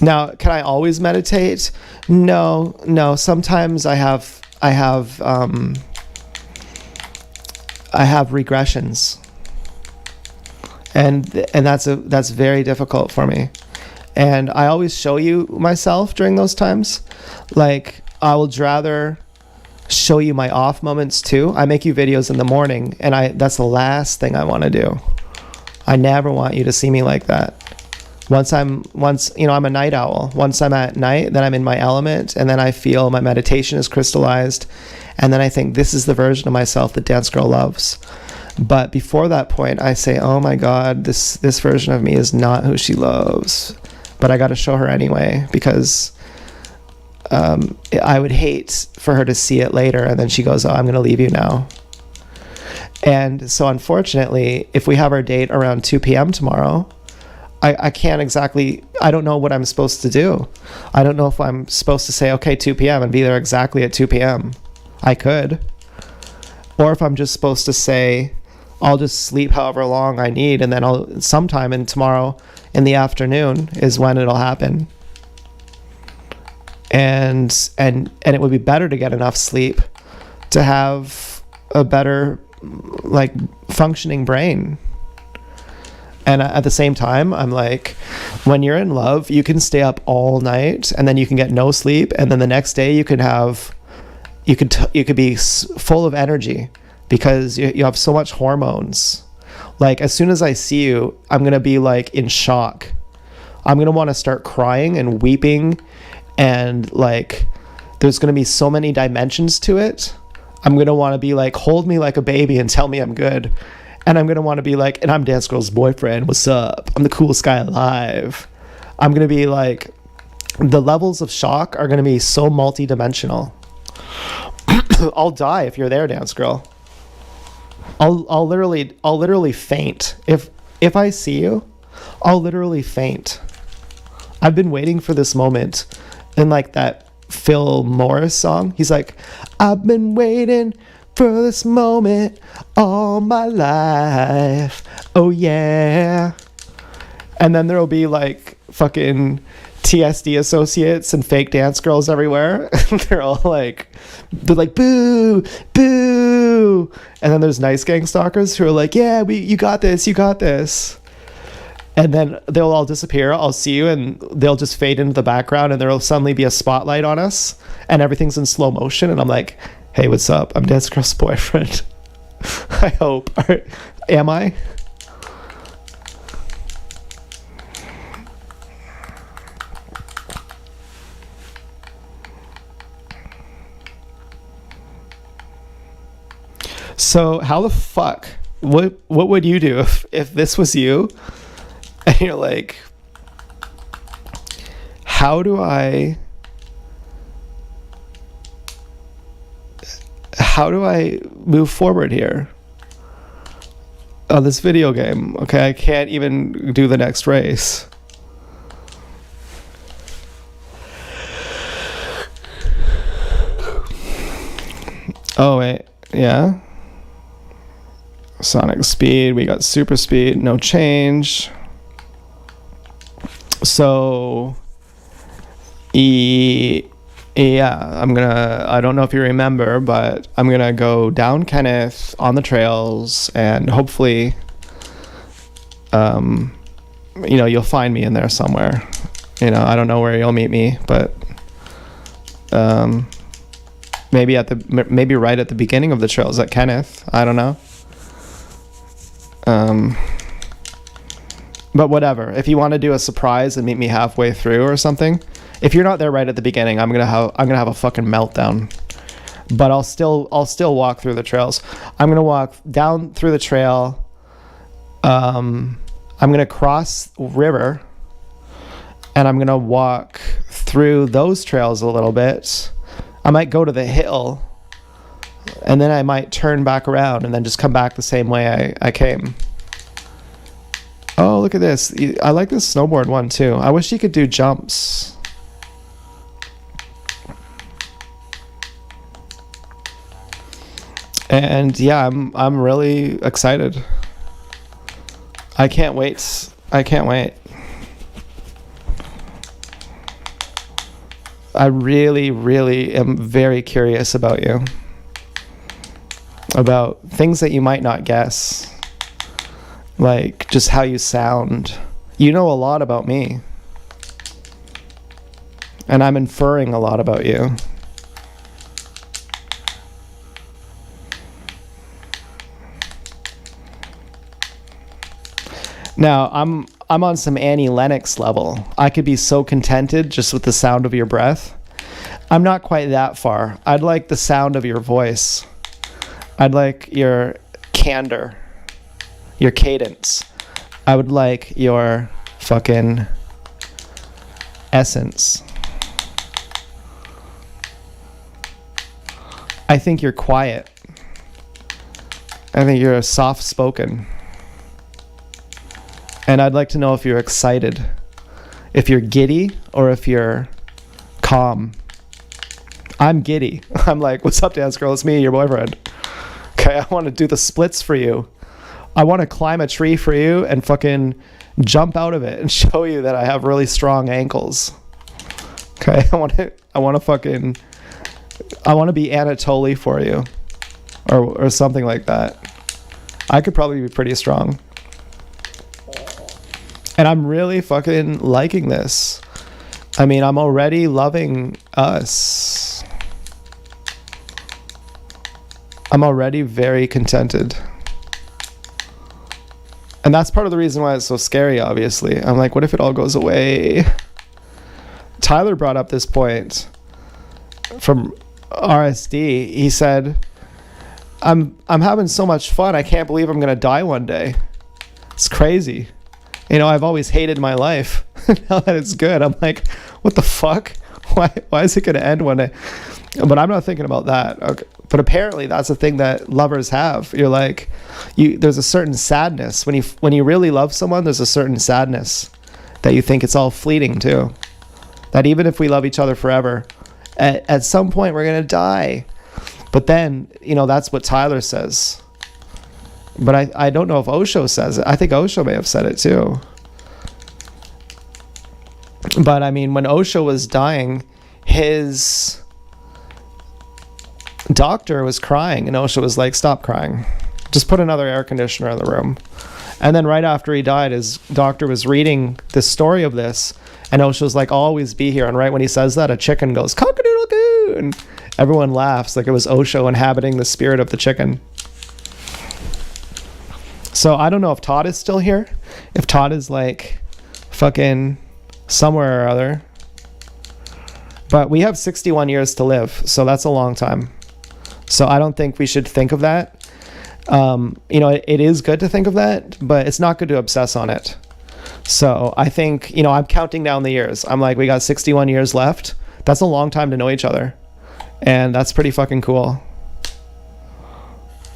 Speaker 1: Now, can I always meditate? No. Sometimes I have regressions. And that's very difficult for me. And I always show you myself during those times. Like, I would rather show you my off moments too. I make you videos in the morning, and that's the last thing I want to do. I never want you to see me like that. I'm a night owl. Once I'm at night, then I'm in my element, and then I feel my meditation is crystallized, and then I think, this is the version of myself that Dance Girl loves. But before that point, I say, oh my God, this version of me is not who she loves. But I got to show her anyway, because I would hate for her to see it later, and then she goes, oh, I'm going to leave you now. And so unfortunately, if we have our date around 2 p.m. tomorrow, I can't exactly, I don't know what I'm supposed to do. I don't know if I'm supposed to say, okay, 2 p.m. and be there exactly at 2 p.m. I could. Or if I'm just supposed to say, I'll just sleep however long I need, and then sometime in tomorrow in the afternoon is when it'll happen. And it would be better to get enough sleep to have a better, like, functioning brain. And at the same time, I'm like, when you're in love, you can stay up all night, and then you can get no sleep, and then the next day you could be full of energy, because you have so much hormones. Like, as soon as I see you, I'm gonna be like in shock. I'm gonna want to start crying and weeping, and like, there's gonna be so many dimensions to it. I'm gonna want to be like, hold me like a baby and tell me I'm good. And I'm going to want to be like, and I'm Dance Girl's boyfriend, what's up? I'm the coolest guy alive. I'm going to be like, the levels of shock are going to be so multi-dimensional. I'll die if you're there, Dance Girl. I'll literally faint. If I see you, I'll literally faint. I've been waiting for this moment. In like that Phil Morris song, he's like, I've been waiting for this moment all my life. Oh yeah. And then there'll be like fucking TSD associates and fake dance girls everywhere. they're like boo, boo. And then there's nice gang stalkers who are like, yeah, you got this. And then they'll all disappear. I'll see you, and they'll just fade into the background, and there'll suddenly be a spotlight on us, and everything's in slow motion, and I'm like, hey, what's up? I'm Dance Girl's boyfriend. I hope. Am I? So how the fuck, what would you do if this was you? And you're like, how do I move forward here on this video game? Okay, I can't even do the next race. Oh wait, yeah. Sonic speed, we got super speed, no change. So yeah, I don't know if you remember, but I'm gonna go down Kenneth on the trails, and hopefully you'll find me in there somewhere. I don't know where you'll meet me, but maybe right at the beginning of the trails at Kenneth. I don't know. But whatever. If you want to do a surprise and meet me halfway through or something, if you're not there right at the beginning, I'm gonna have a fucking meltdown. But I'll still walk through the trails. I'm gonna walk down through the trail. I'm gonna cross river, and I'm gonna walk through those trails a little bit. I might go to the hill, and then I might turn back around and then just come back the same way I came. Oh, look at this. I like this snowboard one too. I wish you could do jumps. And yeah, I'm really excited. I can't wait. I really, really am very curious about you. About things that you might not guess. Like just how you sound. You know a lot about me. And I'm inferring a lot about you. Now, I'm on some Annie Lennox level. I could be so contented just with the sound of your breath. I'm not quite that far. I'd like the sound of your voice. I'd like your candor, your cadence. I would like your fucking essence. I think you're quiet. I think you're soft-spoken. And I'd like to know if you're excited, if you're giddy, or if you're calm. I'm giddy. I'm like, what's up, dance girl? It's me, your boyfriend. Okay, I want to do the splits for you. I want to climb a tree for you and fucking jump out of it and show you that I have really strong ankles. Okay, I want to be Anatoly for you, or something like that. I could probably be pretty strong. And I'm really fucking liking this. I mean, I'm already loving us. I'm already very contented. And that's part of the reason why it's so scary, obviously. I'm like, what if it all goes away? Tyler brought up this point from RSD. He said, I'm having so much fun. I can't believe I'm going to die one day. It's crazy. I've always hated my life. Now that it's good, I'm like, what the fuck? Why is it going to end one day? But I'm not thinking about that. Okay. But apparently that's a thing that lovers have. You're like, there's a certain sadness. When you really love someone, there's a certain sadness that you think it's all fleeting too. That even if we love each other forever, at some point we're going to die. But then, that's what Tyler says. But I don't know if Osho says it. I think Osho may have said it too. But I mean, when Osho was dying, his doctor was crying, and Osho was like, stop crying. Just put another air conditioner in the room. And then right after he died, his doctor was reading the story of this, and Osho's like, I'll always be here. And right when he says that, a chicken goes, cock-a-doodle-doo, and everyone laughs like it was Osho inhabiting the spirit of the chicken. So I don't know if Todd is still here. If Todd is like fucking somewhere or other. But we have 61 years to live. So that's a long time. So I don't think we should think of that. It is good to think of that, but it's not good to obsess on it. So I think, I'm counting down the years. I'm like, we got 61 years left. That's a long time to know each other. And that's pretty fucking cool.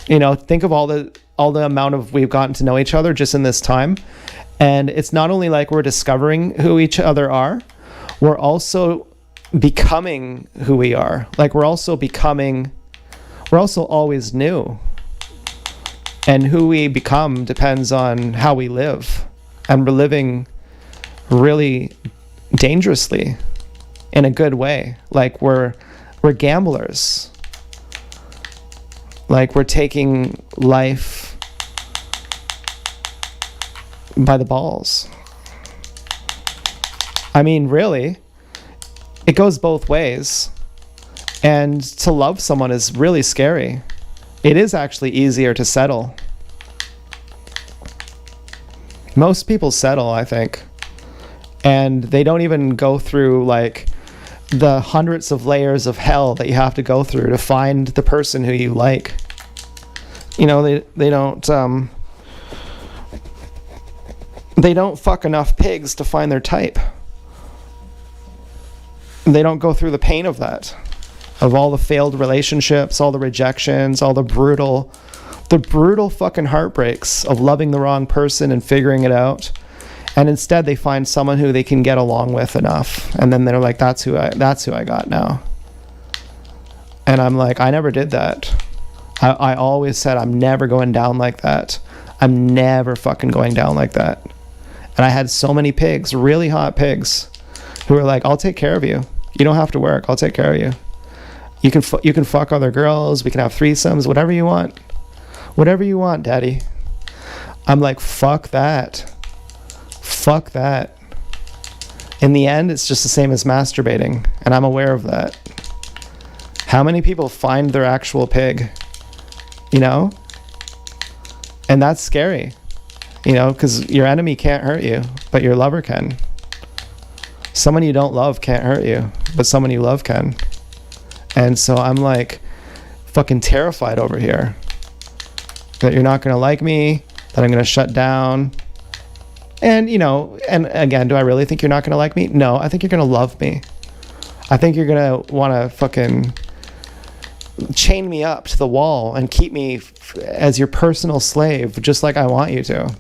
Speaker 1: Think of all the amount of we've gotten to know each other just in this time. And it's not only like we're discovering who each other are, we're also becoming who we are. Like we're also always new. And who we become depends on how we live. And we're living really dangerously in a good way. Like we're gamblers. Like we're taking life by the balls. I mean, really, it goes both ways. And to love someone is really scary. It is actually easier to settle. Most people settle, I think. And they don't even go through like the hundreds of layers of hell that you have to go through to find the person who you like. You know, they don't fuck enough pigs to find their type. They don't go through the pain of that, of all the failed relationships, all the rejections, all the brutal fucking heartbreaks of loving the wrong person and figuring it out. And instead they find someone who they can get along with enough. And then they're like, that's who I got now. And I'm like, I never did that. I always said, I'm never going down like that. I'm never fucking going down like that. And I had so many pigs, really hot pigs, who were like, I'll take care of you. You don't have to work. I'll take care of you. You can fuck other girls. We can have threesomes, whatever you want. Whatever you want, daddy. I'm like, fuck that. Fuck that. In the end, it's just the same as masturbating. And I'm aware of that. How many people find their actual pig? You know? And that's scary. You know, because your enemy can't hurt you, but your lover can. Someone you don't love can't hurt you, but someone you love can. And so I'm like fucking terrified over here that you're not going to like me, that I'm going to shut down. And, you know, and again, do I really think you're not going to like me? No, I think you're going to love me. I think you're going to want to fucking chain me up to the wall and keep me as your personal slave, just like I want you to.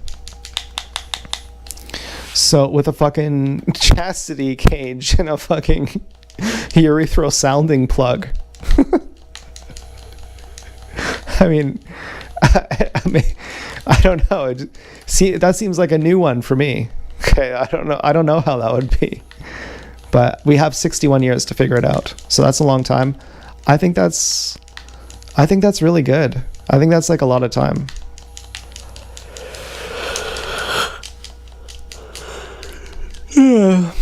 Speaker 1: So with a fucking chastity cage and a fucking urethral sounding plug. I mean, I don't know. See, that seems like a new one for me. Okay, I don't know how that would be. But we have 61 years to figure it out. So that's a long time. I think that's really good. I think that's like a lot of time. Yeah.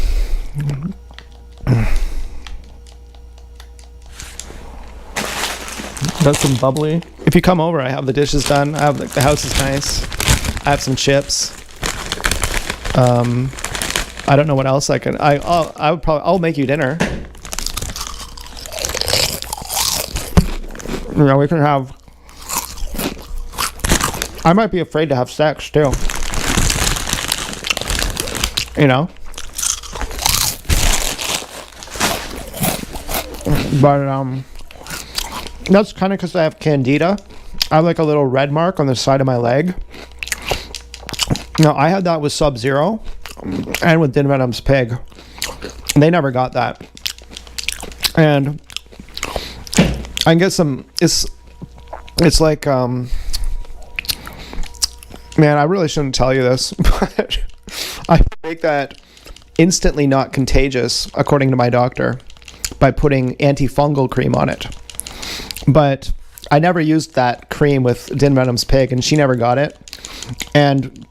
Speaker 1: Got some bubbly. If you come over, I have the dishes done. I have the house is nice. I have some chips. I don't know what else I can. I'll make you dinner. You know, we can have. I might be afraid to have sex too. You know. But that's kind of because I have candida. I have like a little red mark on the side of my leg. No, I had that with Sub-Zero and with Din Venom's pig. They never got that. And I can get some. It's like man, I really shouldn't tell you this, but I make that instantly not contagious, according to my doctor, by putting antifungal cream on it. But I never used that cream with Din Venom's pig, and she never got it. And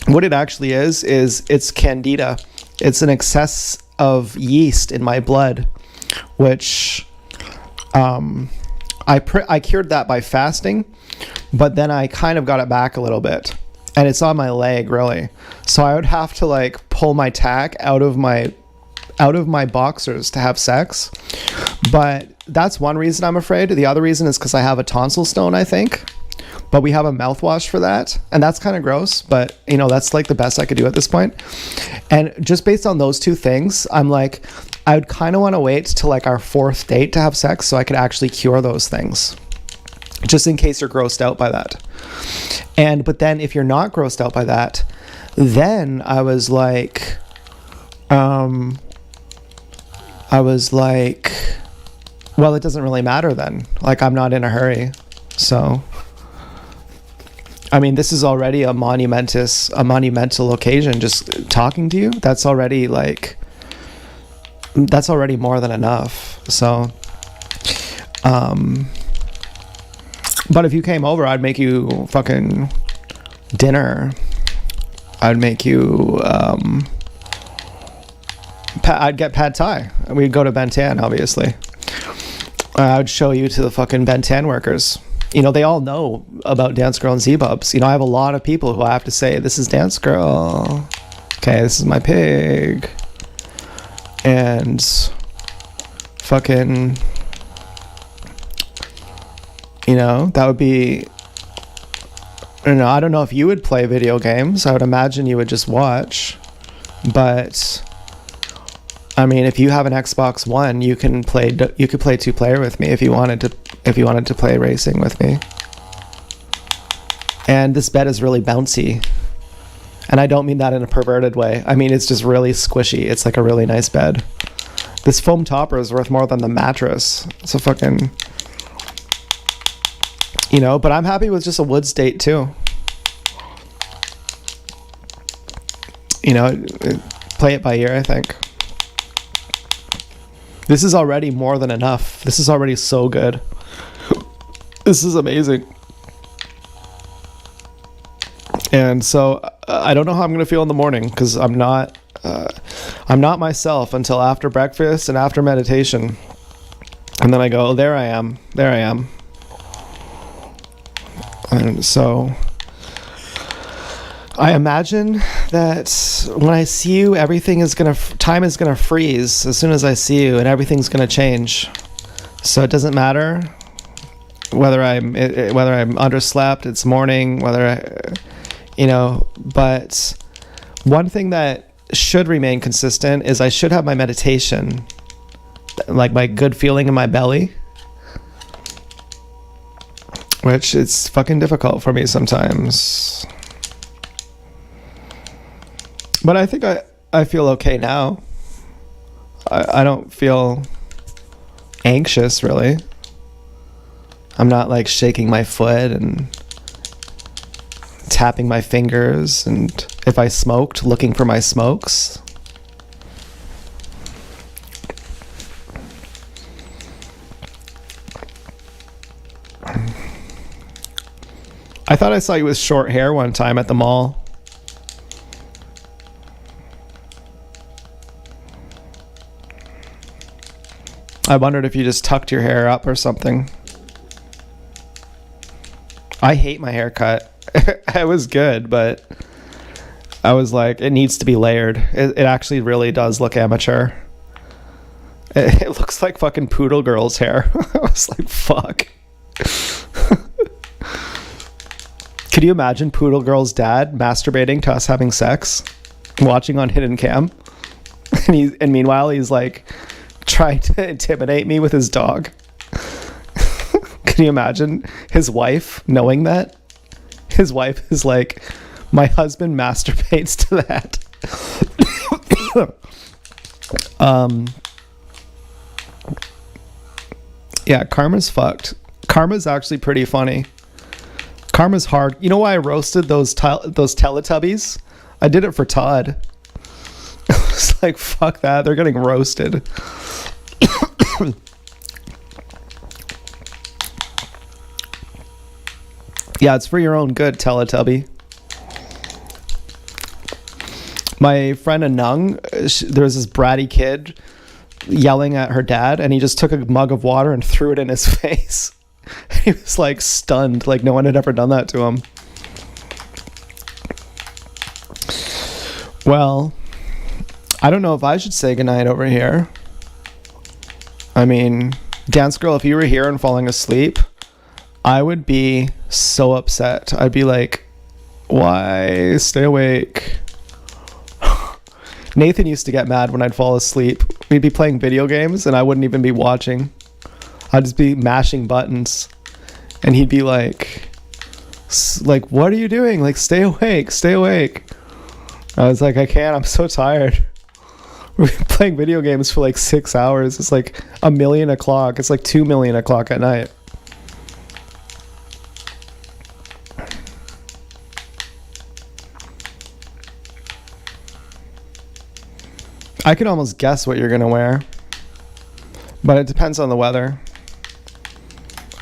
Speaker 1: what it actually is it's candida. It's an excess of yeast in my blood, which I cured that by fasting, but then I kind of got it back a little bit. And it's on my leg, really. So I would have to like pull my tack out of my boxers to have sex. But that's one reason I'm afraid. The other reason is because I have a tonsil stone, I think. But we have a mouthwash for that. And that's kind of gross. But, you know, that's like the best I could do at this point. And just based on those two things, I'm like, I would kind of want to wait till like our 4th date to have sex so I could actually cure those things. Just in case you're grossed out by that. But then if you're not grossed out by that, then I was like, well, it doesn't really matter then. Like, I'm not in a hurry. So I mean, this is already a monumental occasion. Just talking to you, that's already more than enough. So, but if you came over, I'd make you fucking dinner. I'd make you, I'd get pad thai. We'd go to Bentan, obviously. I would show you to the fucking Bentan workers. You know, they all know about Dance Girl and Z-Bubs. You know, I have a lot of people who I have to say, this is Dance Girl. Okay, this is my pig. And fucking, you know, that would be, I don't know if you would play video games. I would imagine you would just watch. But I mean, if you have an Xbox One, you could play 2-player with me if you wanted to play racing with me. And this bed is really bouncy. And I don't mean that in a perverted way. I mean, it's just really squishy. It's like a really nice bed. This foam topper is worth more than the mattress. It's a fucking, you know, but I'm happy with just a wood state too. You know, play it by ear, I think. This is already more than enough. This is already so good. This is amazing. And so I don't know how I'm going to feel in the morning because I'm not myself until after breakfast and after meditation. And then I go, oh, there I am. And so I imagine that when I see you, time is gonna freeze as soon as I see you, and everything's gonna change. So it doesn't matter whether I'm underslept, it's morning, but one thing that should remain consistent is I should have my meditation, like my good feeling in my belly, which is fucking difficult for me sometimes. But I think I feel okay now. I don't feel anxious, really. I'm not like shaking my foot and tapping my fingers, and if I smoked, looking for my smokes. I thought I saw you with short hair one time at the mall. I wondered if you just tucked your hair up or something. I hate my haircut. It was good, but I was like, it needs to be layered. It actually really does look amateur. It looks like fucking Poodle Girl's hair. I was like, fuck. Could you imagine Poodle Girl's dad masturbating to us having sex, watching on hidden cam? And meanwhile, he's like trying to intimidate me with his dog. Can you imagine his wife knowing that? His wife is like, my husband masturbates to that. Yeah, Karma's fucked. Karma's actually pretty funny. Karma's hard. You know why I roasted those Teletubbies? I did it for Todd. I was like, fuck that. They're getting roasted. Yeah, it's for your own good, Teletubby. My friend Anung, there was this bratty kid yelling at her dad, and he just took a mug of water and threw it in his face. He was like stunned, like no one had ever done that to him. Well, I don't know if I should say goodnight over here. I mean, Dance Girl, if you were here and falling asleep, I would be so upset. I'd be like, why? Stay awake. Nathan used to get mad when I'd fall asleep. We'd be playing video games and I wouldn't even be watching. I'd just be mashing buttons. And he'd be like, what are you doing? Like, stay awake, stay awake. I was like, I can't, I'm so tired. We've been playing video games for like 6 hours. It's like 1,000,000 o'clock. It's like 2,000,000 o'clock at night. I could almost guess what you're gonna wear, but it depends on the weather.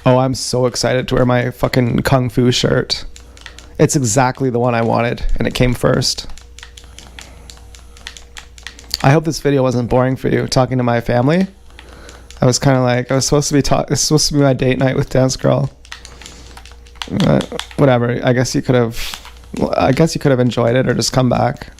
Speaker 1: Oh, I'm so excited to wear my fucking Kung Fu shirt. It's exactly the one I wanted, and it came first. I hope this video wasn't boring for you, talking to my family. I was kind of like, I was supposed to be it's supposed to be my date night with Dance Girl. Whatever. I guess you could have enjoyed it or just come back.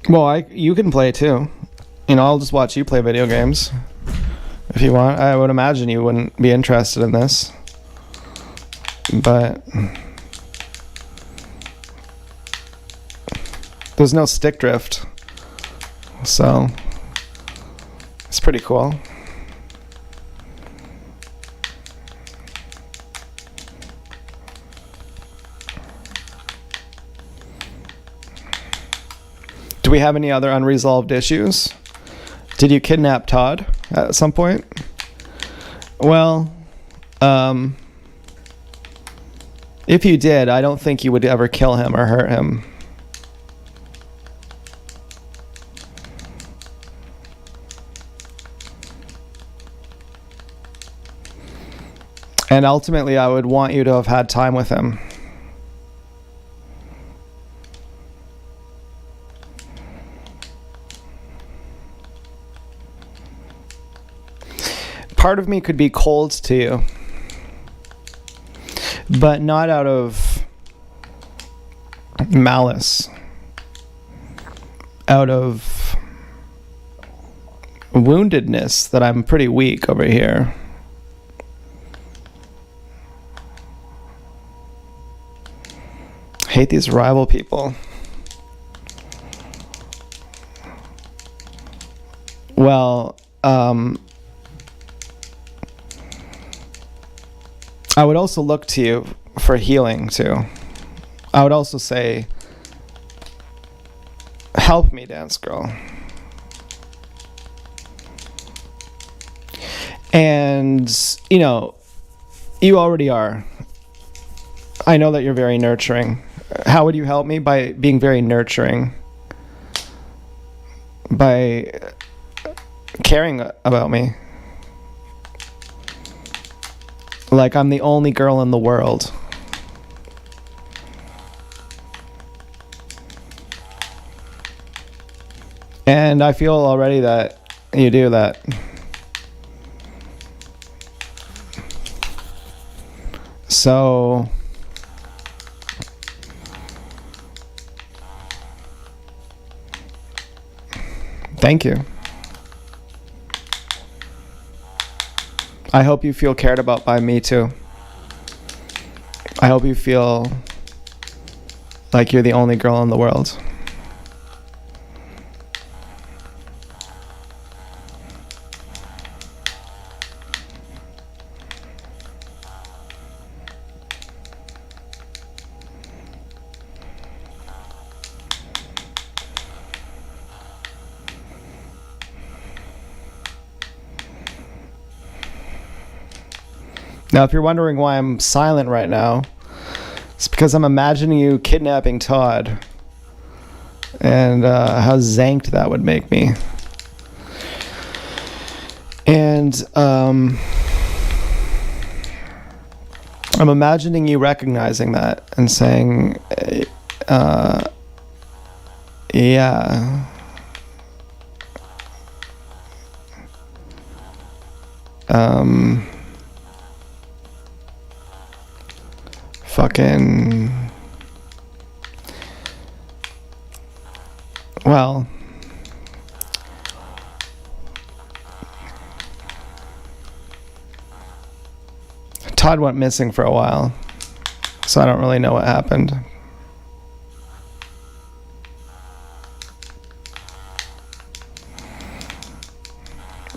Speaker 1: Well, you can play too. I'll just watch you play video games if you want. I would imagine you wouldn't be interested in this, but there's no stick drift, so it's pretty cool. Do we have any other unresolved issues? Did you kidnap Todd at some point? Well, if you did, I don't think you would ever kill him or hurt him. And ultimately, I would want you to have had time with him. Part of me could be cold to you, but not out of malice, out of woundedness that I'm pretty weak over here. Hate these rival people. Well, I would also look to you for healing too. I would also say, help me, Dance Girl. And, you already are. I know that you're very nurturing. How would you help me? By being very nurturing. By caring about me. Like I'm the only girl in the world. And I feel already that you do that. So thank you. I hope you feel cared about by me too. I hope you feel like you're the only girl in the world. Now, if you're wondering why I'm silent right now, it's because I'm imagining you kidnapping Todd and how zanked that would make me. And I'm imagining you recognizing that and saying, yeah. Fucking, well, Todd went missing for a while, so I don't really know what happened.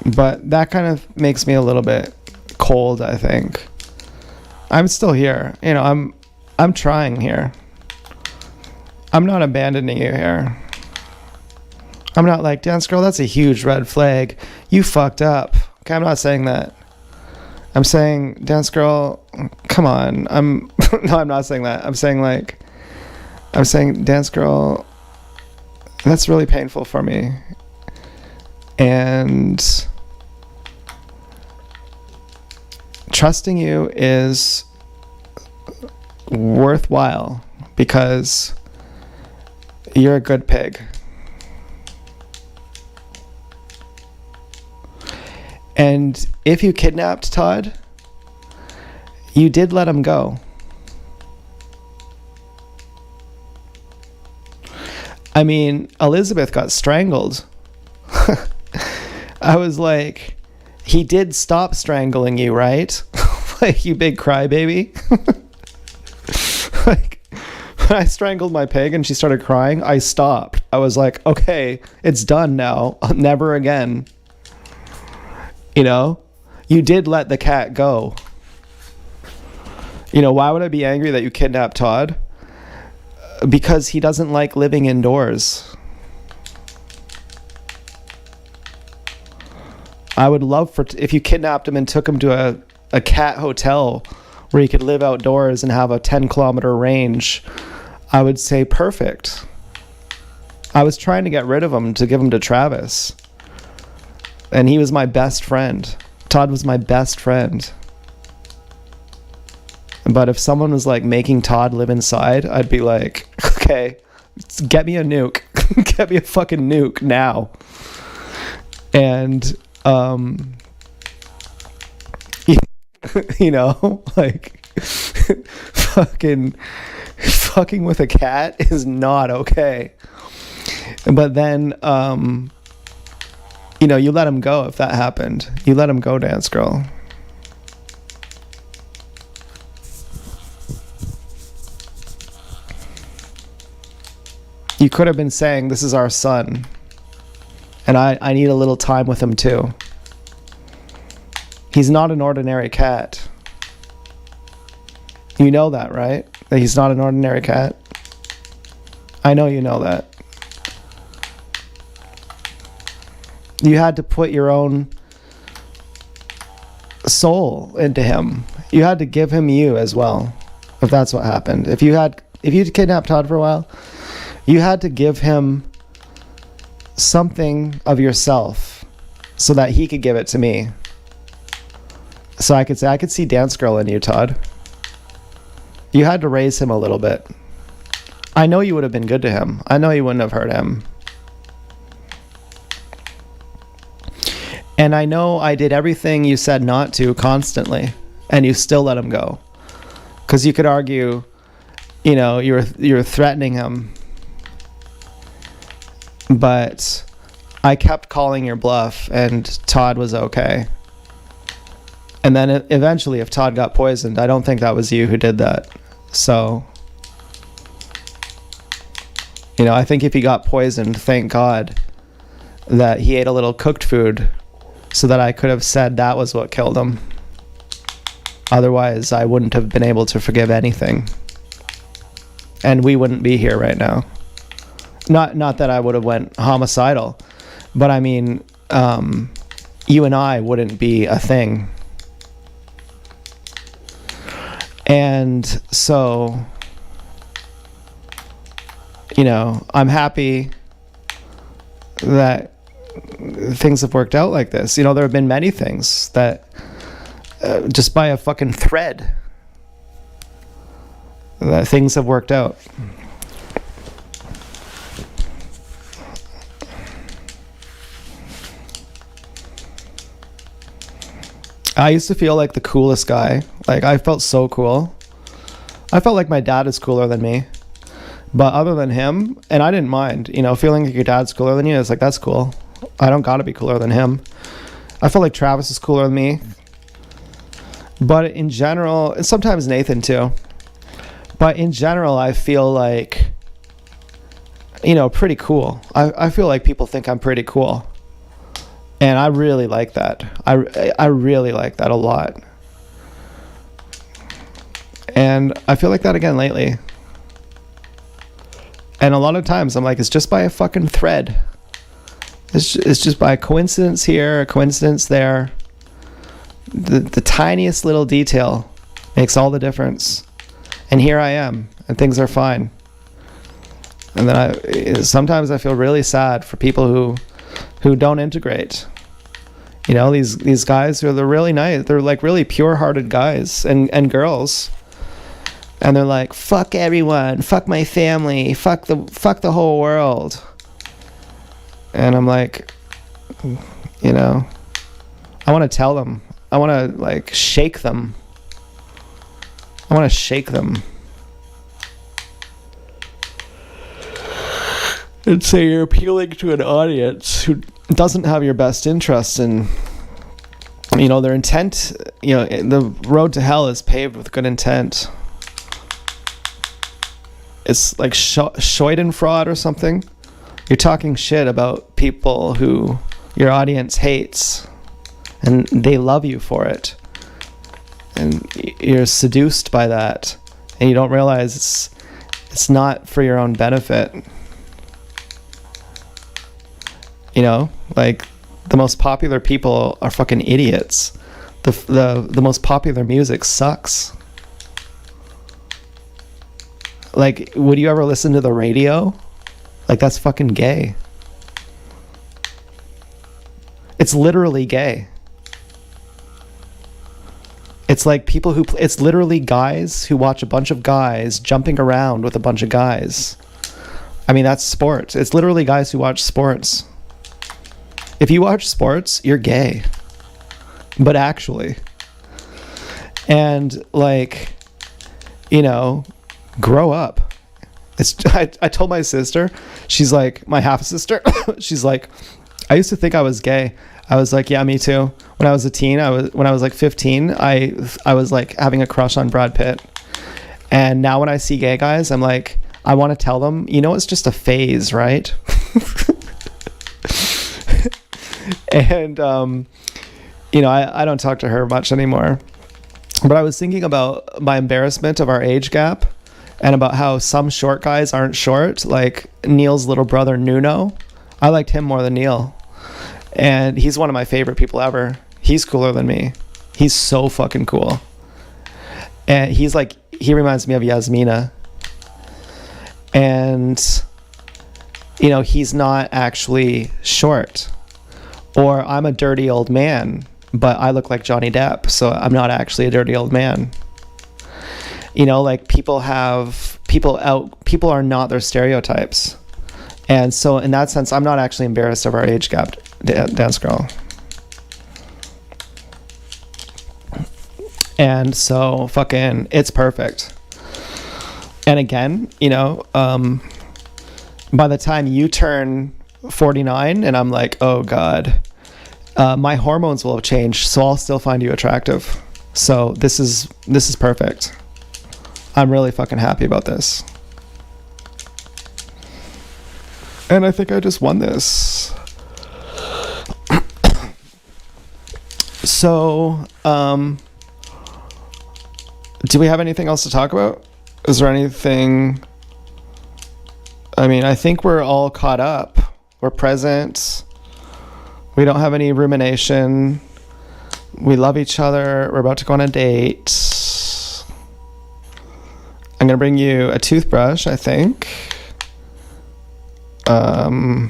Speaker 1: But that kind of makes me a little bit cold, I think. I'm still here. I'm trying here. I'm not abandoning you here. I'm not like, Dance Girl, that's a huge red flag. You fucked up. Okay, I'm not saying that. I'm saying, Dance Girl, come on. No, I'm not saying that. I'm saying, Dance Girl, that's really painful for me. And trusting you is worthwhile because you're a good pig. And if you kidnapped Todd, you did let him go. I mean, Elizabeth got strangled. I was like, he did stop strangling you, right? Like, you big crybaby. Like, when I strangled my pig and she started crying, I stopped. I was like, okay, it's done now. Never again. You know, you did let the cat go. You know, why would I be angry that you kidnapped Todd? Because he doesn't like living indoors. I would love if you kidnapped him and took him to a cat hotel where he could live outdoors and have a 10-kilometer range. I would say perfect. I was trying to get rid of him to give him to Travis. And he was my best friend. Todd was my best friend. But if someone was like making Todd live inside, I'd be like, okay, get me a nuke. Get me a fucking nuke now. And, you know, like, fucking with a cat is not okay. But then, you know, you let him go if that happened. You let him go, Dance Girl. You could have been saying, this is our son. And I need a little time with him too. He's not an ordinary cat. You know that, right? That he's not an ordinary cat? I know you know that. You had to put your own soul into him. You had to give him you as well, if that's what happened. If you kidnapped Todd for a while, you had to give him something of yourself so that he could give it to me. So I could say, I could see Dance Girl in you, Todd. You had to raise him a little bit. I know you would have been good to him. I know you wouldn't have hurt him. And I know I did everything you said not to constantly, and you still let him go. Because you could argue, you know, you're threatening him. But I kept calling your bluff, and Todd was okay. And then eventually, if Todd got poisoned, I don't think that was you who did that. So, you know, I think if he got poisoned, thank God that he ate a little cooked food so that I could have said that was what killed him. Otherwise, I wouldn't have been able to forgive anything. And we wouldn't be here right now. Not that I would have went homicidal, but I mean, you and I wouldn't be a thing. And so, you know, I'm happy that things have worked out like this. You know, there have been many things that just by a fucking thread that things have worked out. I used to feel like the coolest guy. Like, I felt so cool. I felt like my dad is cooler than me. But other than him, and I didn't mind, you know, feeling like your dad's cooler than you, it's like, that's cool. I don't gotta be cooler than him. I feel like Travis is cooler than me. But in general, and sometimes Nathan too. But in general, I feel like, you know, pretty cool. I feel like people think I'm pretty cool. And I really like that. I really like that a lot. And I feel like that again lately. And a lot of times I'm like, it's just by a fucking thread. It's just by a coincidence here, a coincidence there. The tiniest little detail makes all the difference. And here I am, and things are fine. And then sometimes I feel really sad for people who don't integrate. You know, these guys they're really nice. They're like really pure-hearted guys and girls. And they're like, fuck everyone, fuck my family, fuck the whole world. And I'm like, you know, I want to tell them. I want to like shake them. I want to shake them. And say you're appealing to an audience who doesn't have your best interests in, you know, their intent. You know, the road to hell is paved with good intent. It's like Schadenfreude or something. You're talking shit about people who your audience hates, and they love you for it. And you're seduced by that, and you don't realize it's not for your own benefit. You know, like the most popular people are fucking idiots. The most popular music sucks. Like, would you ever listen to the radio? Like, that's fucking gay. It's literally gay. It's like people who it's literally guys who watch a bunch of guys jumping around with a bunch of guys. I mean, that's sports. It's literally guys who watch sports. If you watch sports, you're gay. But actually. And like, you know, grow up. I told my sister, she's like, my half sister, she's like, I used to think I was gay. I was like, yeah, me too. When I was a teen, when I was like 15, I was like having a crush on Brad Pitt. And now when I see gay guys, I'm like, I want to tell them, you know, it's just a phase, right? And, you know, I don't talk to her much anymore. But I was thinking about my embarrassment of our age gap. And about how some short guys aren't short, like Neil's little brother Nuno. I liked him more than Neil. And he's one of my favorite people ever. He's cooler than me. He's so fucking cool. And he reminds me of Yasmina. And, you know, he's not actually short. Or I'm a dirty old man, but I look like Johnny Depp, so I'm not actually a dirty old man. You know, like people are not their stereotypes. And so in that sense, I'm not actually embarrassed of our age gap, Dance Girl. And so fucking, it's perfect. And again, you know, by the time you turn 49 and I'm like, oh God, my hormones will have changed, so I'll still find you attractive. So this is perfect. I'm really fucking happy about this. And I think I just won this. So, do we have anything else to talk about? Is there anything... I mean, I think we're all caught up. We're present. We don't have any rumination. We love each other. We're about to go on a date. I'm going to bring you a toothbrush, I think. I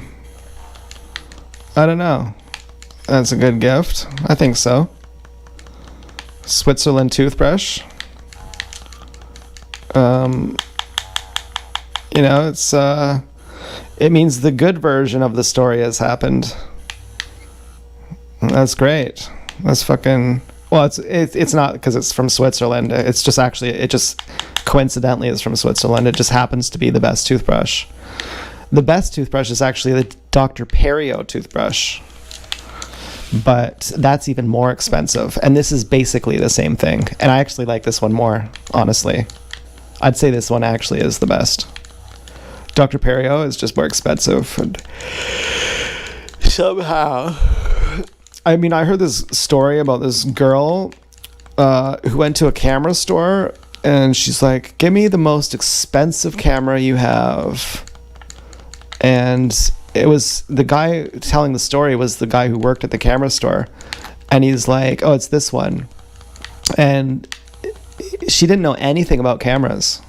Speaker 1: don't know. That's a good gift. I think so. Switzerland toothbrush. You know, it means the good version of the story has happened. That's great. That's fucking... Well, it's not because it's from Switzerland. It's just actually, it just coincidentally is from Switzerland. It just happens to be the best toothbrush. The best toothbrush is actually the Dr. Perriot toothbrush. But that's even more expensive. And this is basically the same thing. And I actually like this one more, honestly. I'd say this one actually is the best. Dr. Perriot is just more expensive. And somehow... I mean, I heard this story about this girl who went to a camera store and she's like, give me the most expensive camera you have. And it was the guy telling the story was the guy who worked at the camera store, and he's like, oh, it's this one. And she didn't know anything about cameras,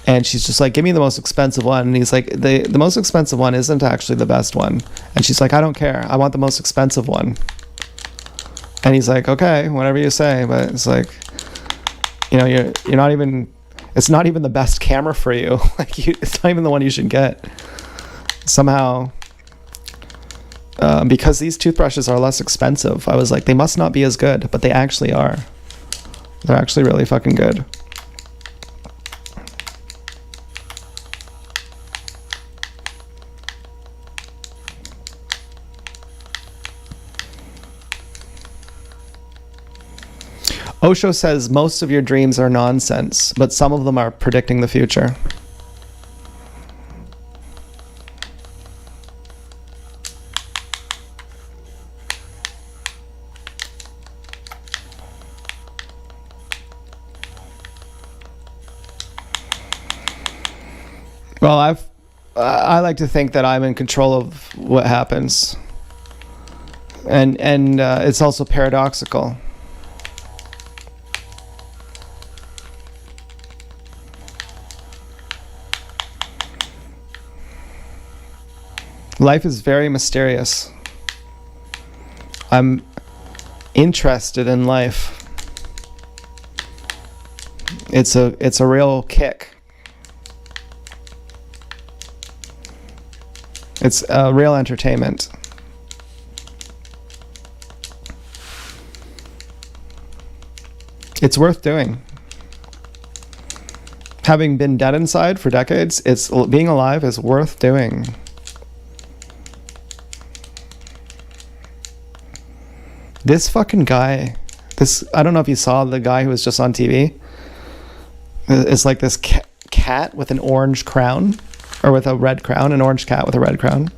Speaker 1: and she's just like, give me the most expensive one. And he's like, the most expensive one isn't actually the best one. And she's like, I don't care, I want the most expensive one. And he's like, okay, whatever you say. But it's like, you know, you're not even, it's not even the best camera for you. Like, it's not even the one you should get. Somehow, because these toothbrushes are less expensive, I was like, they must not be as good, but they actually are. They're actually really fucking good. Osho says most of your dreams are nonsense, but some of them are predicting the future. Well, I like to think that I'm in control of what happens, and it's also paradoxical. Life is very mysterious. I'm interested in life. It's a real kick. It's a real entertainment. It's worth doing. Having been dead inside for decades, being alive is worth doing. This fucking guy, I don't know if you saw the guy who was just on TV. It's like this cat with an orange crown, or with a red crown, an orange cat with a red crown.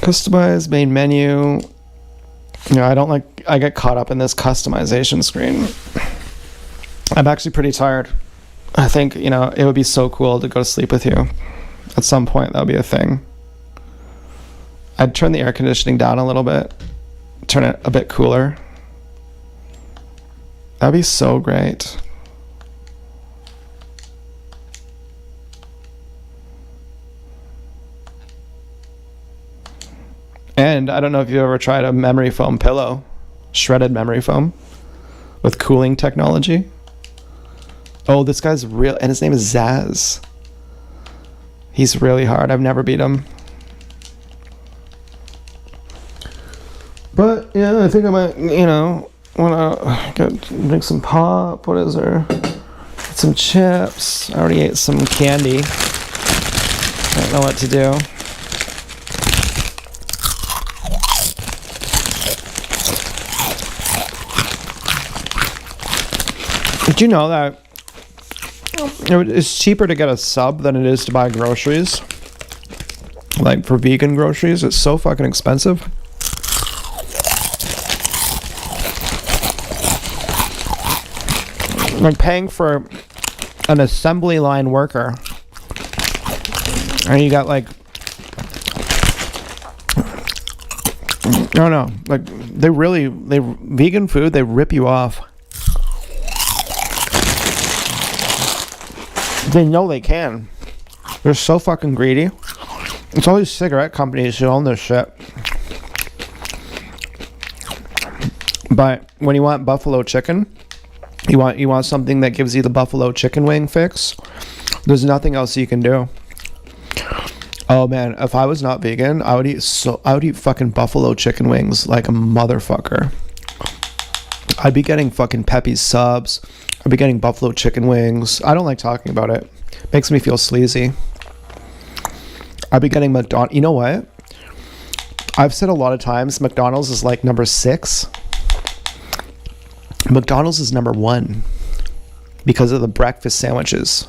Speaker 1: Customize main menu. You know, I get caught up in this customization screen. I'm actually pretty tired. I think, you know, it would be so cool to go to sleep with you. At some point, that would be a thing. I'd turn the air conditioning down a little bit, turn it a bit cooler. That'd be so great. And I don't know if you've ever tried a memory foam pillow, shredded memory foam with cooling technology. Oh, this guy's real, and his name is Zaz. He's really hard. I've never beat him. But yeah, I think I might, you know, want to drink some pop. What is there? Get some chips. I already ate some candy. I don't know what to do. Did you know that it's cheaper to get a sub than it is to buy groceries? Like, for vegan groceries, it's so fucking expensive. Like paying for an assembly line worker, and you got like, I don't know, like vegan food, they rip you off. They know they can. They're so fucking greedy. It's all these cigarette companies who own this shit. But when you want buffalo chicken, you want something that gives you the buffalo chicken wing fix, there's nothing else you can do. Oh man, if I was not vegan, I would eat fucking buffalo chicken wings like a motherfucker. I'd be getting fucking Pepe's subs. I'd be getting buffalo chicken wings. I don't like talking about it. Makes me feel sleazy. I'd be getting McDonald's. You know what? I've said a lot of times McDonald's is like number 6. McDonald's is number 1 because of the breakfast sandwiches.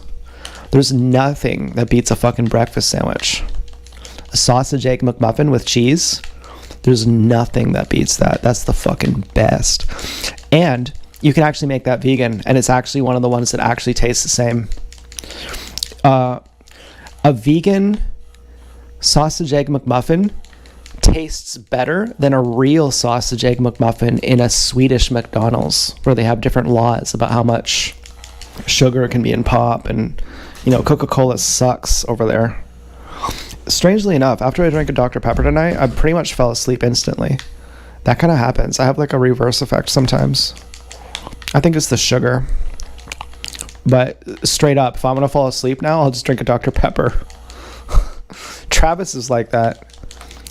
Speaker 1: There's nothing that beats a fucking breakfast sandwich. A sausage egg McMuffin with cheese. There's nothing that beats that. That's the fucking best. And you can actually make that vegan, and it's actually one of the ones that actually tastes the same. A vegan sausage egg McMuffin tastes better than a real sausage egg McMuffin in a Swedish McDonald's, where they have different laws about how much sugar can be in pop, and Coca-Cola sucks over there. Strangely enough, after I drank a Dr. Pepper tonight, I pretty much fell asleep instantly. That kind of happens. I have like a reverse effect sometimes. I think it's the sugar. But straight up, if I'm going to fall asleep now, I'll just drink a Dr. Pepper. Travis is like that.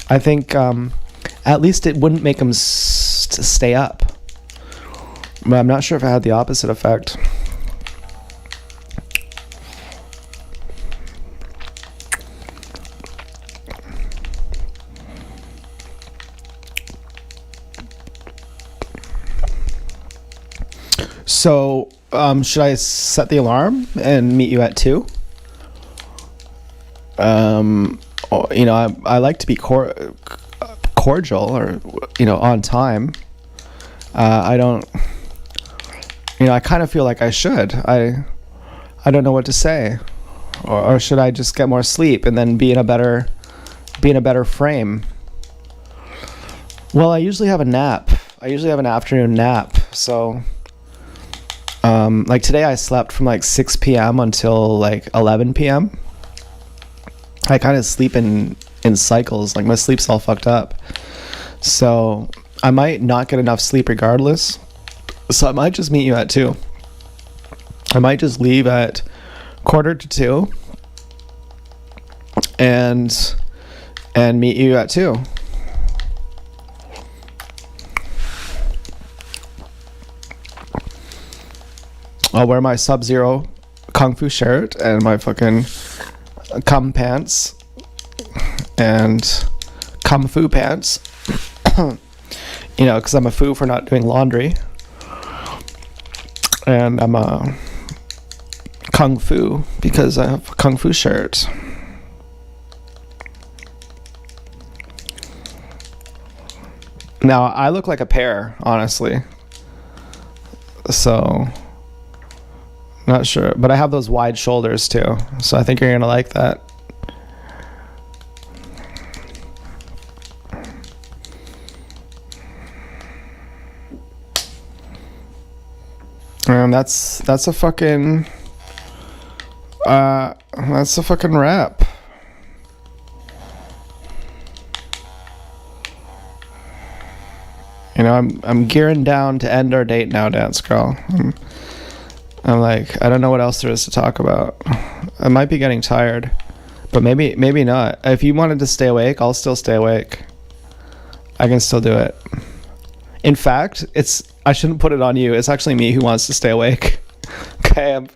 Speaker 1: I think at least it wouldn't make him stay up. But I'm not sure if it had the opposite effect. So, should I set the alarm and meet you at 2? I like to be cordial or, on time. I don't, I kind of feel like I should. I don't know what to say. Or should I just get more sleep and then be in a better frame? Well, I usually have a nap. I usually have an afternoon nap, so... like today I slept from like 6 p.m. until like 11 p.m. I kind of sleep in cycles, like my sleep's all fucked up. So I might not get enough sleep regardless. So I might just meet you at 2. I might just leave at 1:45 and meet you at 2. I'll wear my Sub-Zero Kung Fu shirt and my fucking cum pants and Kung Fu pants. Because I'm a foo for not doing laundry. And I'm a Kung Fu because I have a Kung Fu shirt. Now, I look like a pear, honestly. So... not sure, but I have those wide shoulders too, so I think you're gonna like that. And that's a fucking wrap. I'm gearing down to end our date now, Dance Girl. I'm like, I don't know what else there is to talk about. I might be getting tired, but maybe not. If you wanted to stay awake, I'll still stay awake. I can still do it. In fact, I shouldn't put it on you. It's actually me who wants to stay awake. Okay, I'm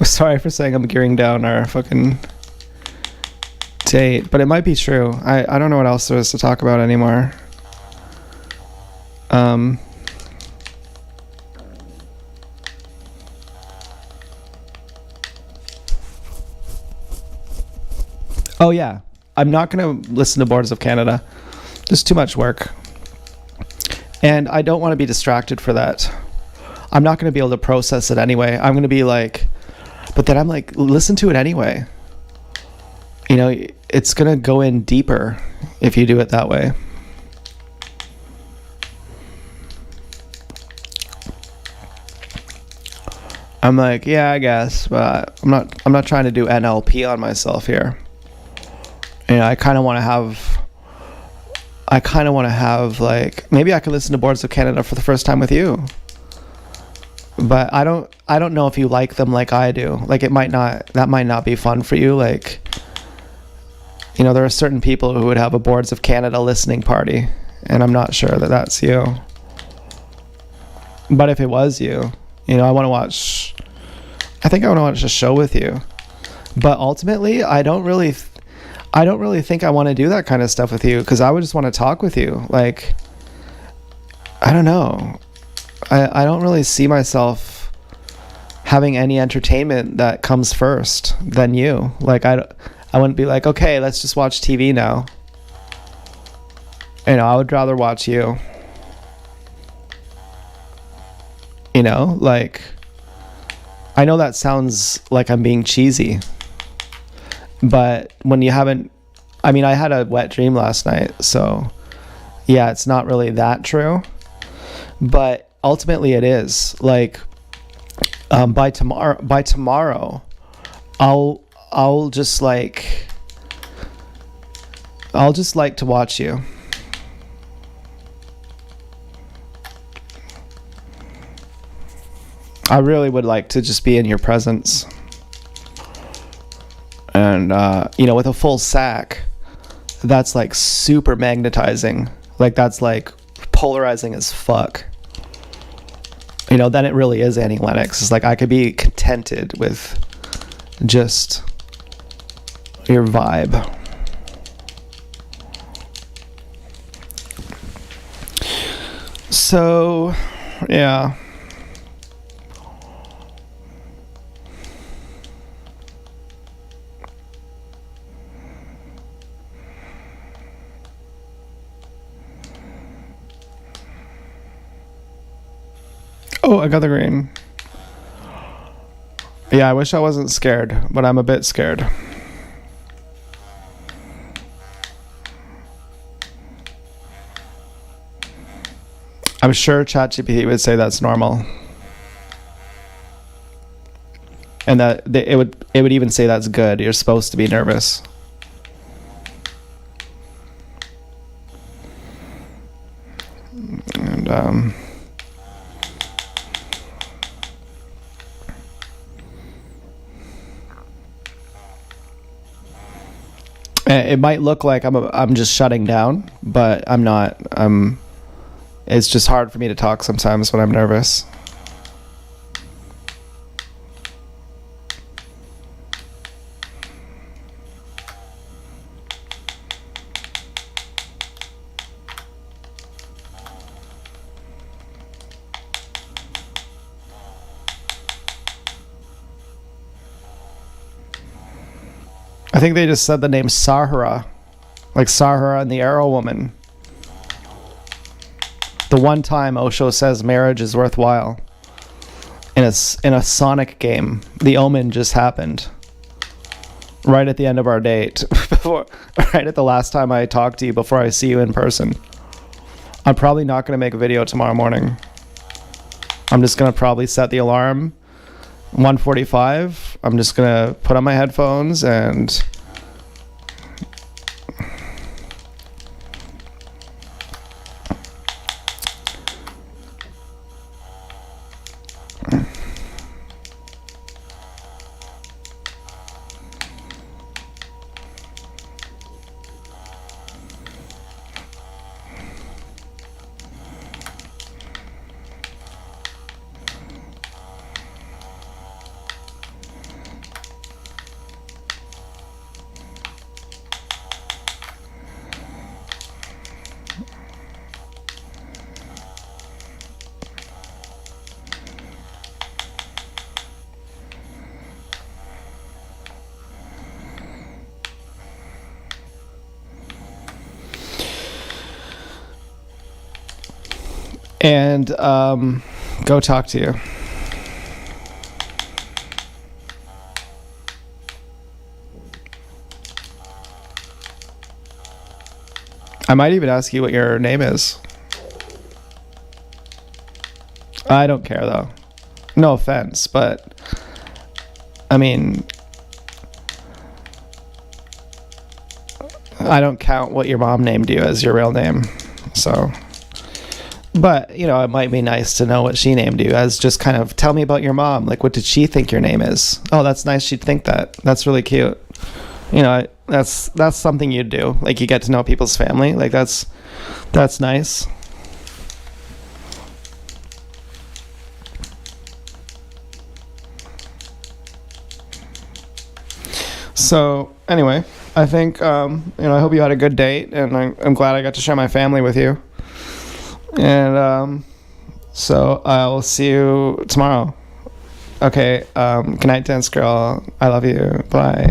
Speaker 1: sorry for saying I'm gearing down our fucking date, but it might be true. I don't know what else there is to talk about anymore. Oh yeah, I'm not going to listen to Boards of Canada. There's too much work. And I don't want to be distracted for that. I'm not going to be able to process it anyway. I'm going to be like, but then I'm like, listen to it anyway. It's going to go in deeper if you do it that way. I'm like, yeah, I guess, but I'm not trying to do NLP on myself here. I kind of want to have like, maybe I could listen to Boards of Canada for the first time with you. But I don't know if you like them like I do. Like that might not be fun for you. Like, there are certain people who would have a Boards of Canada listening party, and I'm not sure that that's you. But if it was you, I want to watch a show with you. But ultimately, I don't really think I want to do that kind of stuff with you, because I would just want to talk with you. Like, I don't know. I don't really see myself having any entertainment that comes first than you. Like, I wouldn't be like, okay, let's just watch TV now. I would rather watch you. Like, I know that sounds like I'm being cheesy, but when you haven't, I mean, I had a wet dream last night, so yeah, it's not really that true, but ultimately it is. Like, by tomorrow, I'll just like to watch you. I really would like to just be in your presence. And, with a full sack, that's like super magnetizing. Like, that's like polarizing as fuck. Then it really is Annie Lennox. It's like I could be contented with just your vibe. So, yeah. Oh, I got the green. Yeah, I wish I wasn't scared, but I'm a bit scared. I'm sure ChatGPT would say that's normal. And that it would even say that's good. You're supposed to be nervous. And it might look like I'm just shutting down, but I'm not. It's just hard for me to talk sometimes when I'm nervous. I think they just said the name Sahara, like Sahara and the Arrow Woman. The one time Osho says marriage is worthwhile in a Sonic game. The Omen just happened right at the end of our date, right at the last time I talked to you before I see you in person. I'm probably not going to make a video tomorrow morning. I'm just going to probably set the alarm 1:45. I'm just going to put on my headphones and go talk to you. I might even ask you what your name is. I don't care though. No offense, but I mean, I don't count what your mom named you as your real name. So, but it might be nice to know what she named you as. Just kind of tell me about your mom. Like, what did she think your name is? Oh, that's nice. She'd think that. That's really cute. That's something you'd do. Like, you get to know people's family. Like, that's nice. So anyway, I think I hope you had a good date, and I'm glad I got to share my family with you. And so I'll see you tomorrow. Okay. Good night, Dance Girl. I love you. Bye.